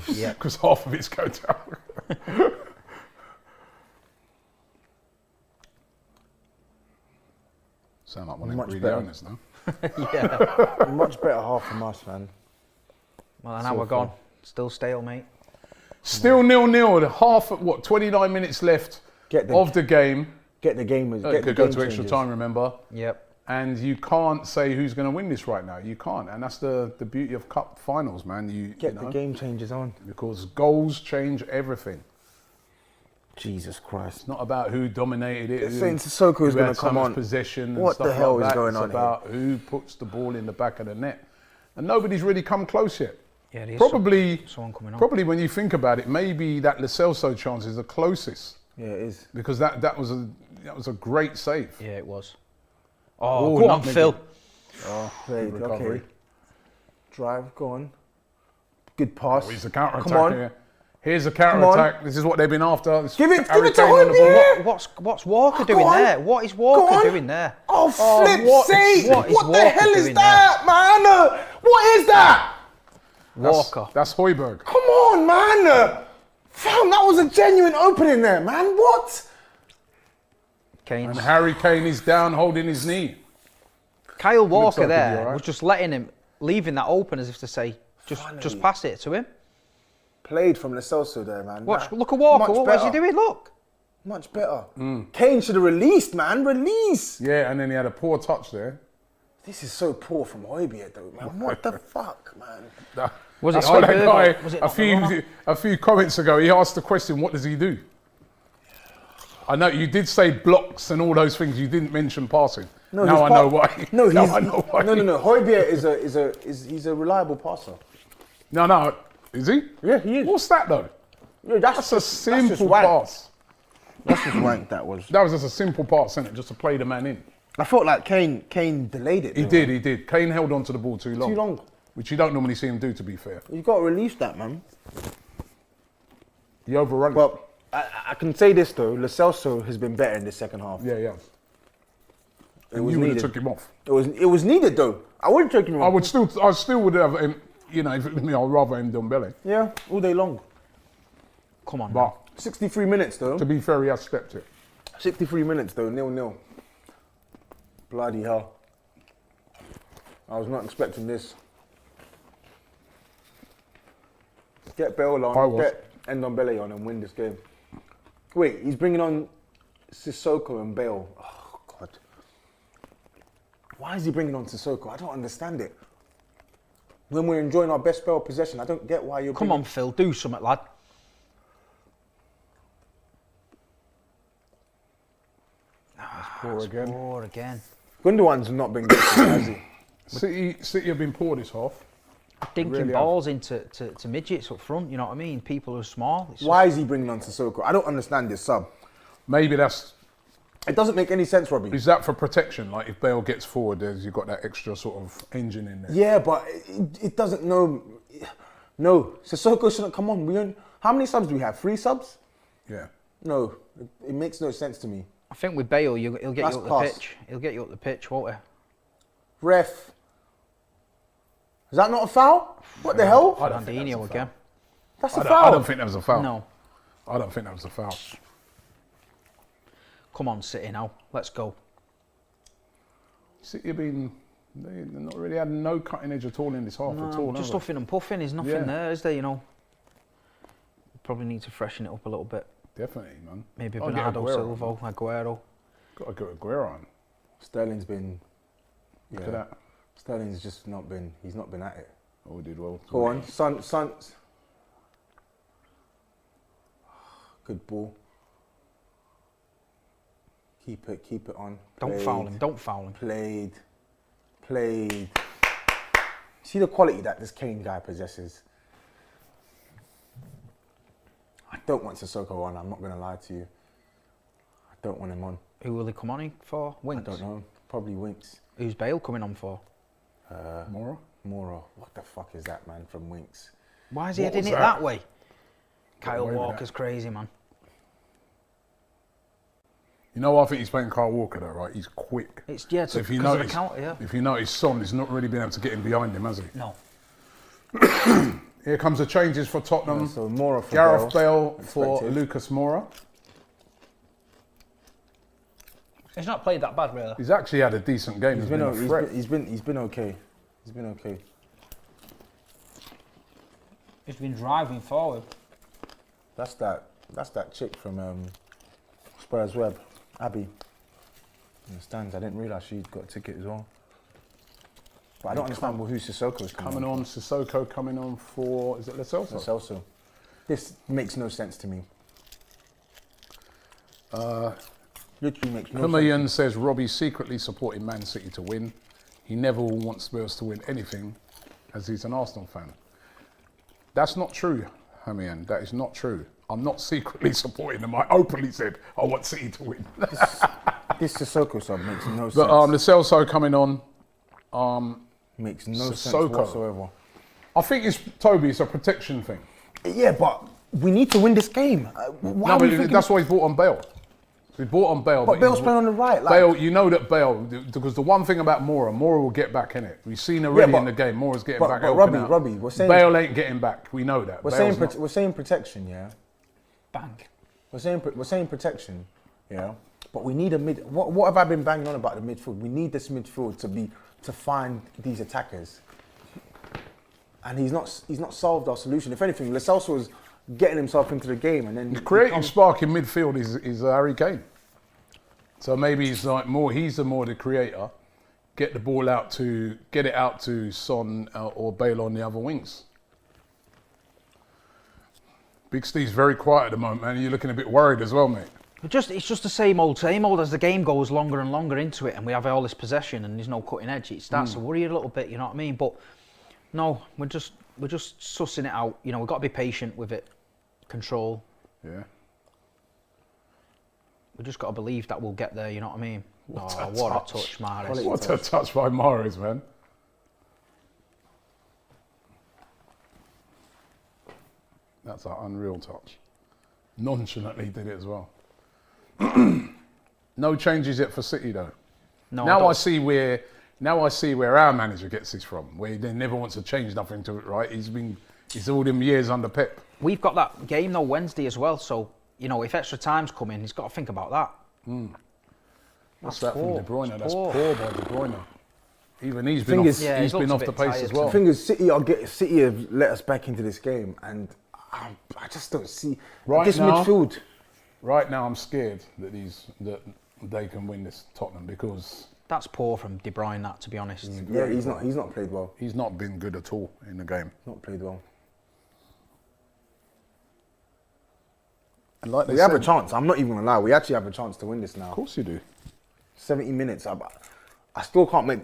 Yeah. Because half of it's going down. Sound like one of them Much greedy better. owners now. Yeah. Much better half from us, man. Well, now So we're gone. far. Still stalemate. Still 0-0. Half, 29 minutes left of the game. Get the game. It Get the could go game to extra changers. time, remember? Yep. And you can't say who's going to win this right now. You can't. And that's the beauty of cup finals, man. You Get know, the game changers on. because goals change everything. Jesus Christ. It's not about who dominated it. They're who- saying Sissoko is who going had to so come much on. possession and What stuff the hell like is that. going It's on about who puts the ball in the back of the net. And nobody's really come close yet. Yeah, there is Probably, someone coming on. probably when you think about it, maybe that Lo Celso chance is the closest Yeah, it is. because that was a great save. Yeah, it was. Oh, Oh, go on, nutmeg. Phil. Played, recovery. okay. Drive, go on. Good pass. Here's a counter Come attack on. here. Here's a counter attack. This is what they've been after. This Give it to Harry Kane on the Højbjerg. ball. What's Walker Go doing on. there? What is Go Walker on. doing there? Oh, flip what- sake! what is What the Walker hell is doing that, man? What is that? Walker. That's Højbjerg. Come on, man! Fam, that was a genuine opening there, man. What? Kane's. And Harry Kane is down holding his knee. Kyle like Walker he'll be there all right. was just letting him, leaving that open as if to say, just Finally. pass it to him. Played from Lo Celso there, man. Watch, Nah, look at Walker. much What was he better. doing? Look. Much better. Kane should have released, man. Release. Yeah, and then he had a poor touch there. This is so poor from Højbjerg, though, man. What the fuck, man? Was it That's what that Højbjerg guy, or was it a not few, a few comments ago, he asked the question, what does he do? I know you did say blocks and all those things. You didn't mention passing. No, now he's I know why. No, Now he's I know why. no. Højbjerg he's a reliable passer. No. Is he? Yeah, he is. What's that though? Yeah, That's a simple wank. pass. That's just wank. That was. That was just a simple pass, isn't it? Just to play the man in. I felt like Kane delayed it. He though, did. man. He did. Kane held on to the ball too long. Too long. Which you don't normally see him do, to be fair. You got to release that, man. He overrun. Well, I can say this though. Lo Celso has been better in the second half. Yeah. It was you would have needed. took him off. It was needed though. I wouldn't take him off. I still would have him. You know, if it was me, I'd rather him Ndombele. Yeah, all day long. Come on. But 63 minutes though. to be fair, he has stepped it. 63 minutes though, 0-0. Bloody hell. I was not expecting this. Get Bale I on, was. get Ndombele on and win this game. Wait, he's bringing on Sissoko and Bale. Oh, God. Why is he bringing on Sissoko? I don't understand it. When we're enjoying our best Bale possession, I don't get why you're Come on, Phil, do something, lad. Poor again. Poor again. Gundogan's not been good, has he? City have been poor this half. Dinking Really balls into to midgets up front, you know what I mean? People who are small. It's Why is he bringing on Sissoko? I don't understand this sub. Maybe It doesn't make any sense, Robbie. is that for protection? Like if Bale gets forward, you've got that extra sort of engine in there. Yeah, but it doesn't know. No, Sissoko shouldn't come on. How many subs do we have? 3 subs? Yeah. No, it makes no sense to me. I think with Bale, he'll get That's you up class. the pitch. He'll get you up the pitch, won't he? Ref. Is that not a foul? What the hell? I don't think that was a Fernandinho foul. again. That's a I foul. don't think that was a foul. No. I don't think that was a foul. Come on, City now. Let's go. City have been, they've not really had no cutting edge at all in this half at all. Just have huffing and puffing. There's nothing Yeah. there, is there, you know? Probably need to freshen it up a little bit. they? Definitely, man. Maybe I'll get Bernardo Aguero, Silva, Aguero. Got to go Aguero on. Sterling's been. Look at that. Sterling's just not been. He's not been at it. Oh, we did well. Go on, Son. Good ball. Keep it on. Don't foul him. Don't foul him. Played. See the quality that this Kane guy possesses. I don't want Sissoko on. I'm not going to lie to you. I don't want him on. Who will he come on for? Winks? I don't know. Probably Winks. Who's Bale coming on for? Mora? What the fuck is that, man, from Winks? Why is he What heading was it that? that way? Kyle away with Walker's that. crazy, man. You know, I think he's playing Kyle Walker though, right? He's quick. It's yeah, So if you 'cause of the notice, counter, yeah. if you notice, Son has not really been able to get in behind him, has he? No. Here comes the changes for Tottenham. So Mora for Gareth Bale for Expected. Lucas Moura. He's not played that bad, really. He's actually had a decent game. He's He's been a threat. he's been okay. He's been okay. He's been driving forward. That's that chick from Spurs Web, Abby. In the stands. I didn't realise she'd got a ticket as well. But I don't understand who Sissoko's Coming on, Sissoko coming on for, is it Lo Celso? Celso. This makes no sense to me. Literally makes no sense. Kumayan says Robbie's secretly supporting Man City to win. He never will want Spurs to win anything as he's an Arsenal fan. That's not true, Hamian. That is not true. I'm not secretly supporting them. I openly said I want City to win. This Sissoko sub makes no But sense. Lo Celso coming on. Makes no sense Sissoko. whatsoever. I think it's, Toby, it's a protection thing. Yeah, but we need to win this game. Why No, are we but thinking- that's why he's bought on Bale. He bought on Bale. But Bale's he's- playing on the right. Like, Bale, you know that Bale, because the one thing about Moura will get back in it. We've seen already but- in the game, Moura's getting but- back. but helping Robbie, out. Robbie, we're saying- Bale ain't getting back. We know that. we're Bale's saying not. we're saying protection, yeah. Bang. We're saying protection, yeah. But we need a mid. What have I been banging on about the midfield? We need this midfield to find these attackers. And he's not solved our solution. If anything, Lo Celso was getting himself into the game, and then The creative spark in midfield is Harry Kane. So maybe he's the creator. Get it out to Son or Bale on the other wings. Big Steve's very quiet at the moment, man. You're looking a bit worried as well, mate. It's just the same old as the game goes longer and longer into it, and we have all this possession and there's no cutting edge. It starts to worry a little bit, you know what I mean? But no, we're just sussing it out. You know, we've got to be patient with it. Control. Yeah. We just got to believe that we'll get there. You know what I mean? What Oh, a what touch. a touch, Mahrez. Quality. What a touch by Mahrez, man. That's an unreal touch. Nonchalantly did it as well. No changes yet for City though. No, now don't. I see where our manager gets this from, where he never wants to change nothing to it, right? He's all them years under Pep. We've got that game though Wednesday as well, so you know if extra time's coming, he's got to think about that. What's that poor. from De Bruyne? It's That's poor. poor by De Bruyne. Even he's been Thing off, is- Yeah, he's he been looks off a the bit pace tired. as well. The thing is, City have let us back into this game, and I just don't see Right this now- midfield. Right now, I'm scared that they can win this Tottenham because That's poor from De Bruyne. That, to be honest. Yeah, he's not played well. he's not been good at all in the game. Not played well. And like they We have a said, chance. I'm not even gonna lie. We actually have a chance to win this now. of course you do. 70 minutes. I still can't make.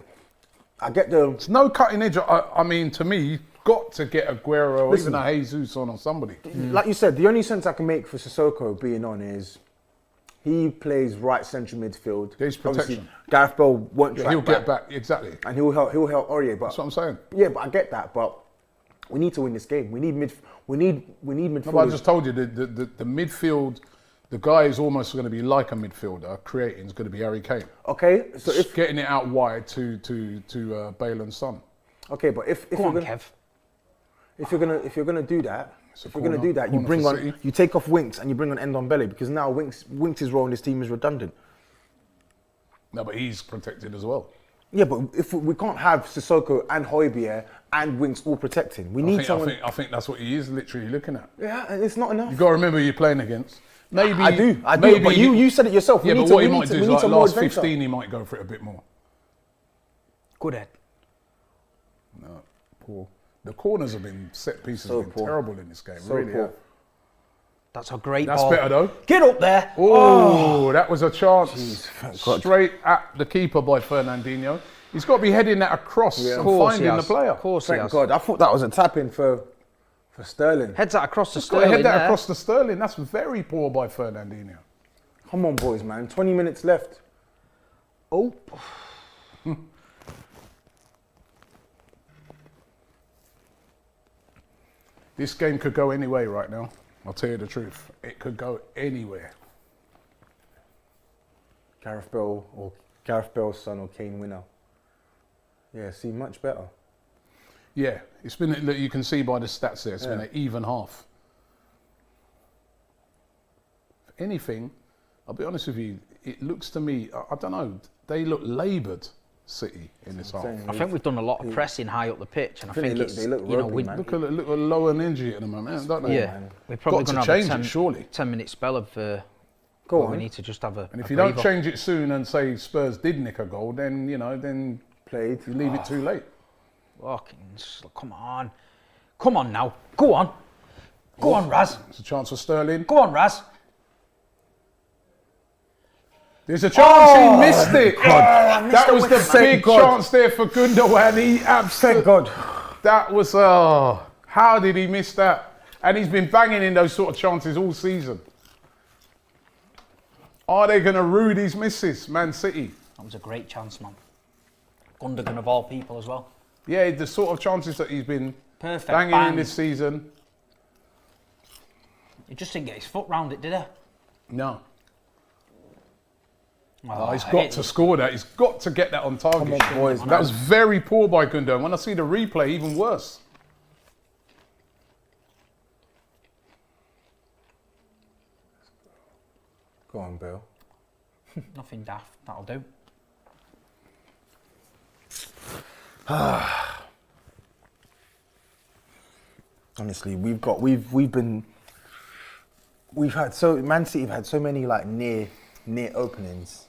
I get the. It's no cutting edge. I mean, to me, you've got to get Aguero or Listen. even a Jesus on or somebody. Like you said, the only sense I can make for Sissoko being on is he plays right central midfield. There's Obviously, protection. Gareth Bale won't track He'll get back, exactly. and he'll help Aurier. But That's what I'm saying. yeah, but I get that. But we need to win this game. We need midfield. No, but I just told you the midfield, the guy is almost going to be like a midfielder. Creating is going to be Harry Kane. Okay, so if Getting it out wide to Bale and Son. okay, but if Go you're on, gonna, Kev. if you're gonna do that, It's a if you're gonna corner- do that, you corner bring for on, City. you take off Winks and you bring on Ndombele because now Winks' role in this team is redundant. No, but he's protected as well. Yeah, but if we can't have Sissoko and Højbjerg and Winks all protecting, we need someone. I think that's what he is literally looking at. Yeah, and it's not enough. You've got to remember who you're playing against. Maybe I do. maybe But you said it yourself. Yeah, we need but to, what he we might need do to, is we need like some more last adventure. 15, he might go for it a bit more. Good head. No, poor. The corners have been set pieces So have been poor. terrible in this game. So really, poor. yeah. That's a great That's ball. better though. Get up there. Oh, that was a chance. thank God. Straight at the keeper by Fernandinho. He's got to be heading that across and Of course he finding the has. player. Of course he Thank has. God. I thought that was a tap in for Sterling. Heads that across the He's got to Sterling head that there. across the Sterling. That's very poor by Fernandinho. Come on, boys, man. 20 minutes left. Oh. This game could go any way right now. I'll tell you the truth. It could go anywhere. Gareth Bale's son or Kane winner. Yeah, see, much better. Yeah, it's been. Look, you can see by the stats there. It's been Yeah. an even half. If anything, I'll be honest with you. It looks to me. I don't know. They look laboured, City, in this half. Saying, I think we've done a lot of pressing high up the pitch, and I think think they it's look you know ropey, we man. Look at low on injury at the moment, don't they? yeah man. we're probably Got to going to have change a it, surely. 10-minute spell of Go where on. we need to just have a. And if a you don't breather. change it soon and say Spurs did nick a goal, then then Played. you leave it too late. Fucking, come on now, go on Raz, It's a chance for Sterling. go on Raz. There's a chance he missed it. That was the Thank big God. chance there for Gundogan. He absolutely. Thank God. That was. How did he miss that? And he's been banging in those sort of chances all season. Are they going to rue these misses, Man City? That was a great chance, man. Gundogan of all people as well. Yeah, the sort of chances that he's been Perfect banging bang. in this season. He just didn't get his foot round it, did he? No. Oh, He's got to score that. He's got to get that on target. Come on, boys, That man. was very poor by Gundogan. When I see the replay, even worse. Go on, Bill. Nothing daft. That'll do. Honestly, Man City have had so many like near openings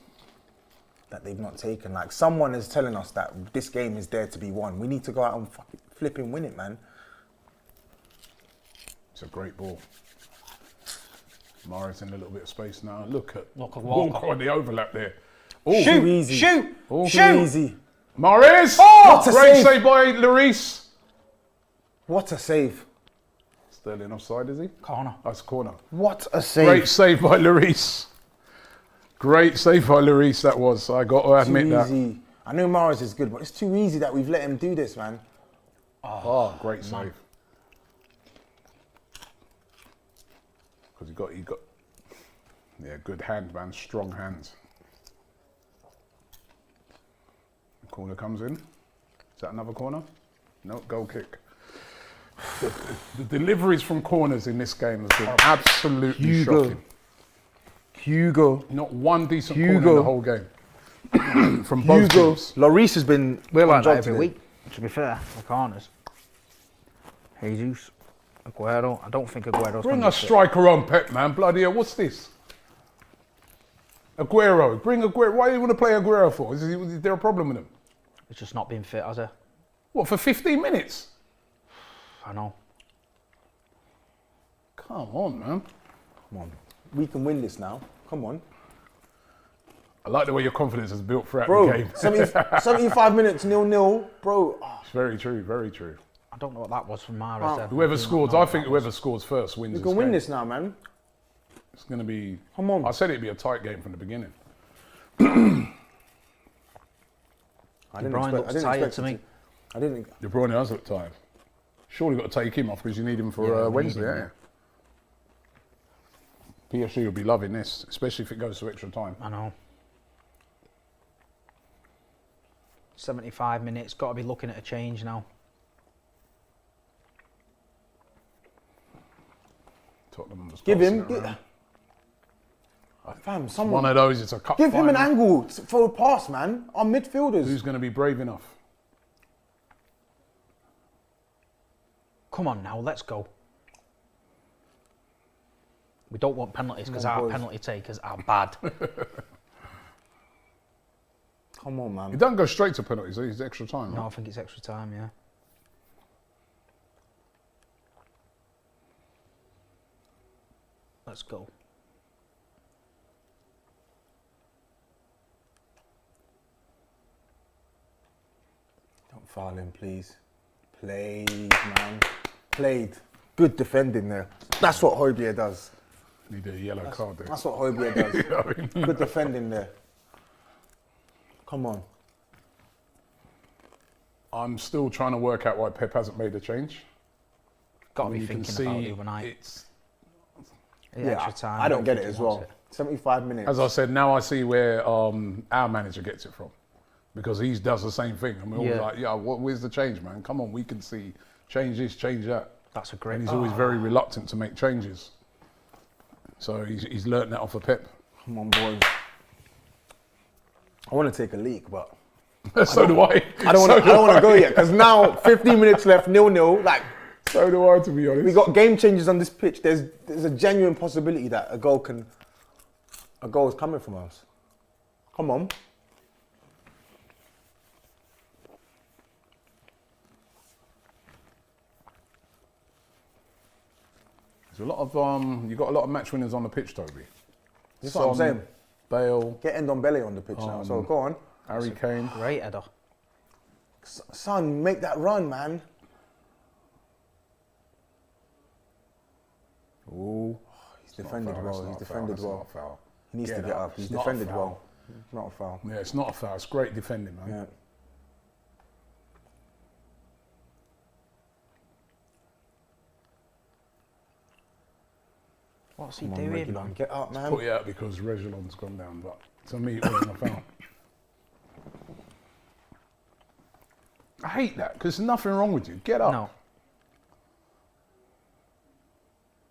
that they've not taken. Like someone is telling us that this game is there to be won. We need to go out and fucking flipping win it, man. It's a great ball. Mara's in a little bit of space now. Look at Walker. on the overlap there. Too easy. Shoot! Too Shoot! easy. Mahrez! What a Great save. save by Lloris. What a save. Sterling offside, is he? Corner. That's corner. What a save. Great save by Lloris. Great save by Lloris, that was. I got to admit Too that. easy. I know Mahrez is good, but it's too easy that we've let him do this, man. Oh, great save. Because he got, yeah, good hand, man. Strong hands. Corner comes in. Is that another corner? No, goal kick. The deliveries from corners in this game has been absolutely shocking. Hugo. Not one decent corner in the whole game. From both Hugo. teams. Lloris has been. We're like on job that every today. week, to be fair, the corners. Jesus, Aguero. I don't think Aguero's Bring gonna a be fit. striker on, Pep, man. Bloody hell, what's this? Aguero. Bring Aguero. Why do you want to play Aguero for? Is there a problem with him? It's just not being fit, has it? What, for 15 minutes? I know. Come on, man. Come on. We can win this now. Come on. I like the way your confidence has built throughout the Bro, game. 75 minutes, 0-0. Bro, It's very true, very true. I don't know what that was from Mahrez. then. Whoever I do not scores, know I what think that whoever was. scores first wins we this can win game. this now, man. It's going to be... Come on. I said it'd be a tight game from the beginning. I De Bruyne looks tired to me. I didn't. De Bruyne has looked tired. Surely got to take him off because you need him for Yeah, we Wednesday, need him, yeah. PSG will be loving this, especially if it goes to extra time. I know. 75 minutes, got to be looking at a change now. Tottenham just Give passing him. it around. Fam, someone. One of those, it's a cup Give him an final. angle for a pass, man. Our midfielders. Who's going to be brave enough? Come on now, let's go. We don't want penalties because Come on, our boys. penalty takers are bad. Come on, man. He doesn't go straight to penalties, it's extra time. No, Right? I think it's extra time, yeah. Let's go. Don't foul him, please. Played, man. Played. Good defending there. That's what Højbjerg does. Need a yellow card there. That's what Højbjerg does. You know what I mean? Good defending there. Come on. I'm still trying to work out why Pep hasn't made a change. Got I to mean, be you can thinking about see it overnight. it's... Extra time. I don't get it think as he wants well. it. 75 minutes. As I said, now I see where our manager gets it from. Because he does the same thing. And we're always Yeah. like, yeah, where's the change, man? Come on, we can see. Change this, change that. That's a great. And he's always very reluctant to make changes. So he's learnt that off of Pep. Come on, boys. I want to take a leak, but So do I. I don't want to go yet because now 15 minutes left, 0-0. Like So do I, to be honest. we got game changers on this pitch. There's a genuine possibility that a goal is coming from us. Come on. There's a lot of you got a lot of match winners on the pitch, Toby. This is what I'm saying. Bale, Get Ndombele on the pitch now. So go on, Harry Kane. Great header. son, make that run, man. Ooh, he's defended well. He's defended well. Foul. He needs to get up. He's It's not a defended foul. well. Not a foul. Yeah, it's not a foul. It's great defending, man. Yeah. What's he Come on, doing? Reguilon, get up, man. Put it out because Reguilon's gone down, but to me, it wasn't a foul. I hate that because there's nothing wrong with you. Get up. No.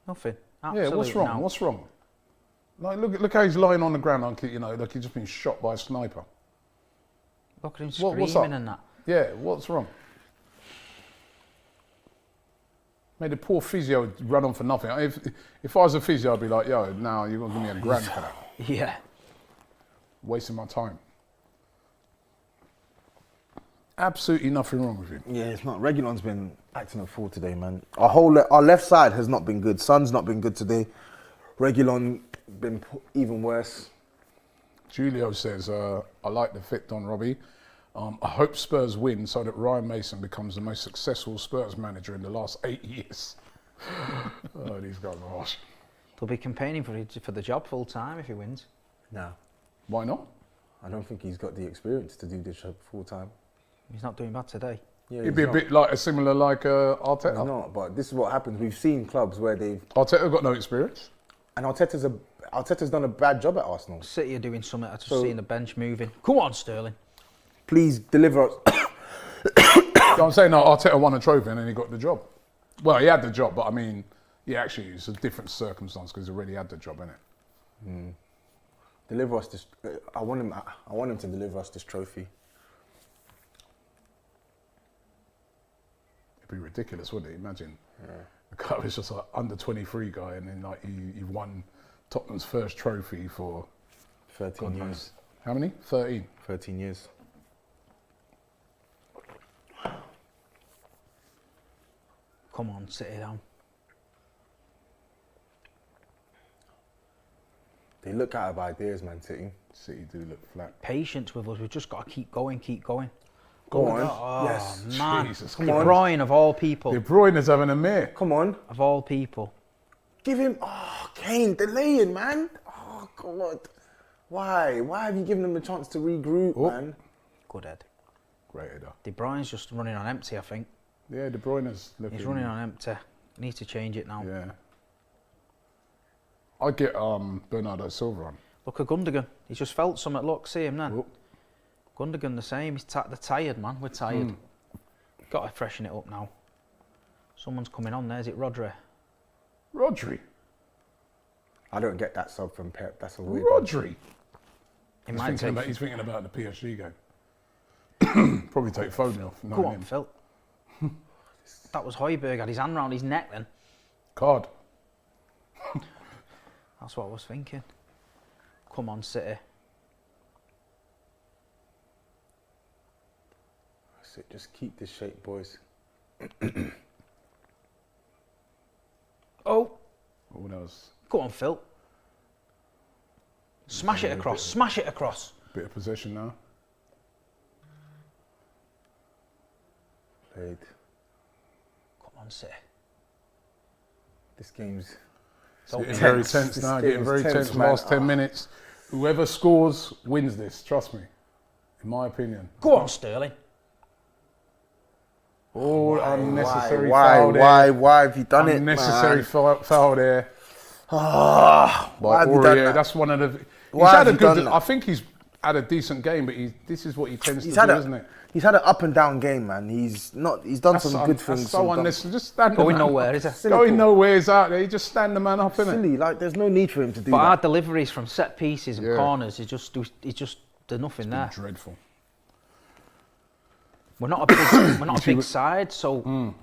Nothing. Yeah, Absolutely what's wrong? no. What's wrong? Like, look how he's lying on the ground, like like he's just been shot by a sniper. Look at him What's screaming up? and that. Yeah, what's wrong? Made a poor physio run on for nothing. If I was a physio, I'd be like, yo, now you're gonna give me a grand for that. Yeah. Wasting my time. Absolutely nothing wrong with him. Yeah, it's not. Reguilon's been acting a fool today, man. Our left side has not been good. Son's not been good today. Reguilon been even worse. Julio says, I like the fit, Don Robbie. I hope Spurs win so that Ryan Mason becomes the most successful Spurs manager in the last 8 years. Oh, these guys are harsh. They'll be campaigning for the job full time if he wins. No, Why not? I don't think he's got the experience to do this job full time. He's not doing bad today. Yeah, He'd be a bit like similar like Arteta. He's not, but this is what happens. We've seen clubs where Arteta got no experience. and Arteta's done a bad job at Arsenal. City are doing something. I just So- seen the bench moving. Come on, Sterling. please deliver us. I'm saying no, Arteta won a trophy and then he got the job. Well, he had the job, but I mean, yeah, actually, it's a different circumstance because he already had the job, innit? Deliver us this. I want him to deliver us this trophy. It'd be ridiculous, wouldn't it? Imagine the guy was just like under 23 guy, and then like he won Tottenham's first trophy for 13 years. How many? 13. 13 years. Come on, City down. They look out of ideas, man, City. City do look flat. Patience with us. We've just got to keep going, keep going. Go on. Oh, Yes. man. Jesus, De Bruyne of all people. De Bruyne's having a mare. Come on. Of all people. Give him. Oh, Kane, delaying, man. Oh, God. Why? Why have you given him a chance to regroup, man? Good head. Great header. De Bruyne's just running on empty, I think. Yeah, De Bruyne's looking. He's running on empty. Needs to change it now. Yeah. I'd get Bernardo Silva on. Look at Gundogan. He's just felt something. Look, see him then. Oh. Gundogan the same. They're tired, man. We're tired. Got to freshen it up now. Someone's coming on there. Is it Rodri? Rodri. I don't get that sub from Pep. That's a weird one. Rodri. He's thinking about the PSG game. Probably take Foden off. Go on, Phil. That was Højbjerg. Had his hand round his neck then. Card. That's what I was thinking. Come on, City. That's it. Just keep this shape, boys. Oh. What else? Go on, Phil. Smash it across. Smash it across. Bit of possession now. Played. Come on, City. This game's Getting very tense now. Getting very tense. man. Last 10 minutes. Whoever scores wins this. Trust me. In my opinion. Go on, Sterling. All unnecessary foul there. Why have you done Unnecessary it, man? foul there. Why have you done that? That's one of the. Why have you done that? I think he's had a decent game, but this is what he tends to do, isn't it? He's had an up and down game, man. He's done some good things. That's so unnecessary. Just stand Going the man nowhere, up. is it? Going nowhere is out there. You just stand the man up, innit? Silly, like there's no need for him to do But our that. deliveries from set pieces and corners is just there's nothing there. Dreadful. We're not a big side, so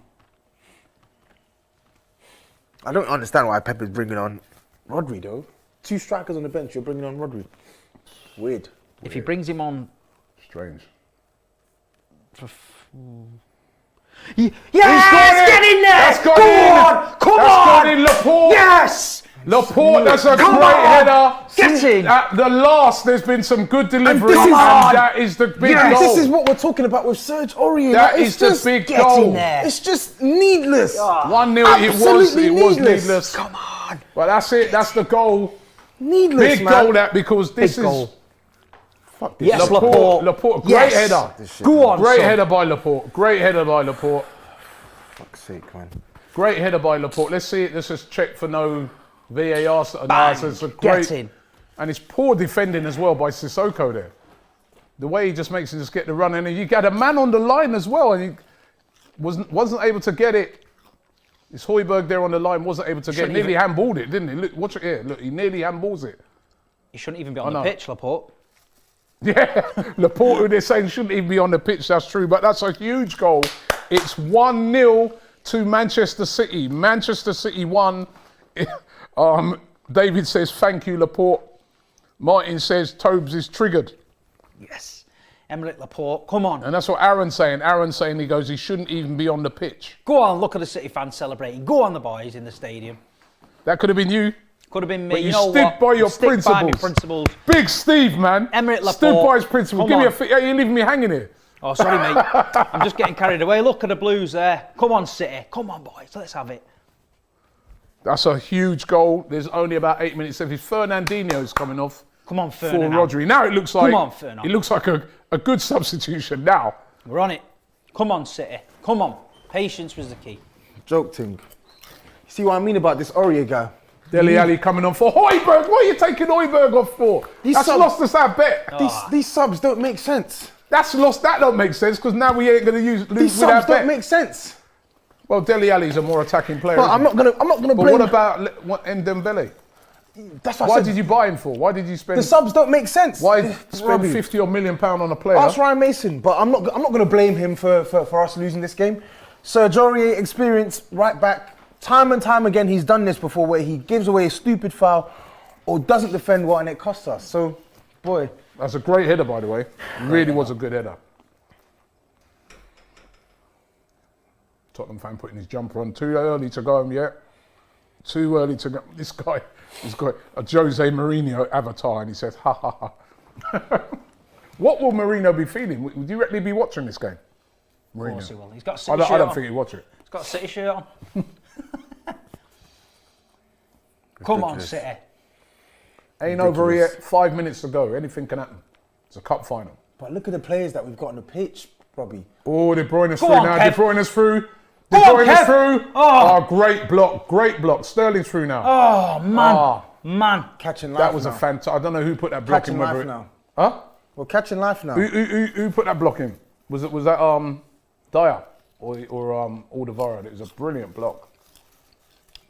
I don't understand why Pep is bringing on Rodri though. 2 strikers on the bench, you're bringing on Rodri. Weird. if he brings him on, Strange. yes, get in there! That's got Go in. on, come That's on! got in. Laporte. Yes! Laporte, that's a Come great on! header. Get in! At the last, there's been some good delivery, and, this is- that is the big goal. This is what we're talking about with Serge Aurier. That Like, is the big get goal. in there. It's just needless. 1-0. It was Absolutely needless. needless. Come on! But that's it. That's the goal. Needless, Big man. goal that because this Big is goal. Fuck this. Yes, shit. Laporte. Laporte. Great Yes. header. Go on, Great son. header by Laporte. Great header by Laporte. Fuck's sake, man. Great header by Laporte. Let's see it. Let's just check for no VAR analysis. It's a great, Get in. and it's poor defending as well by Sissoko there. The way he just makes it just get the run in, and you got a man on the line as well, and he wasn't able to get it. It's Højbjerg there on the line, wasn't able to get it. Shouldn't Nearly handballed it, didn't he? Look, watch it here. Look, he nearly handballs it. You shouldn't even be on I the know. pitch, Laporte. Yeah, Laporte, who they're saying shouldn't even be on the pitch, that's true, but that's a huge goal. It's 1-0 to Manchester City. Manchester City won. David says, thank you, Laporte. Martin says, Tobes is triggered. Yes. Emmerich Laporte, come on. And that's what Aaron's saying. Aaron's saying, he goes, he shouldn't even be on the pitch. Go on, look at the City fans celebrating. Go on, the boys in the stadium. That could have been you. Could have been me. But you know stood what? by your Stick by my principles. principles. Big Steve, man. Emmerich Stood Laporte. by his principles. Come Give me on. you're leaving me hanging here. Oh, sorry, mate. I'm just getting carried away. Look at the Blues there. Come on, City. Come on, boys. Let's have it. That's a huge goal. There's only about 8 minutes left. Fernandinho's coming off. Come on, For Fernand. Rodri. Now it looks like Come on, Fernand. it looks like a good substitution now. We're on it. Come on, City. Come on. Patience was the key. Joke thing. See what I mean about this Aurier guy? Dele Alli coming on for Højbjerg. What are you taking Højbjerg off for? These That's subs- lost us our bet. These subs don't make sense. That's lost. That don't make sense because now we ain't going to use These lose subs without don't bet. make sense. Well, Dele Alli's a more attacking player. But isn't I'm he? not gonna But blame. what about Ndembele? That's what I Why said. did you buy him for? Why did you spend? The subs don't make sense. Why spend Robbie. 50 or million pound on a player? Ask Ryan Mason, but I'm not going to blame him for us losing this game. Serge Aurier, experience right back, time and time again, he's done this before where he gives away a stupid foul or doesn't defend well and it costs us. So, boy. That's a great header, by the way. Really was a good header. Tottenham fan putting his jumper on. Too early to go home yet. Too early to go. This guy, a Jose Mourinho avatar, and he says, ha ha ha. What will Mourinho be feeling? Would you reckon he'd be watching this game? Of course he Mourinho. will. He's got a City shirt I don't on. think he'd watch it. He's got a City shirt on. Come on, Ridiculous. City. Ain't over yet. 5 minutes to go. Anything can happen. It's a cup final. But look at the players that we've got on the pitch, Robbie. Oh, De Bruyne's Go through on, now. Kev. De Bruyne's through. Go De on, Bruyne's Kev. through. Oh. Oh, great block. Great block. Sterling's through now. Oh, man. Ah, Man. Catching life that was now. a fantastic. I don't know who put that block Catching in. life whether it- now. Huh? We're catching life now. Who put that block in? Was that Dyer or Alderweireld? It was a brilliant block.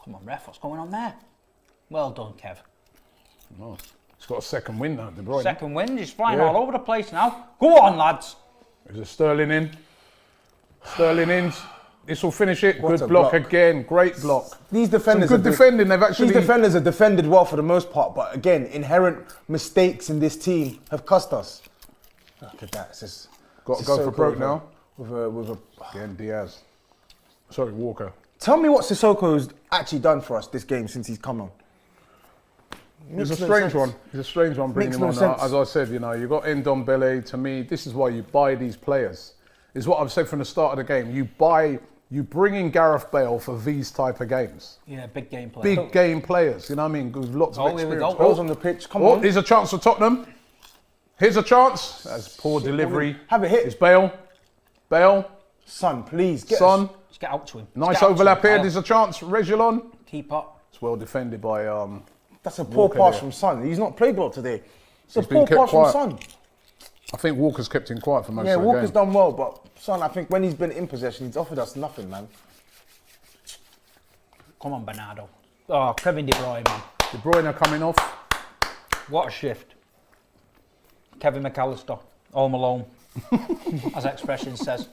Come on, ref. What's going on there? Well done, Kev. Nice. It's got a second win now, De Bruyne. Second wind. He's flying Yeah. all over the place now. Go on, lads. There's a Sterling in. Sterling in. This will finish it. What Good a block block. again. Great block. These defenders Some good defending. They've actually. These defenders have defended well for the most part, but again, inherent mistakes in this team have cost us. Look at that. It's just, Got to it's go so for broke good now. With a. Again, Diaz. Sorry, Walker. Tell me what Sissoko's actually done for us this game since he's come on. It's a Makes no strange sense. one. It's a strange one bringing Makes him no on. sense. As I said, you got Ndombele. To me, this is why you buy these players. Is what I've said from the start of the game. You bring in Gareth Bale for these type of games. Yeah, big game player. Big game players, you know what I mean? With lots of Oh, here we experience. go. Bale's on the pitch. Come Oh, on. here's a chance for Tottenham. Here's a chance. That's poor delivery. Have a hit. It's Bale. Bale. Son, please get Son. us. Let's get out to him. Nice Let's get out to overlap him, here. pal. There's a chance. Reguilon. Keep up. It's well defended by. That's a poor Walker pass there. from Son. He's not played well today. It's a He's been poor kept pass quiet. from Son. I think Walker's kept him quiet for most Yeah, of the Walker's game. done well, but Son, I think when he's been in possession, he's offered us nothing, man. Come on, Bernardo. Oh, Kevin De Bruyne, man. De Bruyne coming off. What a shift. Kevin McAllister, Home Alone, as expression says.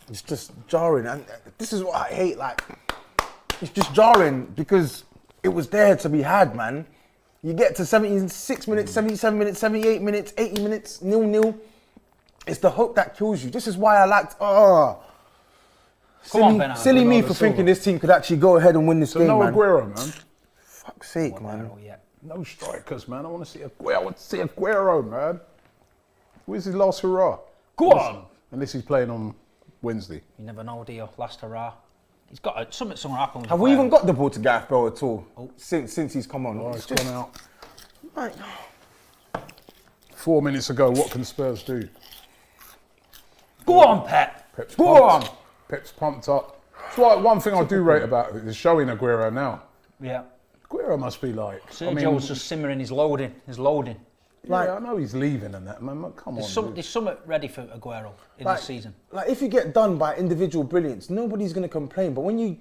It's just jarring, and this is what I hate. Like, it's just jarring because it was there to be had, man. You get to 76 minutes, 77 minutes, 78 minutes, 80 minutes, 0-0. It's the hope that kills you. This is why I liked. Come on, Bernardo. Silly me Bernardo for Silva. thinking this team could actually go ahead and win this So game, no man. Aguero, man. Fuck's sake, man. Oh, yeah. No strikers, man. I want to see Aguero. I want to see Aguero, man. Where's his last hurrah? Go on. Unless he's playing on Wednesday. You never know, do you? Last hurrah. He's got something happen with Have the we player. even got the ball to Gareth Bale at all since he's come on? Oh, It's it's gone out. like, 4 minutes ago, what can Spurs do? Go on, Pep. Pep's Go pumped. on. Pep's pumped up. It's like one thing I do rate about it is showing Aguero now. Yeah. Aguero must be like. Sergio's just simmering. He's loading. I know he's leaving and that, man. Come on. dude. There's something ready for Aguero in like, this season. Like, if you get done by individual brilliance, nobody's going to complain. But when you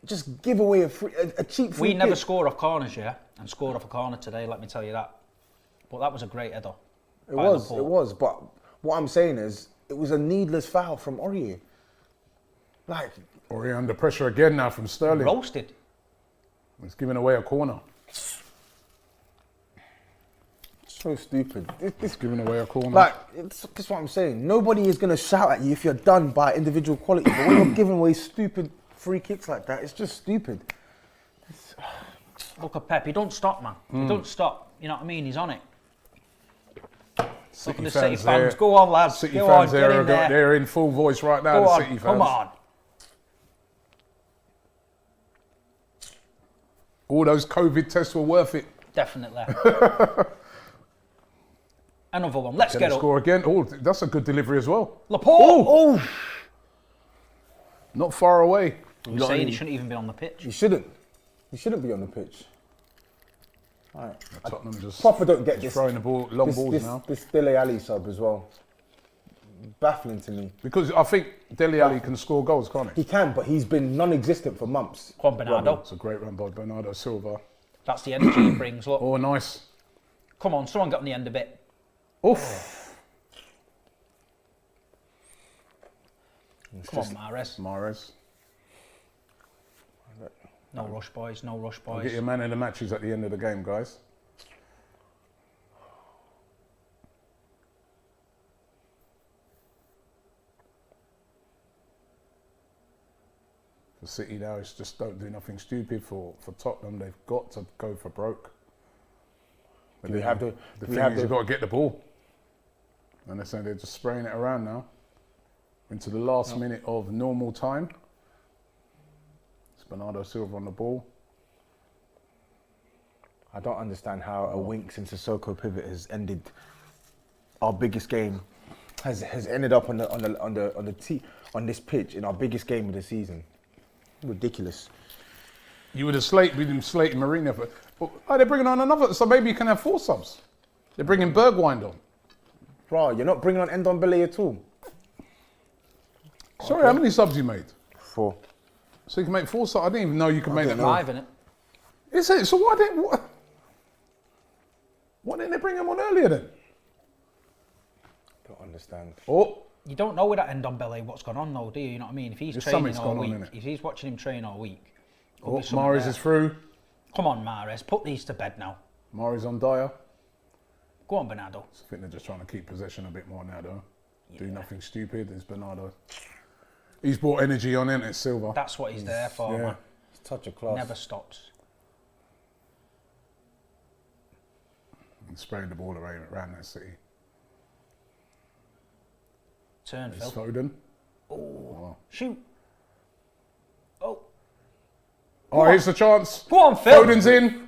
just give away a cheap free We never kick, scored off corners, yeah? And scored off a corner today, let me tell you that. But that was a great header. It by was. Laporte. But what I'm saying is, it was a needless foul from Aurier. Like, Or he under pressure again now from Sterling. Roasted. He's giving away a corner. so stupid. He's giving away a corner. Like, that's what I'm saying. Nobody is going to shout at you if you're done by individual quality. But when you're giving away stupid free kicks like that, it's just stupid. Look at Pep. He don't stop, man. He don't stop. You know what I mean? He's on it. Look at the City fans. there. Go on, lads. City Go fans on, there get are in there. they're in full voice right now. Go the on, City fans. come on. All those COVID tests were worth it. Definitely. Another one. Let's Can get they up. score again? Oh, that's a good delivery as well. Laporte. Oh! Not far away. You're saying he shouldn't even be on the pitch. He shouldn't. He shouldn't be on the pitch. Alright. Tottenham just Proper don't get this. throwing the ball, long balls now. This Dele Alli sub as well. Baffling to me. Because I think Dele Alli can score goals, can't he? He can, but he's been non-existent for months. Come on, Bernardo. It's a great run by Bernardo Silva. That's the energy he brings. Look. Oh, nice. Come on, someone get on the end of it. Oof. Come on, Mahrez. Mahrez. No rush, boys. No rush, I'll boys. get your man of the matches at the end of the game, guys. For City now, it's just don't do nothing stupid. For Tottenham, they've got to go for broke. But We have to. the We thing have is, you've to. got to get the ball. And they're saying they're just spraying it around now. Into the last minute of normal time. It's Bernardo Silva on the ball. I don't understand how a Winks and Sissoko pivot has ended our biggest game. Has ended up on this pitch in our biggest game of the season. Ridiculous. You would have been slating Mourinho for. Oh, they're bringing on another, so maybe you can have 4 subs. They're bringing Bergwijn on. Bro, you're not bringing on Ndombele at all. Sorry, how many subs you made? 4. So you can make 4 subs. I didn't even know you could make that. 5 in it. Is it? So why didn't they bring him on earlier then? Don't understand. Oh, You don't know with that Ndombele what's gone on though, do you? You know what I mean? If he's There's training something's all gone on, week, innit? if he's watching him train all week, could oh be something Mahrez there. is through. Come on, Mahrez, put these to bed now. Mahrez on Dyer. Go on, Bernardo. I think they're just trying to keep possession a bit more now, though. Do nothing stupid. It's Bernardo. He's brought energy on, isn't it, Silva? That's what he's there for, yeah. man. It's touch of class. Never stops. And spraying the ball around that City. Turn, It's Phil. Foden. Oh, shoot. Oh, Oh, here's the chance. go on, Phil. Foden's in.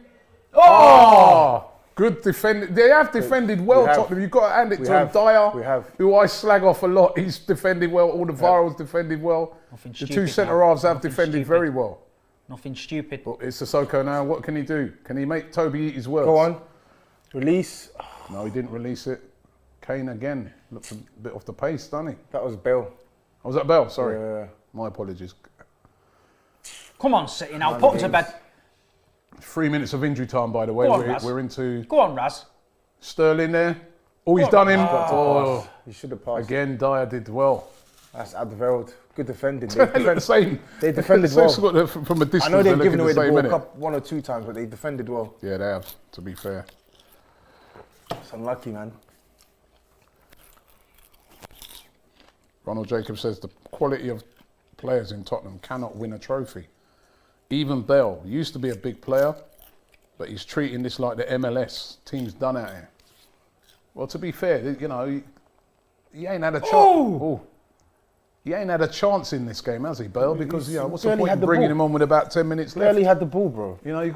Oh! Good defend. They have defended well, We have. Tottenham. You've got to hand it We to him. have. Dyer, We have. who I slag off a lot, he's defended well. All the Virals defended well. Nothing The stupid 2 now. centre halves have Nothing defended stupid. very well. Nothing stupid. But it's Sissoko now. What can he do? Can he make Toby eat his words? Go on. Release. No, he didn't release it. Kane again. Looks a bit off the pace, doesn't he? That was Bale. Oh, was that Bell? Sorry. Yeah. My apologies. Come on, City now. Man Put of him to games. bed. 3 minutes of injury time, by the way. Go on, Raz. We're into Go on, Raz. Sterling there. Oh, he's Go on. done him. Oh, Oh, you should have passed. again, Dyer did well. That's Advereld. Good defending. They look the same. They defended well. From a distance, I know they've they're given away looking the same, ball innit? 1 or 2 times, but they defended well. Yeah, they have, to be fair. It's unlucky, man. Ronald Jacobs says the quality of players in Tottenham cannot win a trophy. Even Bell used to be a big player, but he's treating this like the MLS. Team's done out here. Well, to be fair, you know, he ain't had a chance. Oh. He ain't had a chance in this game, has he, Bale? Because, you know, what's the barely point had of the bringing ball. him on with about 10 minutes left? Barely had the ball, bro. You know, you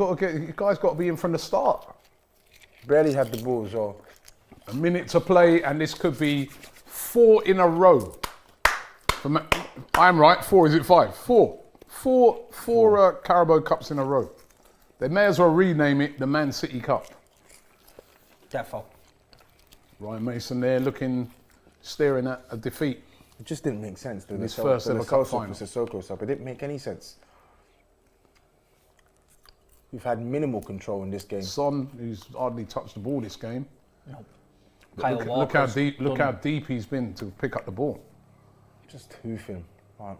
guys got to be in from the start. Barely had the ball as well. A minute to play, and this could be 4 in a row. I'm right. 4, is it 5? 4. Four Carabao Cups in a row. They may as well rename it the Man City Cup. Defo. Ryan Mason there staring at a defeat. It just didn't make sense. His first ever cup final. Sissoko sub. It didn't make any sense. We've had minimal control in this game. Son, who's hardly touched the ball this game. No. But Kyle look how Walker's deep. Look done- how deep he's been to pick up the ball. Just hoofing. Right.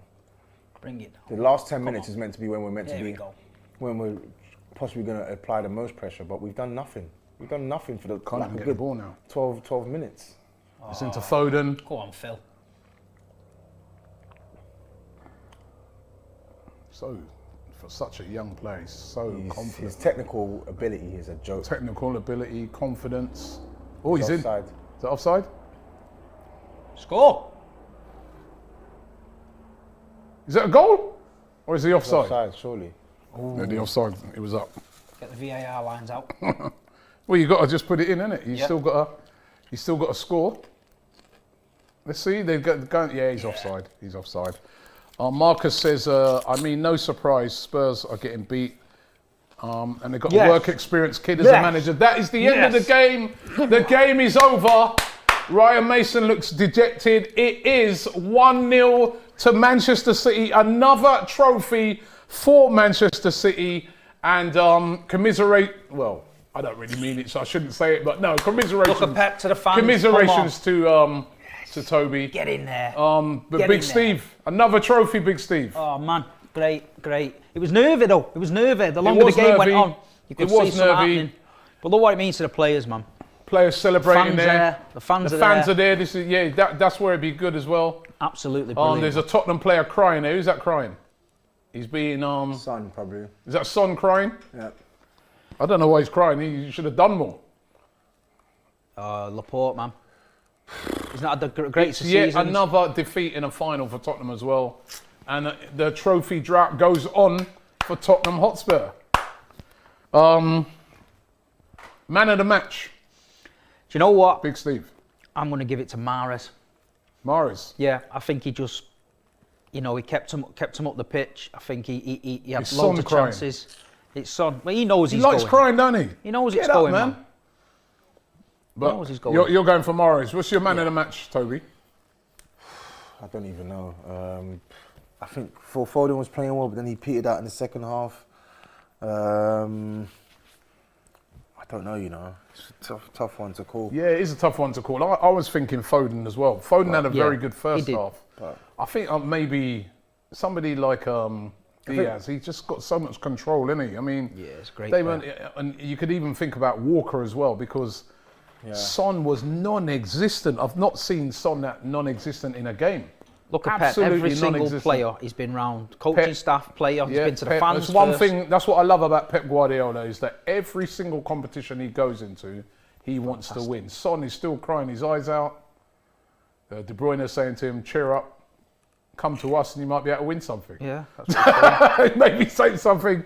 Bring it The down. last 10 minutes is meant to be when we're meant There to we be. go. When we're possibly going to apply the most pressure, but we've done nothing. We've done nothing for the Can't like even a get the good ball now. 12 minutes. It's into Foden. Go on, Phil. So, for such a young player, he's so His confident. technical ability is a joke. Technical ability, confidence. Oh, he's in. Is Offside. that offside? Score. Is that a goal? Or is he offside? Offside, surely. No, the offside, it was up. Get the VAR lines out. Well, you got to just put it in, innit? You Yeah. still got to score. Let's see. They've got going. Yeah, he's offside. He's offside. Marcus says, I mean, no surprise. Spurs are getting beat. And they've got Yes. a work experience kid as a Yes. manager. That is the end of the Yes. game. The game is over. Ryan Mason looks dejected. It is 1-0 to Manchester City. Another trophy for Manchester City. And commiserate, well, I don't really mean it, so I shouldn't say it, but no, commiserations. Look a pet to the fans. Commiserations to Toby. Get in there. But Get Big in Steve, another trophy, Big Steve. Oh man, great. It was nervy though. It was nervy. The longer the was game went nervy. on, you could It was see something nervy. happening. But look what it means to the players, man. Players celebrating Fans there. there. The fans are there. This is that's where it'd be good as well. Absolutely brilliant. There's a Tottenham player crying there. Who's that crying? He's being Son, probably. Is that Son crying? Yeah. I don't know why he's crying. He should have done more. Laporte, man. He's not had the greatest of Yet seasons. another defeat in a final for Tottenham as well, and the trophy drought goes on for Tottenham Hotspur. Man of the match, Do you know what? Big Steve. I'm going to give it to Mahrez. Mahrez. Yeah, I think he just, he kept him up the pitch. I think he had It's loads Son of crying. chances. It's Son. Well, he knows He he's likes going. crying, doesn't he? He knows Get it's up, going, man. man. But knows he's going. you're going for Mahrez. What's your man of the match, Toby? I don't even know. I think Phil Foden was playing well, but then he petered out in the second half. I don't know, It's a tough one to call. Yeah, it is a tough one to call. I was thinking Foden as well. Foden had a very good first did. half. But- I think maybe somebody like Diaz, he's just got so much control, isn't he? I mean, Yeah, it's great. they weren't, and you could even think about Walker as well, because Son was non-existent. I've not seen Son that non-existent in a game. Look at Pep. Absolutely Every single non-existent. player he's been round. Coaching Pep- staff, player. He's been to the Pep, fans that's one first. thing. That's what I love about Pep Guardiola, is that every single competition he goes into, he wants to win. Son is still crying his eyes out. De Bruyne is saying to him, "Cheer up, come to us, and you might be able to win something." Yeah, that's what he's saying. Maybe say something.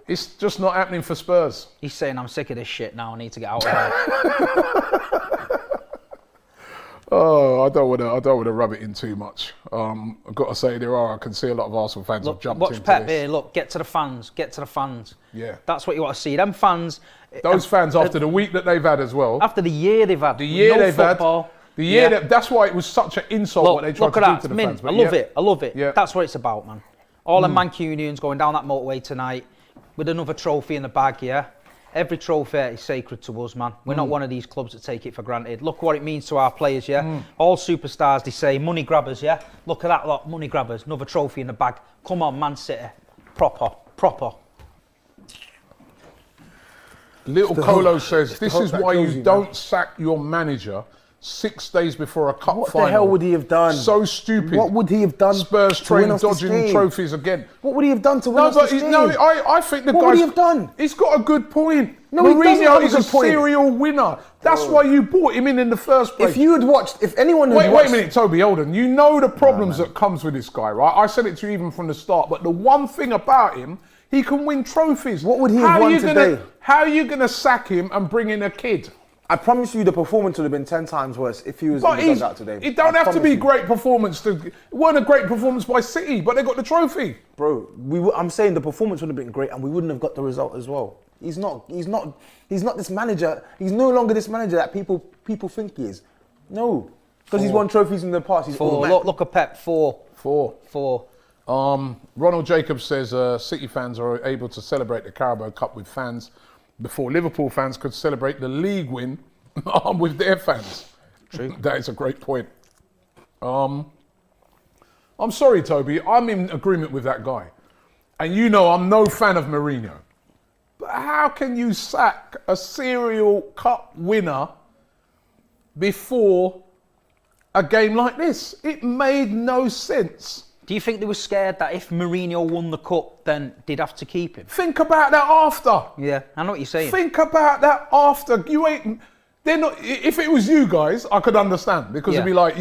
It's just not happening for Spurs. He's saying, I'm sick of this shit now. I need to get out of here. Oh, I don't want to rub it in too much. I've got to say I can see a lot of Arsenal fans have Look, jumped watch into Pep this. here. Look, get to the fans. Get to the fans. Yeah. That's what you want to see. Them fans. Those fans, after the week that they've had as well, After the year they've had. the year no they've football, had, the year yeah. that's why it was such an insult Look, what they tried look to at do that. to the Mint. fans. I But love yeah. it. I love it. Yeah. That's what it's about, man. All the Mancunians going down that motorway tonight with another trophy in the bag, yeah? Every trophy is sacred to us, man. We're not one of these clubs that take it for granted. Look what it means to our players, yeah? All superstars, they say, money grabbers, yeah? Look at that lot, money grabbers, another trophy in the bag. Come on, Man City. Proper. Little Colo says, this hope is that why kills you you, don't sack your manager 6 days before a cup What final. the hell would he have done? So stupid. What would he have done? Spurs to win train us this dodging game? trophies again. What would he have done to win No, us but this game? I think the What guy's... would he have done? He's got a good point. No, he doesn't Mourinho have a is a good point. serial winner. That's why you bought him in the first place. If you had watched, if anyone had Wait watched... a minute, Toby, hold on. You know the problems that comes with this guy, right? I said it to you even from the start, but the one thing about him, he can win trophies. What would he have won today? How are you going to sack him and bring in a kid? I promise you the performance would have been 10 times worse if he was But in the dugout today. it don't I have to promise be you. great performance. It weren't a great performance by City, but they got the trophy. Bro, I'm saying the performance would have been great and we wouldn't have got the result as well. He's not this manager. He's no longer this manager that people think he is. No. Because he's won trophies in the past. He's Four. automatic. Look at Pep. Four. Ronald Jacobs says City fans are able to celebrate the Carabao Cup with fans before Liverpool fans could celebrate the league win with their fans. True. That is a great point. I'm sorry, Toby. I'm in agreement with that guy. And you know I'm no fan of Mourinho. But how can you sack a serial cup winner before a game like this? It made no sense. Do you think they were scared that if Mourinho won the cup, then they'd have to keep him? Think about that after. Yeah, I know what you're saying. Think about that after. They're not. If it was you guys, I could understand, because it'd be like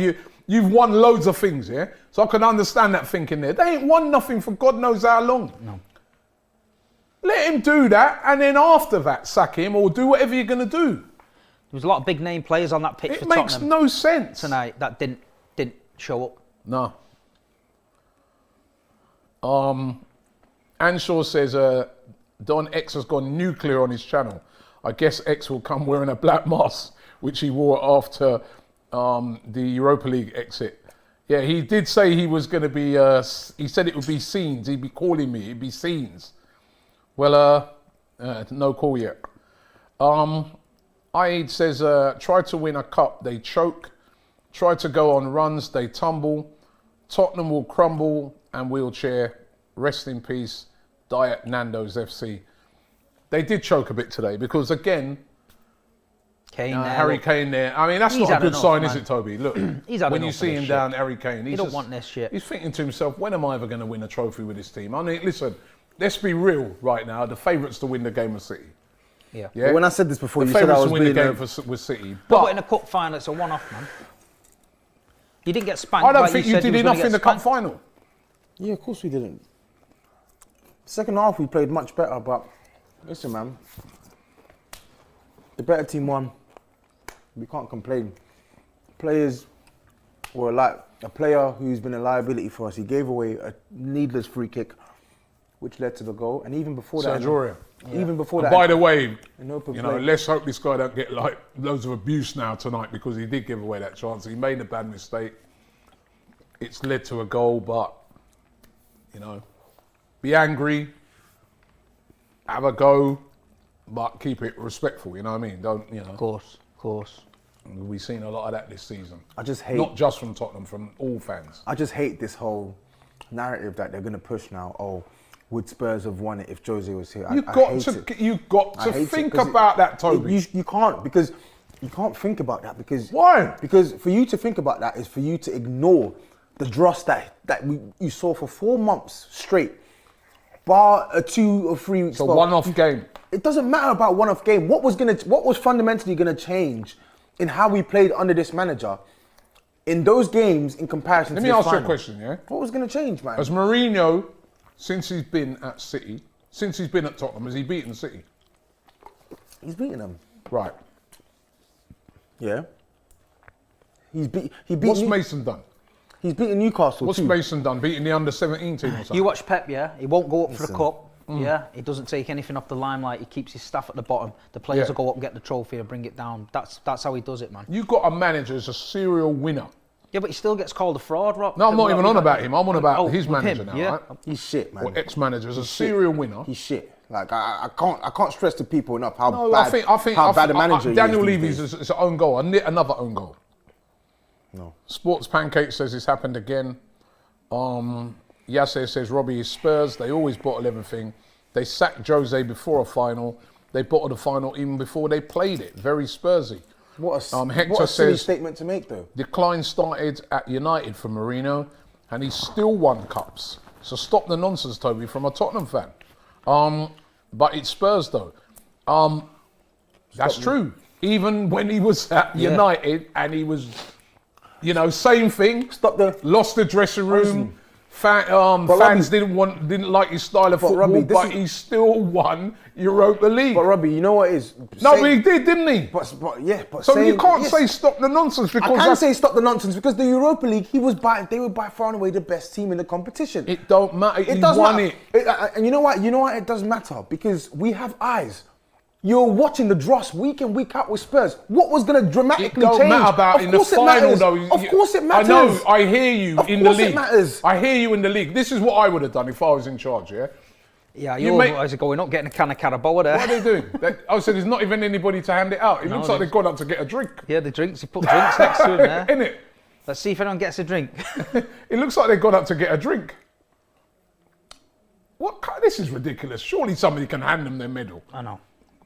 you've won loads of things, yeah. So I could understand that thinking there. They ain't won nothing for God knows how long. No. Let him do that, and then after that, sack him or do whatever you're gonna do. There was a lot of big name players on that pitch It for makes Tottenham no sense tonight that didn't show up. No. Anshaw says Don X has gone nuclear on his channel. I guess X will come wearing a black mask, which he wore after the Europa League exit. Yeah, he did say he was going to be, he said it would be scenes. He'd be calling me, it'd be scenes. Well, no call yet. Aid says, try to win a cup, they choke. Try to go on runs, they tumble. Tottenham will crumble and wheelchair. Rest in peace, Diet Nando's FC. They did choke a bit today because, again, Harry Kane there. I mean, that's not a good sign, is it, Toby? Look, when you see him down, Harry Kane, he don't want this shit. He's thinking to himself, when am I ever going to win a trophy with this team? I mean, listen, let's be real right now. The favourites to win the game of City. Yeah. But when I said this before, the you said I was to win the being... game with City. But in a cup final, it's a one-off, man. You didn't get spanked. I don't think you did enough in the cup final. Yeah, of course we didn't. Second half, we played much better, but listen, man. The better team won. We can't complain. Players were like a player who's been a liability for us. He gave away a needless free kick, which led to the goal. And even before that, even before that. By the way, you know, let's hope this guy don't get like loads of abuse now tonight because he did give away that chance. He made a bad mistake. It's led to a goal, but you know, be angry, have a go, but keep it respectful. You know what I mean? Don't, you know. Of course. We've seen a lot of that this season. I just hate... Not just from Tottenham, from all fans. I just hate this whole narrative that they're going to push now. Oh, would Spurs have won it if Jose was here? You've got to think about that, Toby. You can't, because you can't think about that because... Why? Because for you to think about that is for you to ignore the dross that you saw for 4 months straight, bar a 2 or 3 weeks. It's a one-off game. It doesn't matter about one-off game. What was fundamentally gonna change in how we played under this manager in those games in comparison to this final? Let me ask you a question, yeah? What was gonna change, man? Has Mourinho, since he's been at City, since he's been at Tottenham, has he beaten City? He's beaten them. Right. Yeah. What's Mason done? He's beaten Newcastle. What's Mason done? Beating the under-17 team or something? You watch Pep, yeah? He won't go up for the cup. Yeah, he doesn't take anything off the limelight. He keeps his staff at the bottom. The players will go up and get the trophy and bring it down. That's how he does it, man. You've got a manager who's a serial winner. Yeah, but he still gets called a fraud, Rob. No, I'm not even on about him. I'm on about his manager him, now, right? He's shit, man. Or ex-manager is a serial winner. He's shit. Like I can't stress to people enough how bad a manager he is. Daniel Levy's is an own goal. Another own goal. No. Sports Pancake says it's happened again. Yasser says Robbie is Spurs. They always bottle everything. They sacked Jose before a final. They bottled a final even before they played it. Very Spursy. What a Hector silly says statement to make, though. Decline started at United for Mourinho, and he still won cups. So stop the nonsense, Toby, from a Tottenham fan. But it's Spurs, though. That's true. Even when he was at United and he was, you know, same thing. Lost the dressing room. Fans didn't like his style of football, but he still won Europa League. But Robbie, you know what it is? No, he did, didn't he? So you can't say stop the nonsense because I can say stop the nonsense because the Europa League, they were by far and away the best team in the competition. It don't matter. He won it. And you know what? It does matter because we have eyes. You're watching the dross week in, week out with Spurs. What was going to dramatically change? It don't matter about in the final, though. Of course it matters. I know. I hear you in the league. Of course it matters. I hear you in the league. This is what I would have done if I was in charge, yeah? Yeah, you guys are going up, getting a can of Carabao there. What are they doing? So there's not even anybody to hand it out. It looks like they've gone up to get a drink. Yeah, the drinks. He put drinks next to him there. Innit? Let's see if anyone gets a drink. It looks like they've gone up to get a drink. This is ridiculous. Surely somebody can hand them their medal. I know.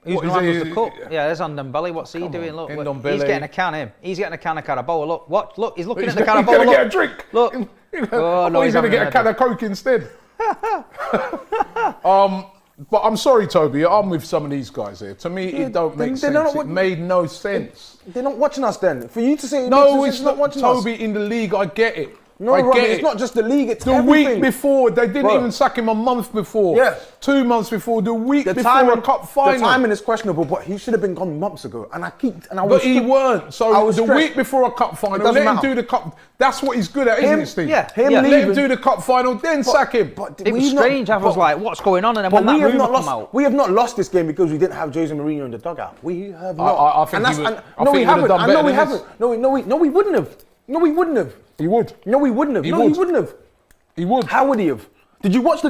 Who's going to hand us the cup? Yeah, there's Ndombele. What's he doing? Look, he's getting a can, him. He's getting a can of Carabao. Look, he's looking at the Carabao. He's going to get a drink. Look. He's going to get a can of Coke instead. But I'm sorry, Toby. I'm with some of these guys here. To me, it don't make sense. It made no sense. They're not watching us then. For you to say no, it's not watching us. Toby, in the league, I get it. No, I Robbie, get it's it. not just the league, it's The everything. week before, they didn't Bro. even sack him a month before. Yeah. 2 months before, the week The before timing, a cup final. The timing is questionable, but he should have been gone months ago. And I was But he still- weren't. I So was the stressed. week before a cup final, doesn't let him matter. do the cup. That's what he's good at, isn't Him- it, Steve? yeah, him yeah. Let him leaving- do the cup final, then sack him. But It was we've not- strange. I was but- like, what's going on? And then But when we that have rumour not come lost. out, We have not lost this game because we didn't have Jose Mourinho in the dugout. We have not. I think And he that's- would- and- I no, think we he would have haven't. done I better know we than this. haven't. No, we wouldn't have. No, we wouldn't have. He would. No, we wouldn't have. He No, would. he wouldn't have. He would. How would he have? Did you watch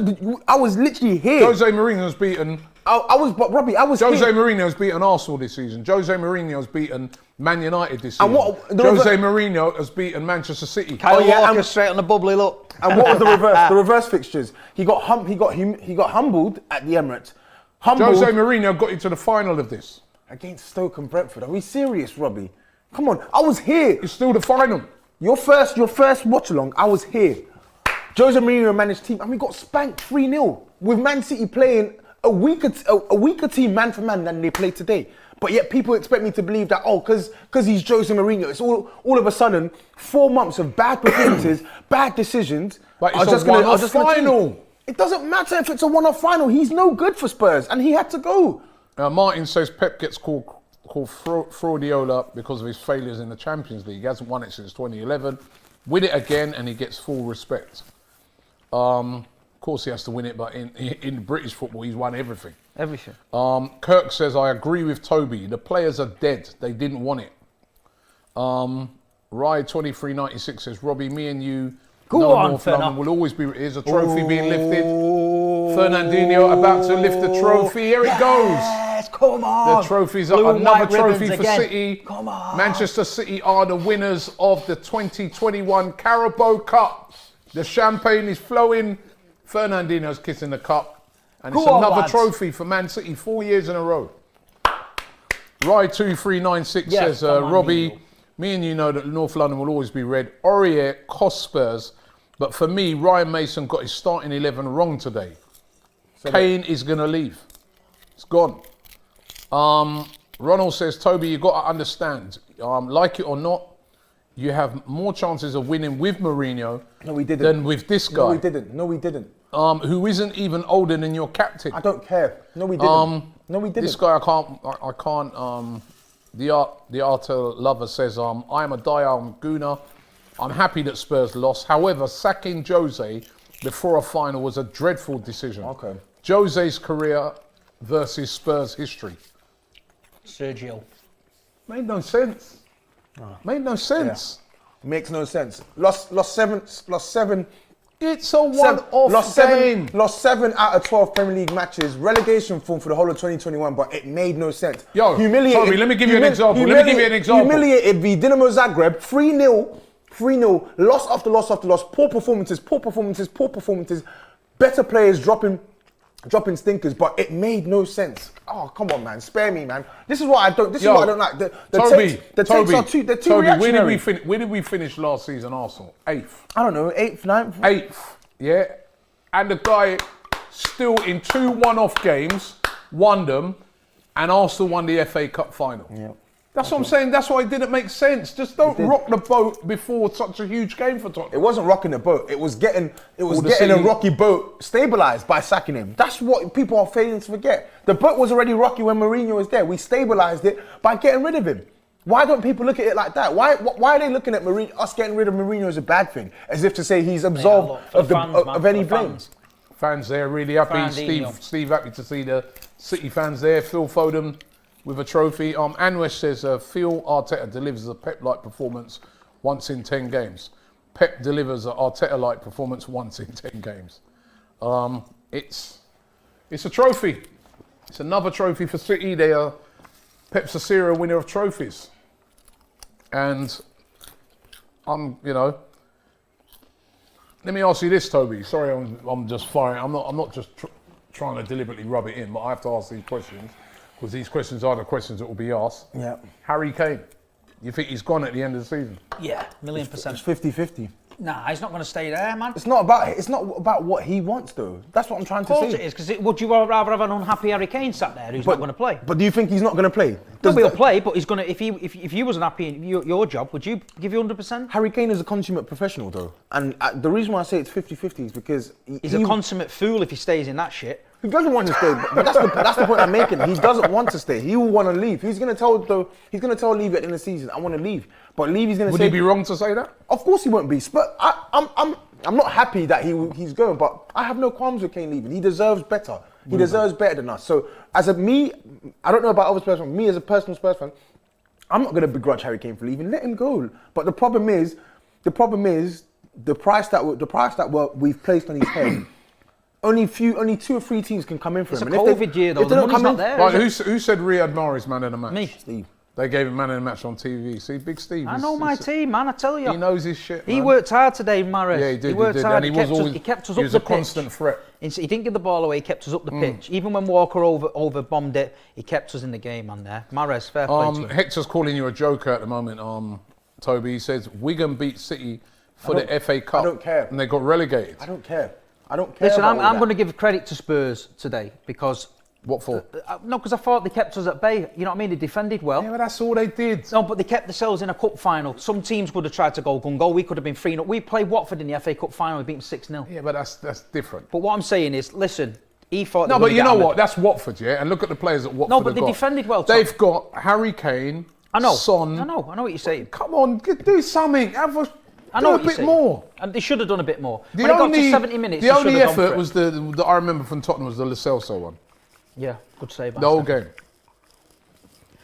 I was literally here. Jose Mourinho's beaten. But Robbie, I was Jose here. Mourinho's beaten Arsenal this season. Jose Mourinho's beaten Man United this And season. what- the Jose rever- Mourinho has beaten Manchester City. Kyle yeah, Walker and- straight on the bubbly look. And what was the reverse? The reverse fixtures. He got humbled at the Emirates. Humbled Jose Mourinho got you to the final of this. against Stoke and Brentford. Are we serious, Robbie? Come on, I was here. It's still the final. Your first watch along, I was here. Jose Mourinho managed team, and we got spanked 3-0 with Man City playing a weaker team man for man than they play today. But yet people expect me to believe that because he's Jose Mourinho, it's all of a sudden 4 months of bad performances, bad decisions. But it's are a just gonna- are one-off just gonna change. final. It doesn't matter if it's a one-off final. He's no good for Spurs, and he had to go. Martin says Pep gets called Fraudiola because of his failures in the Champions League. He hasn't won it since 2011. Win it again and he gets full respect. Of course he has to win it, but in British football he's won everything. Everything. Kirk says, I agree with Toby. The players are dead. They didn't want it. Rye2396 says, Robbie, me and you, Go on, North Fernan. London will always be. Here's a trophy being lifted. Fernandinho about to lift the trophy. Here it goes. Yes, come on. The trophy's Blue up. and Another white trophy ribbons for again. City. Come on. Manchester City are the winners of the 2021 Carabao Cup. The champagne is flowing. Fernandinho's kissing the cup. And Go it's on, another lads. trophy for Man City, 4 years in a row. Rye2396 Yeah, says, come on, Robbie, Neil. me and you know that North London will always be red. Aurier cost Spurs. But for me, Ryan Mason got his starting 11 wrong today. Kane is going to leave. It's gone. Ronald says, Toby, you got to understand, like it or not, you have more chances of winning with Mourinho No, we didn't. than with this guy, No, we didn't. who isn't even older than your captain. I don't care. No, we didn't. No, we didn't. This guy, I can't. The art lover says, I am a diehard Gooner. I'm happy that Spurs lost. However, sacking Jose before a final was a dreadful decision. Okay. Jose's career versus Spurs history. Sergio. Made no sense. Made no sense. Makes no sense. Lost seven. It's a one-off game. Lost 7 out of 12 Premier League matches. Relegation form for the whole of 2021, but it made no sense. Yo, Toby, let me give you an example. Humiliated v Dinamo Zagreb, 3-0, loss after loss after loss, poor performances, better players dropping stinkers, but it made no sense. Oh, come on, man, spare me, man. This is what I don't. This is what I don't like. The takes are too reactionary. Where did we finish last season, Arsenal? 8th. I don't know, 8th, 9th. 8th, yeah. And the guy still in 2 one-off games won them, and Arsenal won the FA Cup final. Yeah. That's what I'm saying. That's why it didn't make sense. Just don't rock the boat before such a huge game for Tottenham. It wasn't rocking the boat. It was getting a City- rocky boat stabilised by sacking him. That's what people are failing to forget. The boat was already rocky when Mourinho was there. We stabilised it by getting rid of him. Why don't people look at it like that? Why are they looking at us getting rid of Mourinho as a bad thing, as if to say he's absolved look, for the fans, man, of for any the blame? fans. Fans there really happy. Fernandinho. Steve happy to see the City fans there. Phil Foden with a trophy. Anwesh says, Phil Arteta delivers a Pep-like performance once in 10 games. Pep delivers an Arteta-like performance once in 10 games. It's a trophy. It's another trophy for City. They are Pep's a serial winner of trophies. And let me ask you this, Toby. Sorry, I'm just firing. I'm not just trying to deliberately rub it in, but I have to ask these questions because these questions are the questions that will be asked. Yeah. Harry Kane, you think he's gone at the end of the season? Yeah, 1,000,000%. It's 50-50. Nah, he's not going to stay there, man. It's not about what he wants, though. That's what I'm trying to say. Of course it is, because would you rather have an unhappy Harry Kane sat there who's not going to play? But do you think he's not going to play? No, he'll play, but he's going to. If you wasn't happy in your job, would you give you 100%? Harry Kane is a consummate professional, though. And the reason why I say it's 50-50 is because... He's a consummate fool if he stays in that shit. He doesn't want to stay, but that's the point I'm making. He doesn't want to stay. He will want to leave. He's going to tell Levy at the end of the season, I want to leave. But Levy's going to say... Would he be wrong to say that? Of course he won't be. But I'm not happy that he's going, but I have no qualms with Kane leaving. He deserves better. He deserves better than us. So I don't know about other Spurs fans. Me as a personal Spurs fan, I'm not going to begrudge Harry Kane for leaving. Let him go. But the problem is the price that we've placed on his head. Only 2 or 3 teams can come in for it's him. It's a COVID year, though. The money's not there. Right, who said Riyad Mahrez man of the match? Me. Steve. They gave him man of the match on TV. See, Big Steve. I know my team, man. I tell you. He knows his shit. He worked hard today, Mahrez. Yeah, he did. He worked hard. And he kept us up the pitch. He was a constant threat. He didn't give the ball away. He kept us up the pitch. Even when Walker over bombed it, he kept us in the game, man. There, Mahrez, fair play to him. Hector's calling you a joker at the moment. Toby, he says Wigan beat City for the FA Cup. I don't care. And they got relegated. I don't care. I don't care. Listen, I'm going to give credit to Spurs today because. What for? No, because I thought they kept us at bay. You know what I mean? They defended well. Yeah, but that's all they did. No, but they kept themselves in a cup final. Some teams would have tried to go gun-go. We could have been 3-0. We played Watford in the FA Cup final. We beat them 6-0. Yeah, but that's different. But what I'm saying is, listen, he thought... No, but you know what? That's Watford, yeah? And look at the players that Watford No, but they defended well, Tom. They've got Harry Kane, Son... I know what you're saying. Come on, do something. I know do a bit more. And they should have done a bit more. When it got to 70 minutes, the only effort was the I remember from Tottenham was the Lo Celso one. Yeah, good save. The whole game.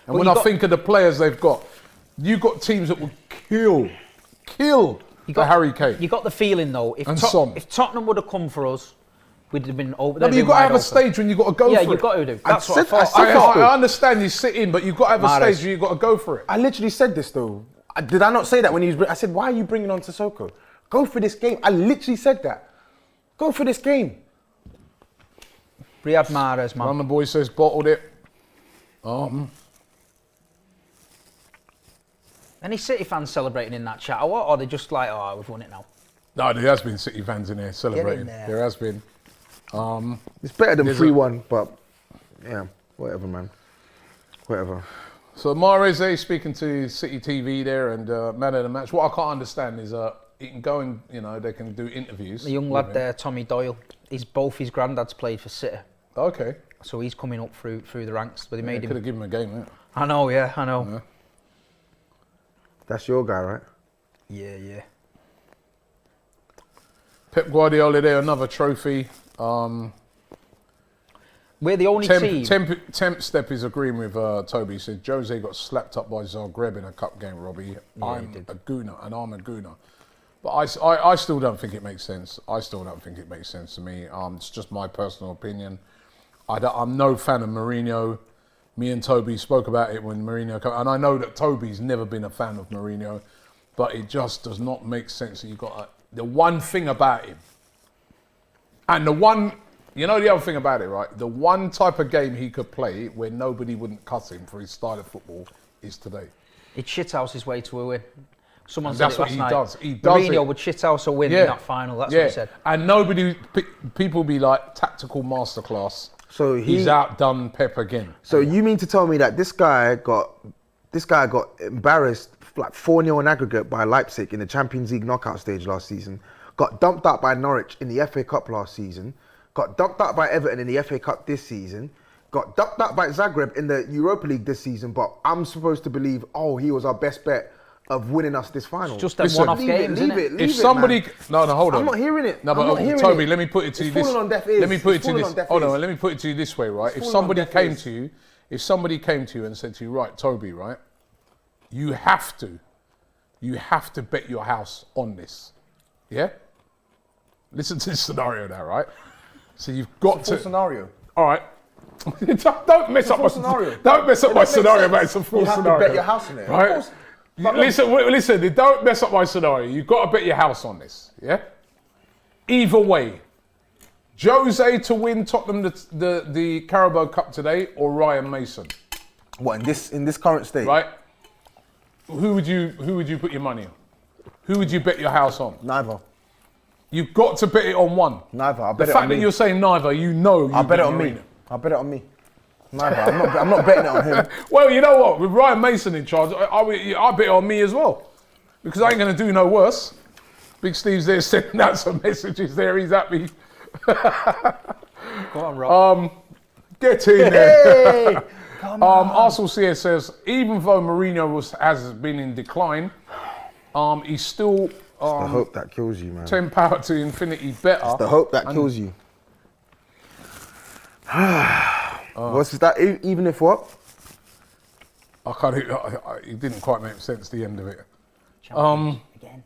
And when I think of the players they've got, you've got teams that would kill Harry Kane. You got the feeling though, if Tottenham would have come for us, we'd have been over. No, but you've got to have a stage when you've got to go for it. Yeah, you've got to do. That's what I said. I understand you sit in, but you've got to have a stage where you've got to go for it. I literally said this though. Did I not say that when he was... I said, why are you bringing on Sissoko? Go for this game. I literally said that. Go for this game. Riyad Mahrez, man. One of the boys says bottled it. Any City fans celebrating in that chat or what? Or are they just like, oh, we've won it now? No, there has been City fans in here celebrating. There has been. It's better than 3-1, but yeah, whatever, man. Whatever. So Mahrez speaking to City TV there and man of the match. What I can't understand is he can go and, they can do interviews. The young lad there, Tommy Doyle, both his granddads played for City. Okay. So he's coming up through the ranks, but they made him... Could have given him a game, yeah. I know. Yeah. That's your guy, right? Yeah. Pep Guardiola there, another trophy. We're the only team... Temp Step is agreeing with Toby. He said, Jose got slapped up by Zagreb in a cup game, Robbie. Yeah, I'm a gooner. But I still don't think it makes sense. To me. It's just my personal opinion. I'm no fan of Mourinho. Me and Toby spoke about it when Mourinho came. And I know that Toby's never been a fan of Mourinho. But it just does not make sense that you got the one thing about him. And the one... the other thing about it, right? The one type of game he could play where nobody wouldn't cuss him for his style of football is today. He'd shithouse his way to a win. Someone said that's what he night. Does. He does Mourinho it. would shithouse a win in that final. That's what he said. And people be like, tactical masterclass. So he's outdone Pep again. So you mean to tell me that this guy got embarrassed like 4-0 in aggregate by Leipzig in the Champions League knockout stage last season, got dumped out by Norwich in the FA Cup last season, got dumped out by Everton in the FA Cup this season, got dumped out by Zagreb in the Europa League this season, but I'm supposed to believe, he was our best bet of winning us this final. It's just a one-off game, isn't it? If somebody... No, hold on. I'm not hearing it. No, but Toby, let me put it to you this... Falling on deaf ears. Let me put it to you this... Hold on, let me put it to you this way, right? If somebody came to you and said to you, right, Toby, right, you have to bet your house on this. Yeah? Listen to this scenario now, right? So you've got to... scenario. All right. Don't mess up my scenario. Don't mess up my scenario, mate. It's a full scenario. You have to bet your house on it. Right? Listen, don't mess up my scenario. You've got to bet your house on this, yeah? Either way, Jose to win Tottenham the Carabao Cup today or Ryan Mason? What, in this current state? Right? Who would you put your money on? Who would you bet your house on? Neither. You've got to bet it on one. Neither. I The bet it fact on that me. you're saying neither, you know. I bet it on me. I bet it on me. Neither. I'm not betting it on him. Well, you know what? With Ryan Mason in charge, I bet it on me as well. Because I ain't going to do no worse. Big Steve's there sending out some messages there. He's happy. Go on, Rob. Get in there. Hey! Come on. Arsenal CS says, even though Mourinho has been in decline, he's still The hope that kills you, man. 10 power to infinity better. The hope that kills you. What's that? Even if what? I can't. It didn't quite make sense. The end of it. Again.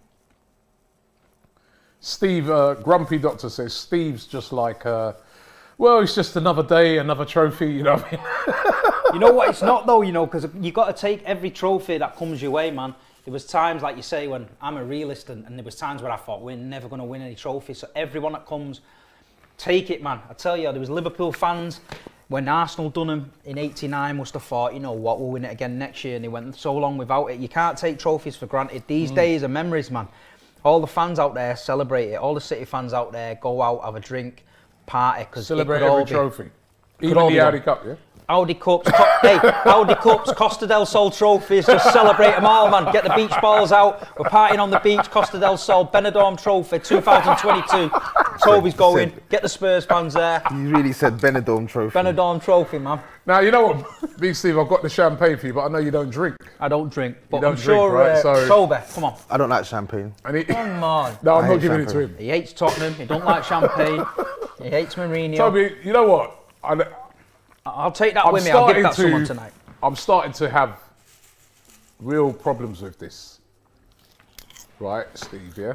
Steve, Grumpy Doctor says Steve's just like, well, it's just another day, another trophy. You know what I mean? You know what? It's not though. You know, because you got to take every trophy that comes your way, man. There was times, like you say, when I'm a realist, and there was times where I thought we're never going to win any trophies. So everyone that comes, take it, man. I tell you, there was Liverpool fans when Arsenal done them in '89. Must have thought, you know what, we'll win it again next year, and they went so long without it. You can't take trophies for granted. These days are memories, man. All the fans out there celebrate it. All the City fans out there go out, have a drink, party, because Celebrate every trophy, even all the be Audi done. Cup. Yeah. Audi Cups, Audi Cups, Costa del Sol trophies, just celebrate them all, man. Get the beach balls out. We're partying on the beach, Costa del Sol, Benidorm Trophy, 2022. Toby's going. Get the Spurs fans there. You really said Benidorm Trophy. Benidorm Trophy, man. Now you know what, Big Steve. I've got the champagne for you, but I know you don't drink. I don't drink, but don't I'm drink, sure right? So- sober. Come on. I don't like champagne. And he, Come on. no, I'm I not hate giving it to champagne. him. He hates Tottenham. He don't like champagne. He hates Mourinho. Toby, you know what? I'll take that with me. I'll give that to someone tonight. I'm starting to have real problems with this. Right, Steve, yeah?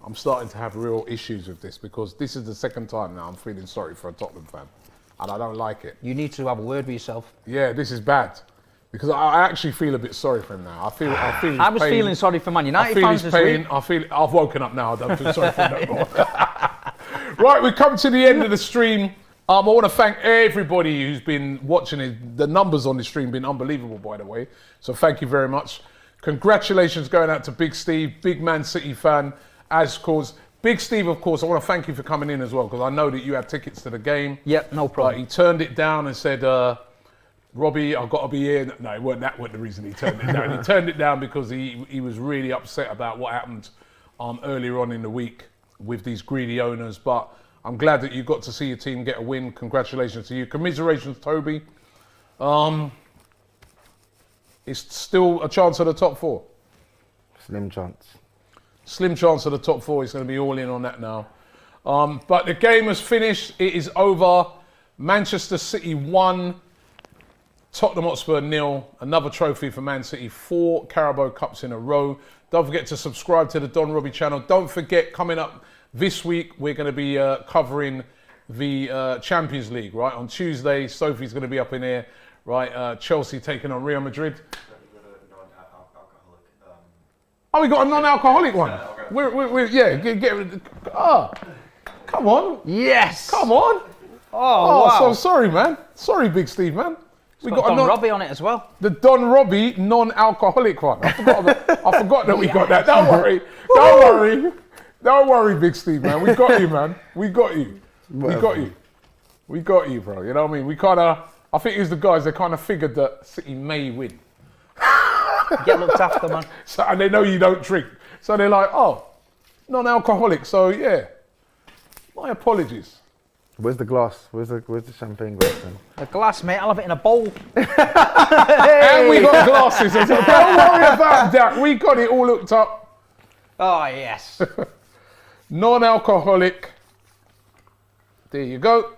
I'm starting to have real issues with this because this is the second time now I'm feeling sorry for a Tottenham fan. And I don't like it. You need to have a word with yourself. Yeah, this is bad. Because I actually feel a bit sorry for him now. I feel his I was pain. feeling sorry for Man I United feel fans his this pain. week. I've woken up now. I don't feel sorry for him no more. Right, we come to the end of the stream. I want to thank everybody who's been watching it. The numbers on the stream have been unbelievable, by the way. So thank you very much. Congratulations going out to Big Steve, big Man City fan, as cause. Big Steve, of course, I want to thank you for coming in as well, because I know that you had tickets to the game. Yep, no problem. He turned it down and said, Robbie, I've got to be here. No, it wasn't that wasn't the reason he turned it down. He turned it down because he was really upset about what happened earlier on in the week with these greedy owners. But I'm glad that you got to see your team get a win. Congratulations to you. Commiserations, Toby. It's still a chance at the top four. Slim chance. Slim chance of the top four. He's going to be all in on that now. But the game has finished. It is over. Manchester City 1, Tottenham Hotspur 0. Another trophy for Man City. 4 Carabao Cups in a row. Don't forget to subscribe to the Don Robbie channel. Don't forget, coming up this week, we're going to be covering the Champions League, right? On Tuesday, Sophie's going to be up in here, right? Chelsea taking on Real Madrid. Oh, we got a non-alcoholic one. Come on. Yes. Come on. Oh, wow. So sorry, man. Sorry, Big Steve, man. We got Don Robbie on it as well. The Don Robbie non-alcoholic one. I forgot that we got that. Don't worry. Don't worry. Don't worry, Big Steve, man. We got you, man. We got you. We got you. We got you, bro. You know what I mean? I think it was the guys that kind of figured that City may win. Get looked after, man. So, and they know you don't drink. So they're like, oh, non-alcoholic. So yeah, my apologies. Where's the glass? Where's the champagne glass then? The glass, mate. I'll have it in a bowl. And we got glasses. Don't worry about that. We got it all looked up. Oh, yes. Non-alcoholic. There you go.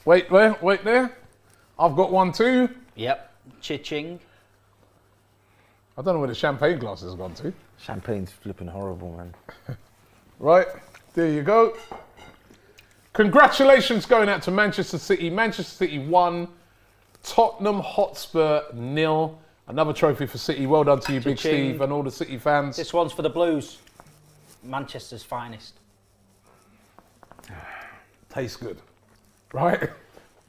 Wait there. I've got one too. Yep. Chiching. I don't know where the champagne glass has gone to. Champagne's flipping horrible, man. Right, there you go. Congratulations going out to Manchester City. Manchester City 1, Tottenham Hotspur 0. Another trophy for City. Well done to you, Big Cha-ching. Steve, and all the City fans. This one's for the Blues. Manchester's finest. Tastes good. Right?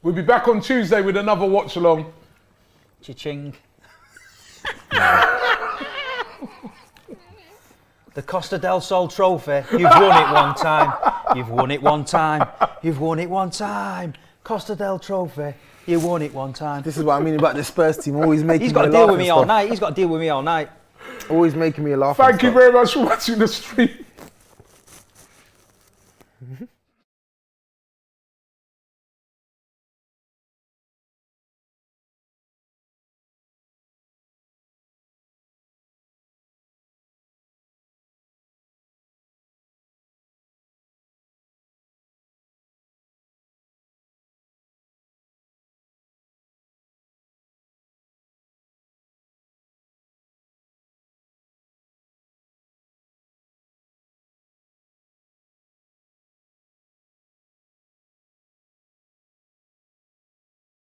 We'll be back on Tuesday with another watch along. Cha-ching. The Costa del Sol trophy. You've won it one time. You've won it one time. You've won it one time. Costa del Trophy. You won it one time. This is what I mean about the Spurs team. Always making He's me got to laugh deal with and me all stuff. night. He's got to deal with me all night. Always making me laugh. and Thank you stuff. very much for watching the stream.